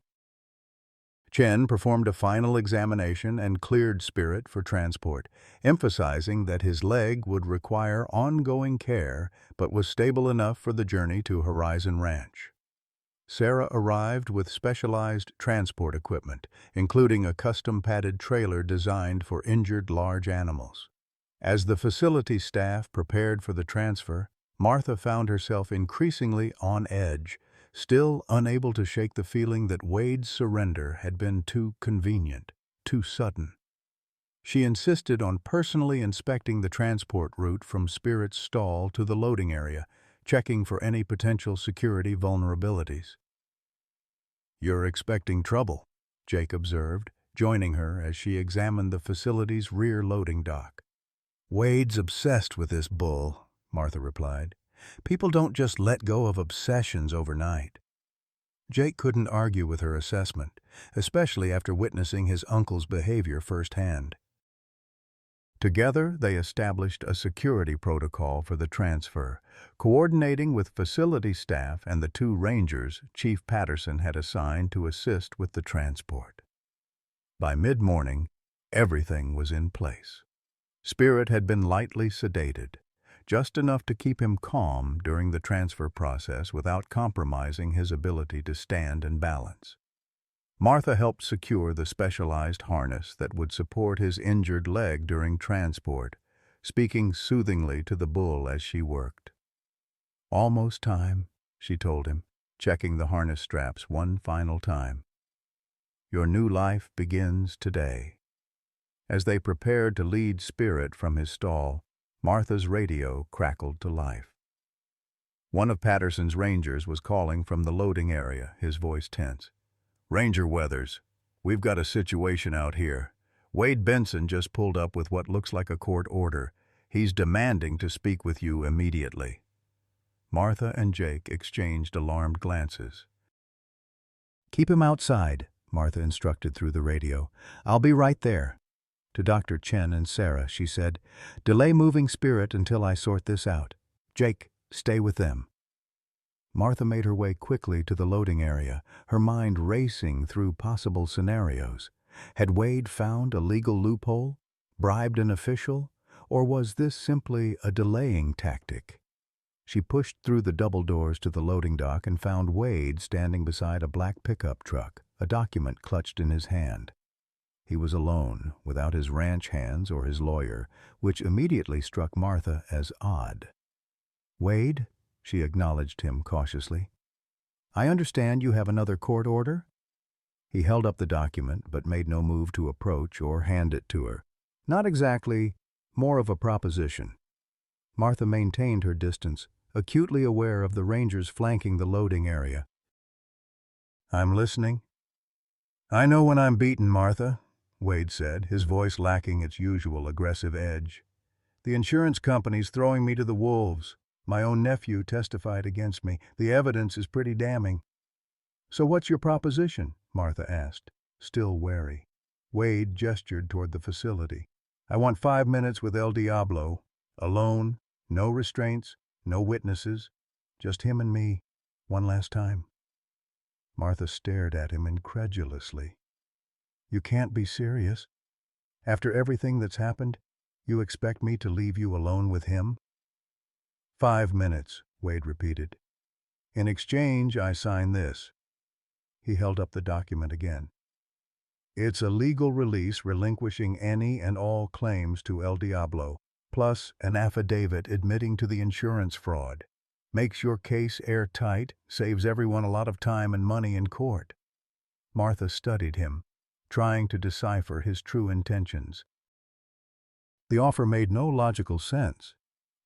Chen performed a final examination and cleared Spirit for transport, emphasizing that his leg would require ongoing care but was stable enough for the journey to Horizon Ranch. Sarah arrived with specialized transport equipment, including a custom-padded trailer designed for injured large animals. As the facility staff prepared for the transfer, Martha found herself increasingly on edge, still unable to shake the feeling that Wade's surrender had been too convenient, too sudden. She insisted on personally inspecting the transport route from Spirit's stall to the loading area, checking for any potential security vulnerabilities. "You're expecting trouble," Jake observed, joining her as she examined the facility's rear loading dock. "Wade's obsessed with this bull," Martha replied. "People don't just let go of obsessions overnight." Jake couldn't argue with her assessment, especially after witnessing his uncle's behavior firsthand. Together, they established a security protocol for the transfer, coordinating with facility staff and the two rangers Chief Patterson had assigned to assist with the transport. By mid-morning, everything was in place. Spirit had been lightly sedated, just enough to keep him calm during the transfer process without compromising his ability to stand and balance. Martha helped secure the specialized harness that would support his injured leg during transport, speaking soothingly to the bull as she worked. "Almost time," she told him, checking the harness straps one final time. "Your new life begins today." As they prepared to lead Spirit from his stall, Martha's radio crackled to life. One of Patterson's rangers was calling from the loading area, his voice tense. "Ranger Weathers, we've got a situation out here. Wade Benson just pulled up with what looks like a court order. He's demanding to speak with you immediately." Martha and Jake exchanged alarmed glances. "Keep him outside," Martha instructed through the radio. "I'll be right there." To Dr. Chen and Sarah, she said, "Delay moving Spirit until I sort this out. Jake, stay with them." Martha made her way quickly to the loading area, her mind racing through possible scenarios. Had Wade found a legal loophole, bribed an official, or was this simply a delaying tactic? She pushed through the double doors to the loading dock and found Wade standing beside a black pickup truck, a document clutched in his hand. He was alone, without his ranch hands or his lawyer, which immediately struck Martha as odd. "Wade," she acknowledged him cautiously. "I understand you have another court order?" He held up the document, but made no move to approach or hand it to her. "Not exactly, more of a proposition." Martha maintained her distance, acutely aware of the rangers flanking the loading area. "I'm listening." "I know when I'm beaten, Martha," Wade said, his voice lacking its usual aggressive edge. "The insurance company's throwing me to the wolves. My own nephew testified against me. The evidence is pretty damning." "So what's your proposition?" Martha asked, still wary. Wade gestured toward the facility. "I want 5 minutes with El Diablo. Alone, no restraints, no witnesses. Just him and me. One last time." Martha stared at him incredulously. You can't be serious. After everything that's happened, you expect me to leave you alone with him? 5 minutes, Wade repeated. In exchange, I sign this. He held up the document again. It's a legal release relinquishing any and all claims to El Diablo, plus an affidavit admitting to the insurance fraud. Makes your case airtight, saves everyone a lot of time and money in court. Martha studied him, trying to decipher his true intentions. The offer made no logical sense.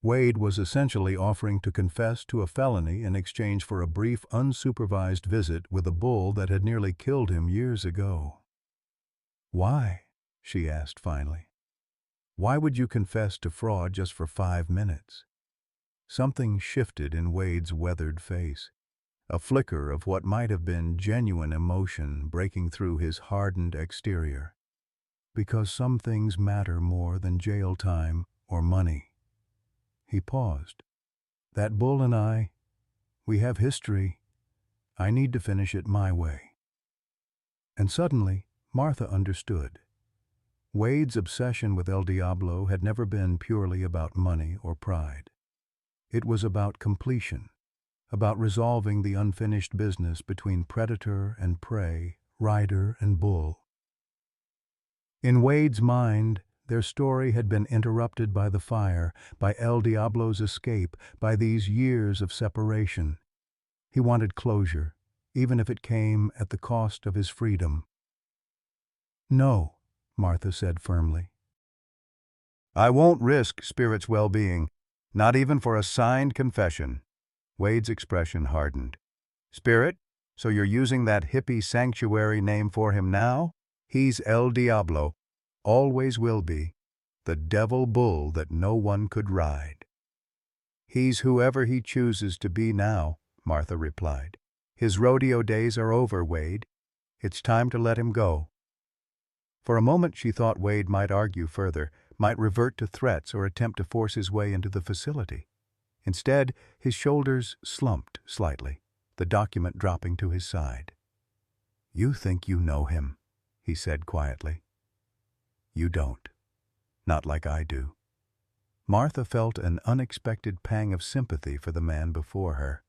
Wade was essentially offering to confess to a felony in exchange for a brief, unsupervised visit with a bull that had nearly killed him years ago. Why? She asked finally. Why would you confess to fraud just for 5 minutes? Something shifted in Wade's weathered face, a flicker of what might have been genuine emotion breaking through his hardened exterior. Because some things matter more than jail time or money. He paused. That bull and I, we have history. I need to finish it my way. And suddenly, Martha understood. Wade's obsession with El Diablo had never been purely about money or pride. It was about completion, about resolving the unfinished business between predator and prey, rider and bull. In Wade's mind, their story had been interrupted by the fire, by El Diablo's escape, by these years of separation. He wanted closure, even if it came at the cost of his freedom. No, Martha said firmly. I won't risk Spirit's well-being, not even for a signed confession. Wade's expression hardened. Spirit, so you're using that hippie sanctuary name for him now? He's El Diablo, always will be, the devil bull that no one could ride. He's whoever he chooses to be now, Martha replied. His rodeo days are over, Wade. It's time to let him go. For a moment she thought Wade might argue further, might revert to threats or attempt to force his way into the facility. Instead, his shoulders slumped slightly, the document dropping to his side. You think you know him, he said quietly. You don't. Not like I do. Martha felt an unexpected pang of sympathy for the man before her.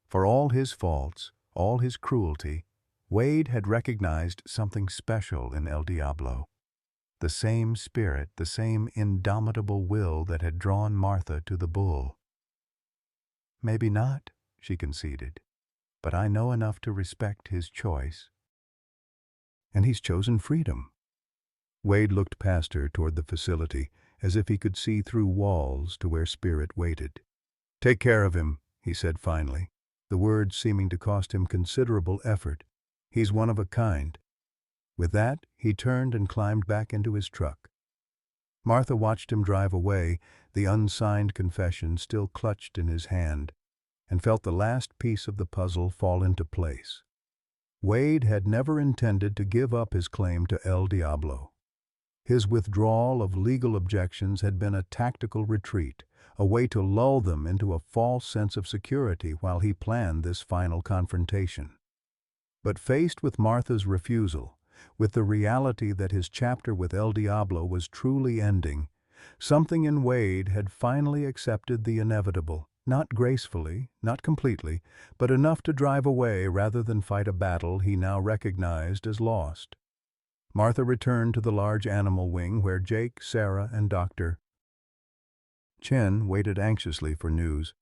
For all his faults, all his cruelty, Wade had recognized something special in El Diablo. The same spirit, the same indomitable will that had drawn Martha to the bull. Maybe not, she conceded, but I know enough to respect his choice. And he's chosen freedom. Wade looked past her toward the facility, as if he could see through walls to where Spirit waited. Take care of him, he said finally, the words seeming to cost him considerable effort. He's one of a kind. With that, he turned and climbed back into his truck. Martha watched him drive away, the unsigned confession still clutched in his hand, and felt the last piece of the puzzle fall into place. Wade had never intended to give up his claim to El Diablo. His withdrawal of legal objections had been a tactical retreat, a way to lull them into a false sense of security while he planned this final confrontation. But faced with Martha's refusal, with the reality that his chapter with El Diablo was truly ending, something in Wade had finally accepted the inevitable, not gracefully, not completely, but enough to drive away rather than fight a battle he now recognized as lost. Martha returned to the large animal wing where Jake, Sarah, and Dr. Chen waited anxiously for news.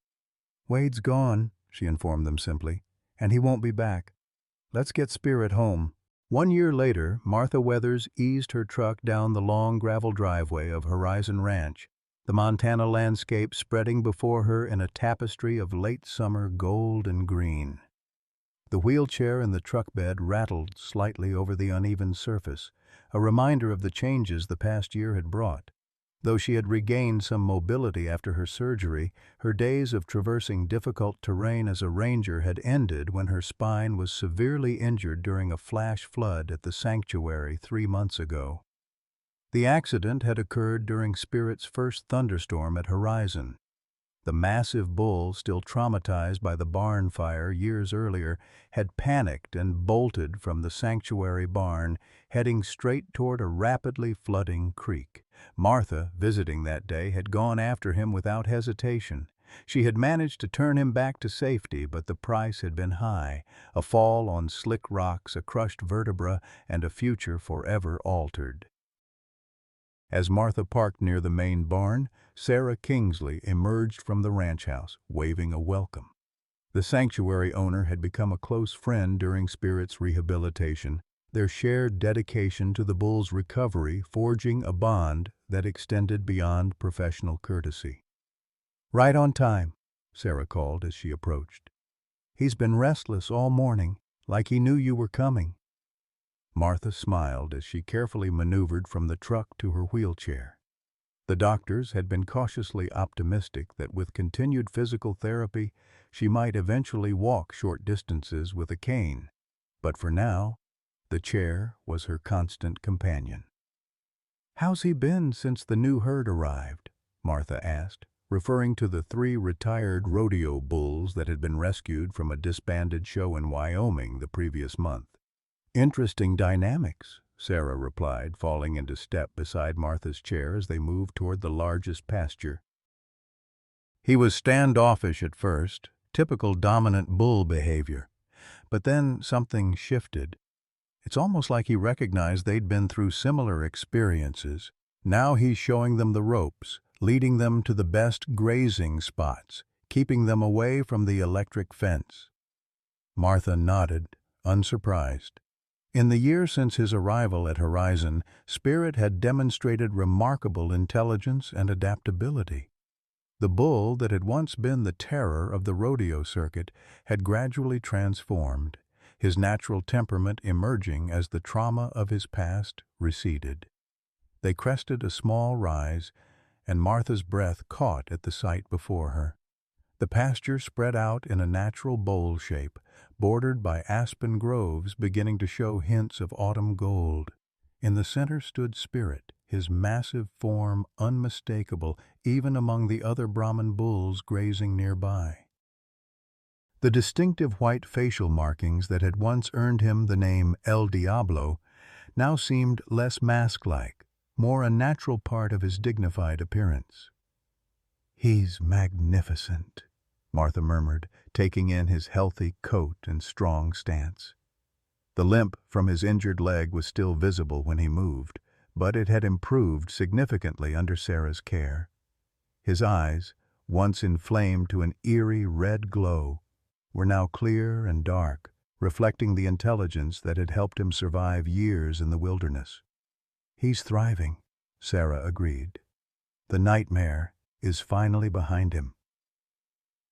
Wade's gone, she informed them simply, and he won't be back. Let's get Spirit home. 1 year later, Martha Weathers eased her truck down the long gravel driveway of Horizon Ranch, the Montana landscape spreading before her in a tapestry of late summer gold and green. The wheelchair in the truck bed rattled slightly over the uneven surface, a reminder of the changes the past year had brought. Though she had regained some mobility after her surgery, her days of traversing difficult terrain as a ranger had ended when her spine was severely injured during a flash flood at the sanctuary 3 months ago. The accident had occurred during Spirit's first thunderstorm at Horizon. The massive bull, still traumatized by the barn fire years earlier, had panicked and bolted from the sanctuary barn, heading straight toward a rapidly flooding creek. Martha, visiting that day, had gone after him without hesitation. She had managed to turn him back to safety, but the price had been high: a fall on slick rocks, a crushed vertebra, and a future forever altered. As Martha parked near the main barn, Sarah Kingsley emerged from the ranch house, waving a welcome. The sanctuary owner had become a close friend during Spirit's rehabilitation, their shared dedication to the bull's recovery forging a bond that extended beyond professional courtesy. "Right on time," Sarah called as she approached. "He's been restless all morning, like he knew you were coming." Martha smiled as she carefully maneuvered from the truck to her wheelchair. The doctors had been cautiously optimistic that with continued physical therapy, she might eventually walk short distances with a cane. But for now, the chair was her constant companion. "How's he been since the new herd arrived?" Martha asked, referring to the 3 retired rodeo bulls that had been rescued from a disbanded show in Wyoming the previous month. "Interesting dynamics," Sarah replied, falling into step beside Martha's chair as they moved toward the largest pasture. "He was standoffish at first, typical dominant bull behavior. But then something shifted. It's almost like he recognized they'd been through similar experiences. Now he's showing them the ropes, leading them to the best grazing spots, keeping them away from the electric fence." Martha nodded, unsurprised. In the year since his arrival at Horizon, Spirit had demonstrated remarkable intelligence and adaptability. The bull that had once been the terror of the rodeo circuit had gradually transformed, his natural temperament emerging as the trauma of his past receded. They crested a small rise, and Martha's breath caught at the sight before her. The pasture spread out in a natural bowl shape, bordered by aspen groves beginning to show hints of autumn gold. In the center stood Spirit, his massive form unmistakable even among the other Brahman bulls grazing nearby. The distinctive white facial markings that had once earned him the name El Diablo now seemed less mask-like, more a natural part of his dignified appearance. "He's magnificent," Martha murmured, taking in his healthy coat and strong stance. The limp from his injured leg was still visible when he moved, but it had improved significantly under Sarah's care. His eyes, once inflamed to an eerie red glow, were now clear and dark, reflecting the intelligence that had helped him survive years in the wilderness. "He's thriving," Sarah agreed. "The nightmare is finally behind him."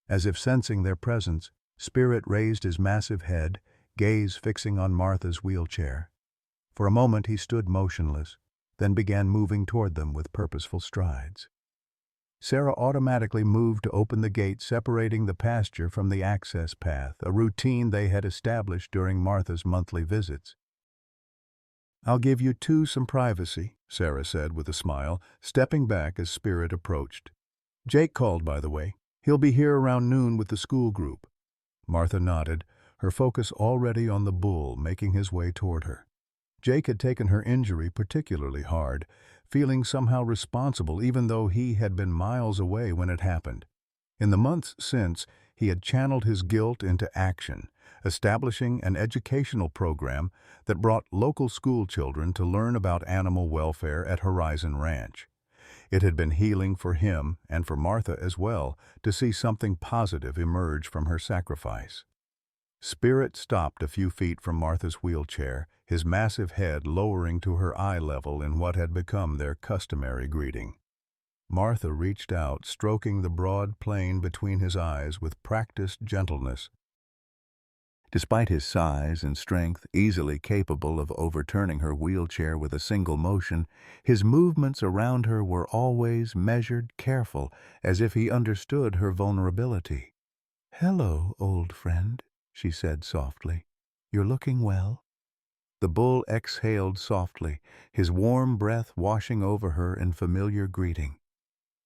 As if sensing their presence, Spirit raised his massive head, gaze fixing on Martha's wheelchair. For a moment he stood motionless, then began moving toward them with purposeful strides. Sarah automatically moved to open the gate separating the pasture from the access path, a routine they had established during Martha's monthly visits. "I'll give you two some privacy," Sarah said with a smile, stepping back as Spirit approached. "Jake called, by the way. He'll be here around noon with the school group." Martha nodded, her focus already on the bull making his way toward her. Jake had taken her injury particularly hard, feeling somehow responsible even though he had been miles away when it happened. In the months since, he had channeled his guilt into action, establishing an educational program that brought local school children to learn about animal welfare at Horizon Ranch. It had been healing for him, and for Martha as well, to see something positive emerge from her sacrifice. Spirit stopped a few feet from Martha's wheelchair, his massive head lowering to her eye level in what had become their customary greeting. Martha reached out, stroking the broad plain between his eyes with practiced gentleness. Despite his size and strength, easily capable of overturning her wheelchair with a single motion, his movements around her were always measured, careful, as if he understood her vulnerability. "Hello, old friend," she said softly. "You're looking well." The bull exhaled softly, his warm breath washing over her in familiar greeting.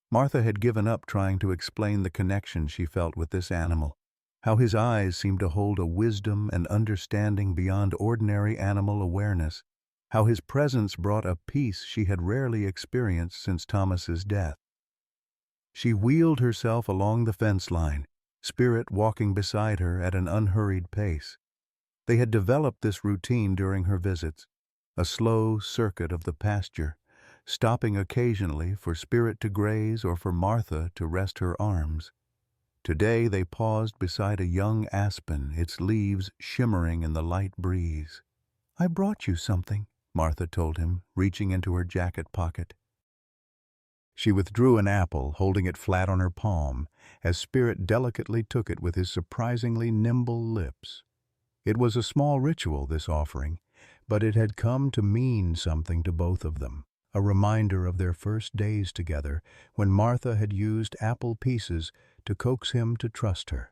Martha had given up trying to explain the connection she felt with this animal, how his eyes seemed to hold a wisdom and understanding beyond ordinary animal awareness, how his presence brought a peace she had rarely experienced since Thomas's death. She wheeled herself along the fence line, Spirit walking beside her at an unhurried pace. They had developed this routine during her visits, a slow circuit of the pasture, stopping occasionally for Spirit to graze or for Martha to rest her arms. Today they paused beside a young aspen, its leaves shimmering in the light breeze. "I brought you something," Martha told him, reaching into her jacket pocket. She withdrew an apple, holding it flat on her palm, as Spirit delicately took it with his surprisingly nimble lips. It was a small ritual, this offering, but it had come to mean something to both of them, a reminder of their first days together when Martha had used apple pieces to coax him to trust her.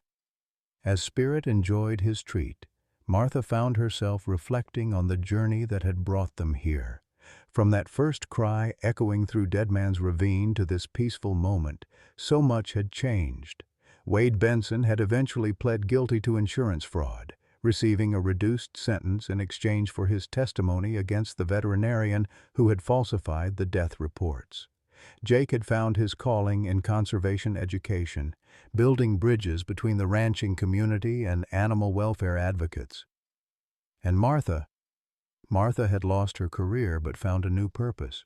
As Spirit enjoyed his treat, Martha found herself reflecting on the journey that had brought them here. From that first cry echoing through Dead Man's Ravine to this peaceful moment, so much had changed. Wade Benson had eventually pled guilty to insurance fraud, receiving a reduced sentence in exchange for his testimony against the veterinarian who had falsified the death reports. Jake had found his calling in conservation education, building bridges between the ranching community and animal welfare advocates. And Martha had lost her career but found a new purpose.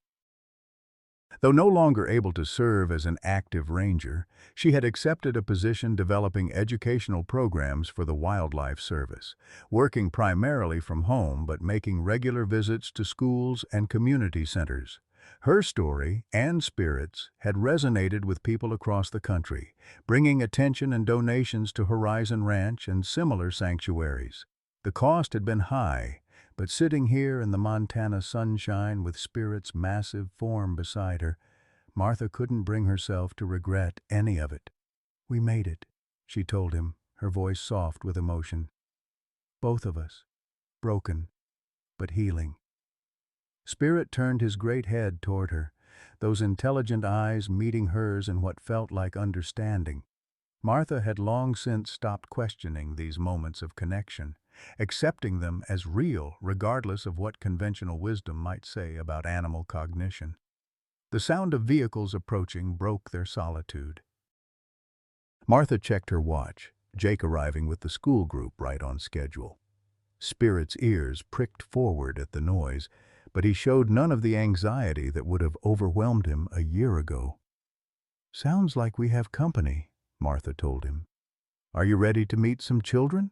Though no longer able to serve as an active ranger, she had accepted a position developing educational programs for the Wildlife Service, working primarily from home but making regular visits to schools and community centers. Her story, and Spirit's, had resonated with people across the country, bringing attention and donations to Horizon Ranch and similar sanctuaries. The cost had been high, but sitting here in the Montana sunshine with Spirit's massive form beside her, Martha couldn't bring herself to regret any of it. "We made it," she told him, her voice soft with emotion. "Both of us. Broken, but healing." Spirit turned his great head toward her, those intelligent eyes meeting hers in what felt like understanding. Martha had long since stopped questioning these moments of connection, accepting them as real regardless of what conventional wisdom might say about animal cognition. The sound of vehicles approaching broke their solitude. Martha checked her watch, Jake arriving with the school group right on schedule. Spirit's ears pricked forward at the noise, but he showed none of the anxiety that would have overwhelmed him a year ago. "Sounds like we have company," Martha told him. "Are you ready to meet some children?"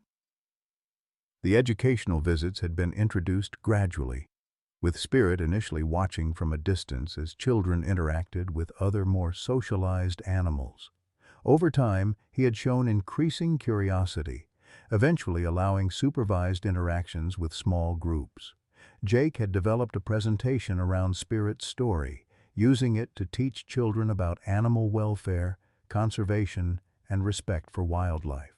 The educational visits had been introduced gradually, with Spirit initially watching from a distance as children interacted with other more socialized animals. Over time, he had shown increasing curiosity, eventually allowing supervised interactions with small groups. Jake had developed a presentation around Spirit's story, using it to teach children about animal welfare, conservation, and respect for wildlife.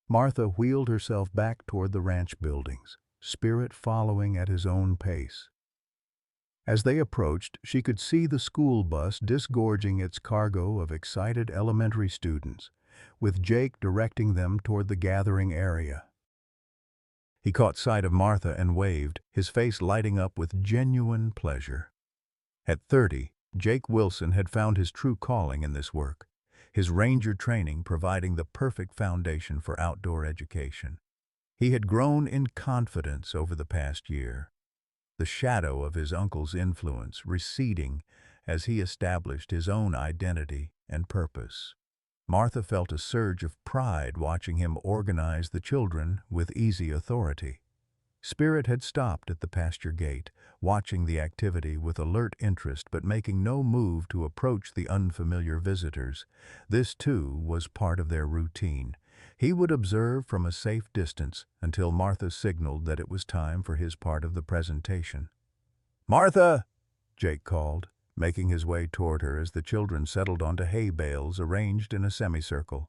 Martha wheeled herself back toward the ranch buildings, Spirit following at his own pace. As they approached, she could see the school bus disgorging its cargo of excited elementary students, with Jake directing them toward the gathering area. He caught sight of Martha and waved, his face lighting up with genuine pleasure. At 30, Jake Wilson had found his true calling in this work, his ranger training providing the perfect foundation for outdoor education. He had grown in confidence over the past year, the shadow of his uncle's influence receding as he established his own identity and purpose. Martha felt a surge of pride watching him organize the children with easy authority. Spirit had stopped at the pasture gate, watching the activity with alert interest but making no move to approach the unfamiliar visitors. This, too, was part of their routine. He would observe from a safe distance until Martha signaled that it was time for his part of the presentation. "Martha!" Jake called, making his way toward her as the children settled onto hay bales arranged in a semicircle.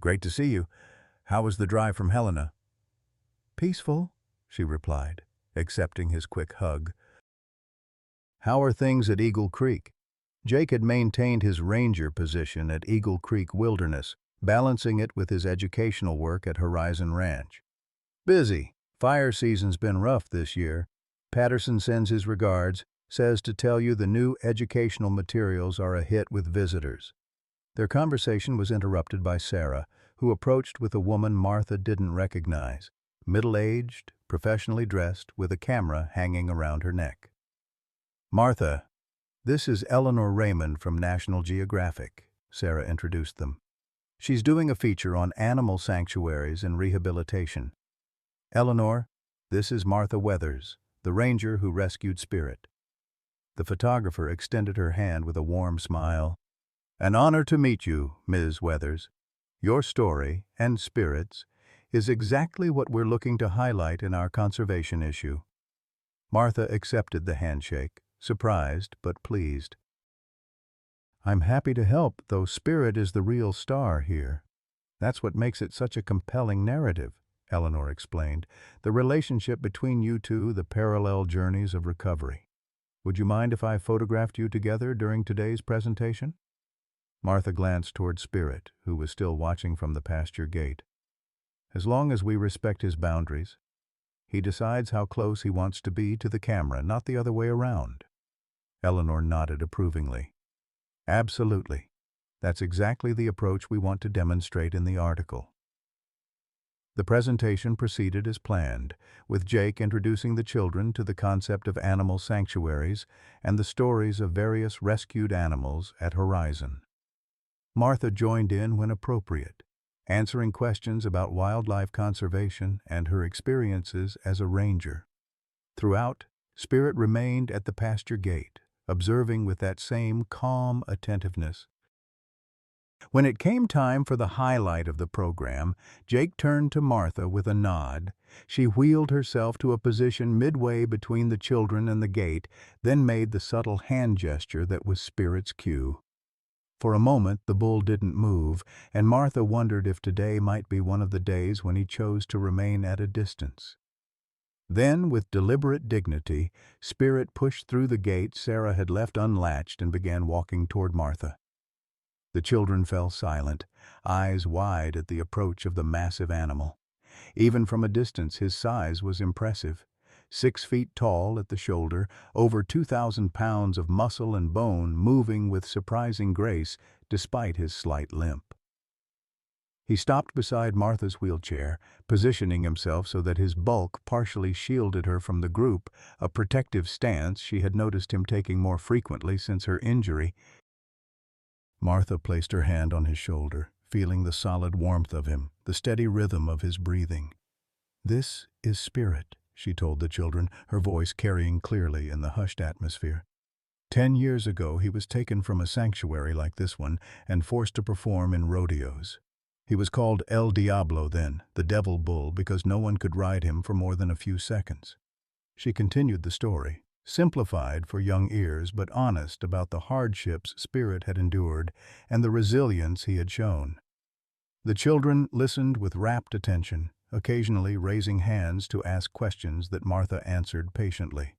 "Great to see you. How was the drive from Helena?" "Peaceful," she replied, accepting his quick hug. "How are things at Eagle Creek?" Jake had maintained his ranger position at Eagle Creek Wilderness, balancing it with his educational work at Horizon Ranch. Busy. Fire season's been rough this year. Patterson sends his regards, says to tell you the new educational materials are a hit with visitors. Their conversation was interrupted by Sarah, who approached with a woman Martha didn't recognize, middle-aged, professionally dressed, with a camera hanging around her neck. "Martha, this is Eleanor Raymond from National Geographic," Sarah introduced them. "She's doing a feature on animal sanctuaries and rehabilitation. Eleanor, this is Martha Weathers, the ranger who rescued Spirit." The photographer extended her hand with a warm smile. "An honor to meet you, Ms. Weathers. Your story, and Spirit's, is exactly what we're looking to highlight in our conservation issue." Martha accepted the handshake, surprised but pleased. "I'm happy to help, though Spirit is the real star here. That's what makes it such a compelling narrative," Eleanor explained. "The relationship between you two, the parallel journeys of recovery. Would you mind if I photographed you together during today's presentation?" Martha glanced toward Spirit, who was still watching from the pasture gate. "As long as we respect his boundaries. He decides how close he wants to be to the camera, not the other way around." Eleanor nodded approvingly. "Absolutely. That's exactly the approach we want to demonstrate in the article." The presentation proceeded as planned, with Jake introducing the children to the concept of animal sanctuaries and the stories of various rescued animals at Horizon. Martha joined in when appropriate, answering questions about wildlife conservation and her experiences as a ranger. Throughout, Spirit remained at the pasture gate, observing with that same calm attentiveness. When it came time for the highlight of the program, Jake turned to Martha with a nod. She wheeled herself to a position midway between the children and the gate, then made the subtle hand gesture that was Spirit's cue. For a moment the bull didn't move, and Martha wondered if today might be one of the days when he chose to remain at a distance. Then, with deliberate dignity, Spirit pushed through the gate Sarah had left unlatched and began walking toward Martha. The children fell silent, eyes wide at the approach of the massive animal. Even from a distance his size was impressive. 6 feet tall at the shoulder, over 2,000 pounds of muscle and bone, moving with surprising grace despite his slight limp. He stopped beside Martha's wheelchair, positioning himself so that his bulk partially shielded her from the group, a protective stance she had noticed him taking more frequently since her injury. Martha placed her hand on his shoulder, feeling the solid warmth of him, the steady rhythm of his breathing. "This is Spirit," she told the children, her voice carrying clearly in the hushed atmosphere. 10 years ago he was taken from a sanctuary like this one and forced to perform in rodeos. He was called El Diablo then, the devil bull, because no one could ride him for more than a few seconds. She continued the story, simplified for young ears but honest about the hardships Spirit had endured and the resilience he had shown. The children listened with rapt attention, occasionally raising hands to ask questions that Martha answered patiently.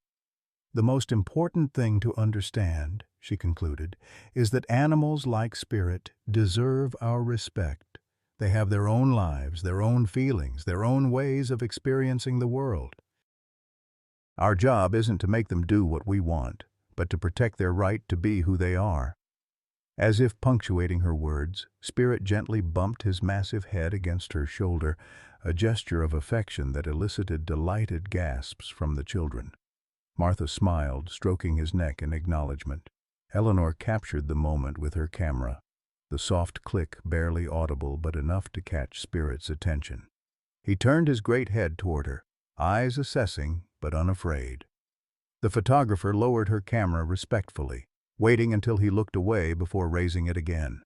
"The most important thing to understand," she concluded, "is that animals like Spirit deserve our respect. They have their own lives, their own feelings, their own ways of experiencing the world. Our job isn't to make them do what we want, but to protect their right to be who they are." As if punctuating her words, Spirit gently bumped his massive head against her shoulder, a gesture of affection that elicited delighted gasps from the children. Martha smiled, stroking his neck in acknowledgement. Eleanor captured the moment with her camera, the soft click barely audible but enough to catch Spirit's attention. He turned his great head toward her, eyes assessing but unafraid. The photographer lowered her camera respectfully, waiting until he looked away before raising it again.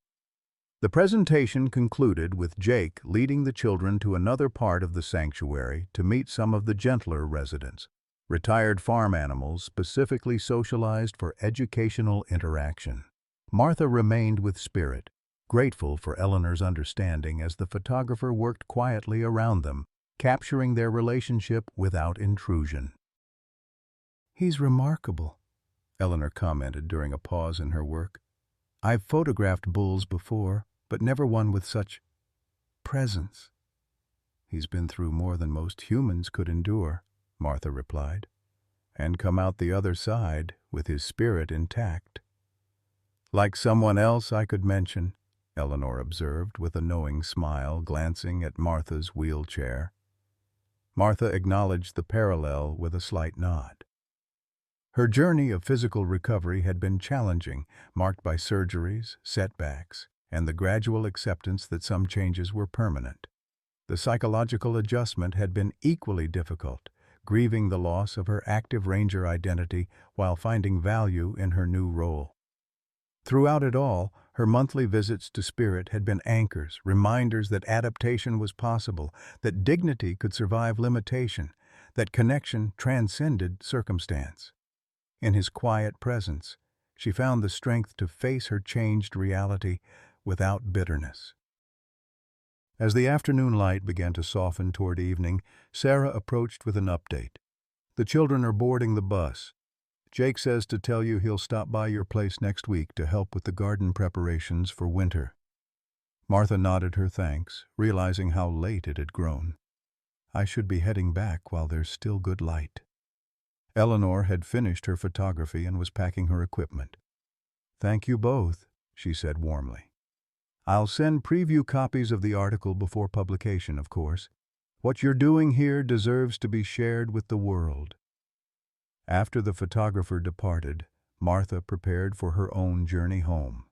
The presentation concluded with Jake leading the children to another part of the sanctuary to meet some of the gentler residents, retired farm animals specifically socialized for educational interaction. Martha remained with Spirit, grateful for Eleanor's understanding as the photographer worked quietly around them, capturing their relationship without intrusion. "He's remarkable," Eleanor commented during a pause in her work. "I've photographed bulls before, but never one with such presence." "He's been through more than most humans could endure," Martha replied, "and come out the other side with his spirit intact." "Like someone else I could mention," Eleanor observed with a knowing smile, glancing at Martha's wheelchair. Martha acknowledged the parallel with a slight nod. Her journey of physical recovery had been challenging, marked by surgeries, setbacks, and the gradual acceptance that some changes were permanent. The psychological adjustment had been equally difficult, grieving the loss of her active ranger identity while finding value in her new role. Throughout it all, her monthly visits to Spirit had been anchors, reminders that adaptation was possible, that dignity could survive limitation, that connection transcended circumstance. In his quiet presence, she found the strength to face her changed reality without bitterness. As the afternoon light began to soften toward evening, Sarah approached with an update. "The children are boarding the bus. Jake says to tell you he'll stop by your place next week to help with the garden preparations for winter." Martha nodded her thanks, realizing how late it had grown. "I should be heading back while there's still good light." Eleanor had finished her photography and was packing her equipment. "Thank you both," she said warmly. "I'll send preview copies of the article before publication, of course. What you're doing here deserves to be shared with the world." After the photographer departed, Martha prepared for her own journey home.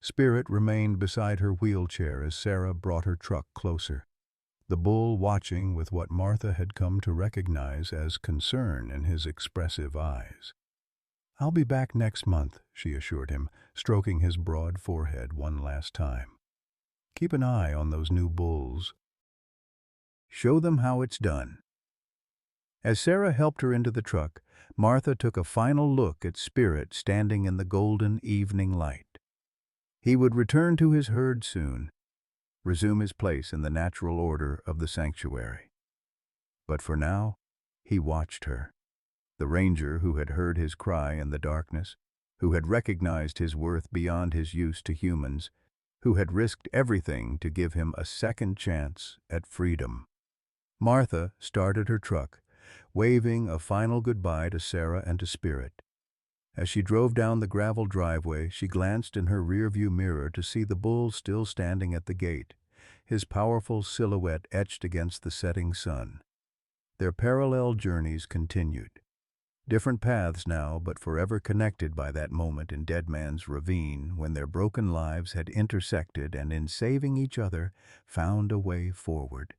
Spirit remained beside her wheelchair as Sarah brought her truck closer, the bull watching with what Martha had come to recognize as concern in his expressive eyes. "I'll be back next month," she assured him, stroking his broad forehead one last time. "Keep an eye on those new bulls. Show them how it's done." As Sarah helped her into the truck, Martha took a final look at Spirit standing in the golden evening light. He would return to his herd soon, resume his place in the natural order of the sanctuary. But for now, he watched her. The ranger who had heard his cry in the darkness, who had recognized his worth beyond his use to humans, who had risked everything to give him a second chance at freedom. Martha started her truck, waving a final goodbye to Sarah and to Spirit. As she drove down the gravel driveway, she glanced in her rearview mirror to see the bull still standing at the gate, his powerful silhouette etched against the setting sun. Their parallel journeys continued. Different paths now, but forever connected by that moment in Dead Man's Ravine when their broken lives had intersected and in saving each other, found a way forward.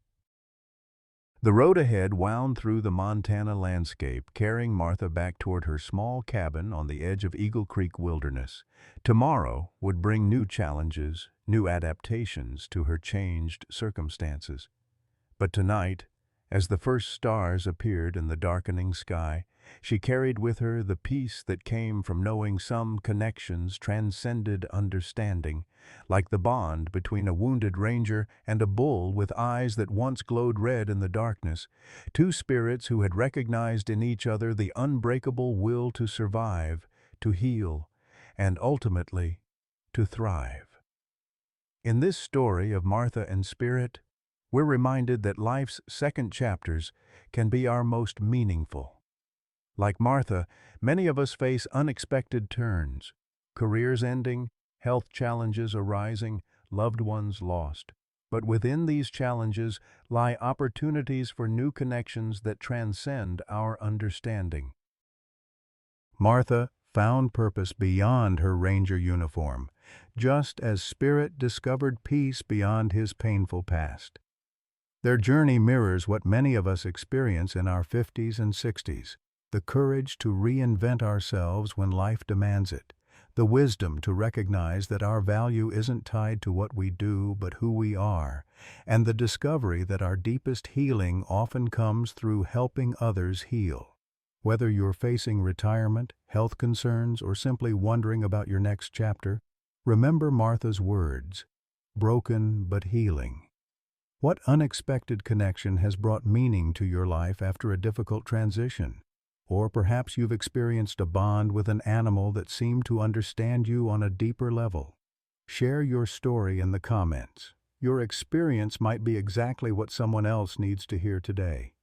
The road ahead wound through the Montana landscape, carrying Martha back toward her small cabin on the edge of Eagle Creek Wilderness. Tomorrow would bring new challenges, new adaptations to her changed circumstances. But tonight, as the first stars appeared in the darkening sky, she carried with her the peace that came from knowing some connections transcended understanding, like the bond between a wounded ranger and a bull with eyes that once glowed red in the darkness, two spirits who had recognized in each other the unbreakable will to survive, to heal, and ultimately, to thrive. In this story of Martha and Spirit, we're reminded that life's second chapters can be our most meaningful. Like Martha, many of us face unexpected turns, careers ending, health challenges arising, loved ones lost. But within these challenges lie opportunities for new connections that transcend our understanding. Martha found purpose beyond her ranger uniform, just as Spirit discovered peace beyond his painful past. Their journey mirrors what many of us experience in our 50s and 60s. The courage to reinvent ourselves when life demands it, the wisdom to recognize that our value isn't tied to what we do but who we are, and the discovery that our deepest healing often comes through helping others heal. Whether you're facing retirement, health concerns, or simply wondering about your next chapter, remember Martha's words, broken but healing. What unexpected connection has brought meaning to your life after a difficult transition? Or perhaps you've experienced a bond with an animal that seemed to understand you on a deeper level. Share your story in the comments. Your experience might be exactly what someone else needs to hear today.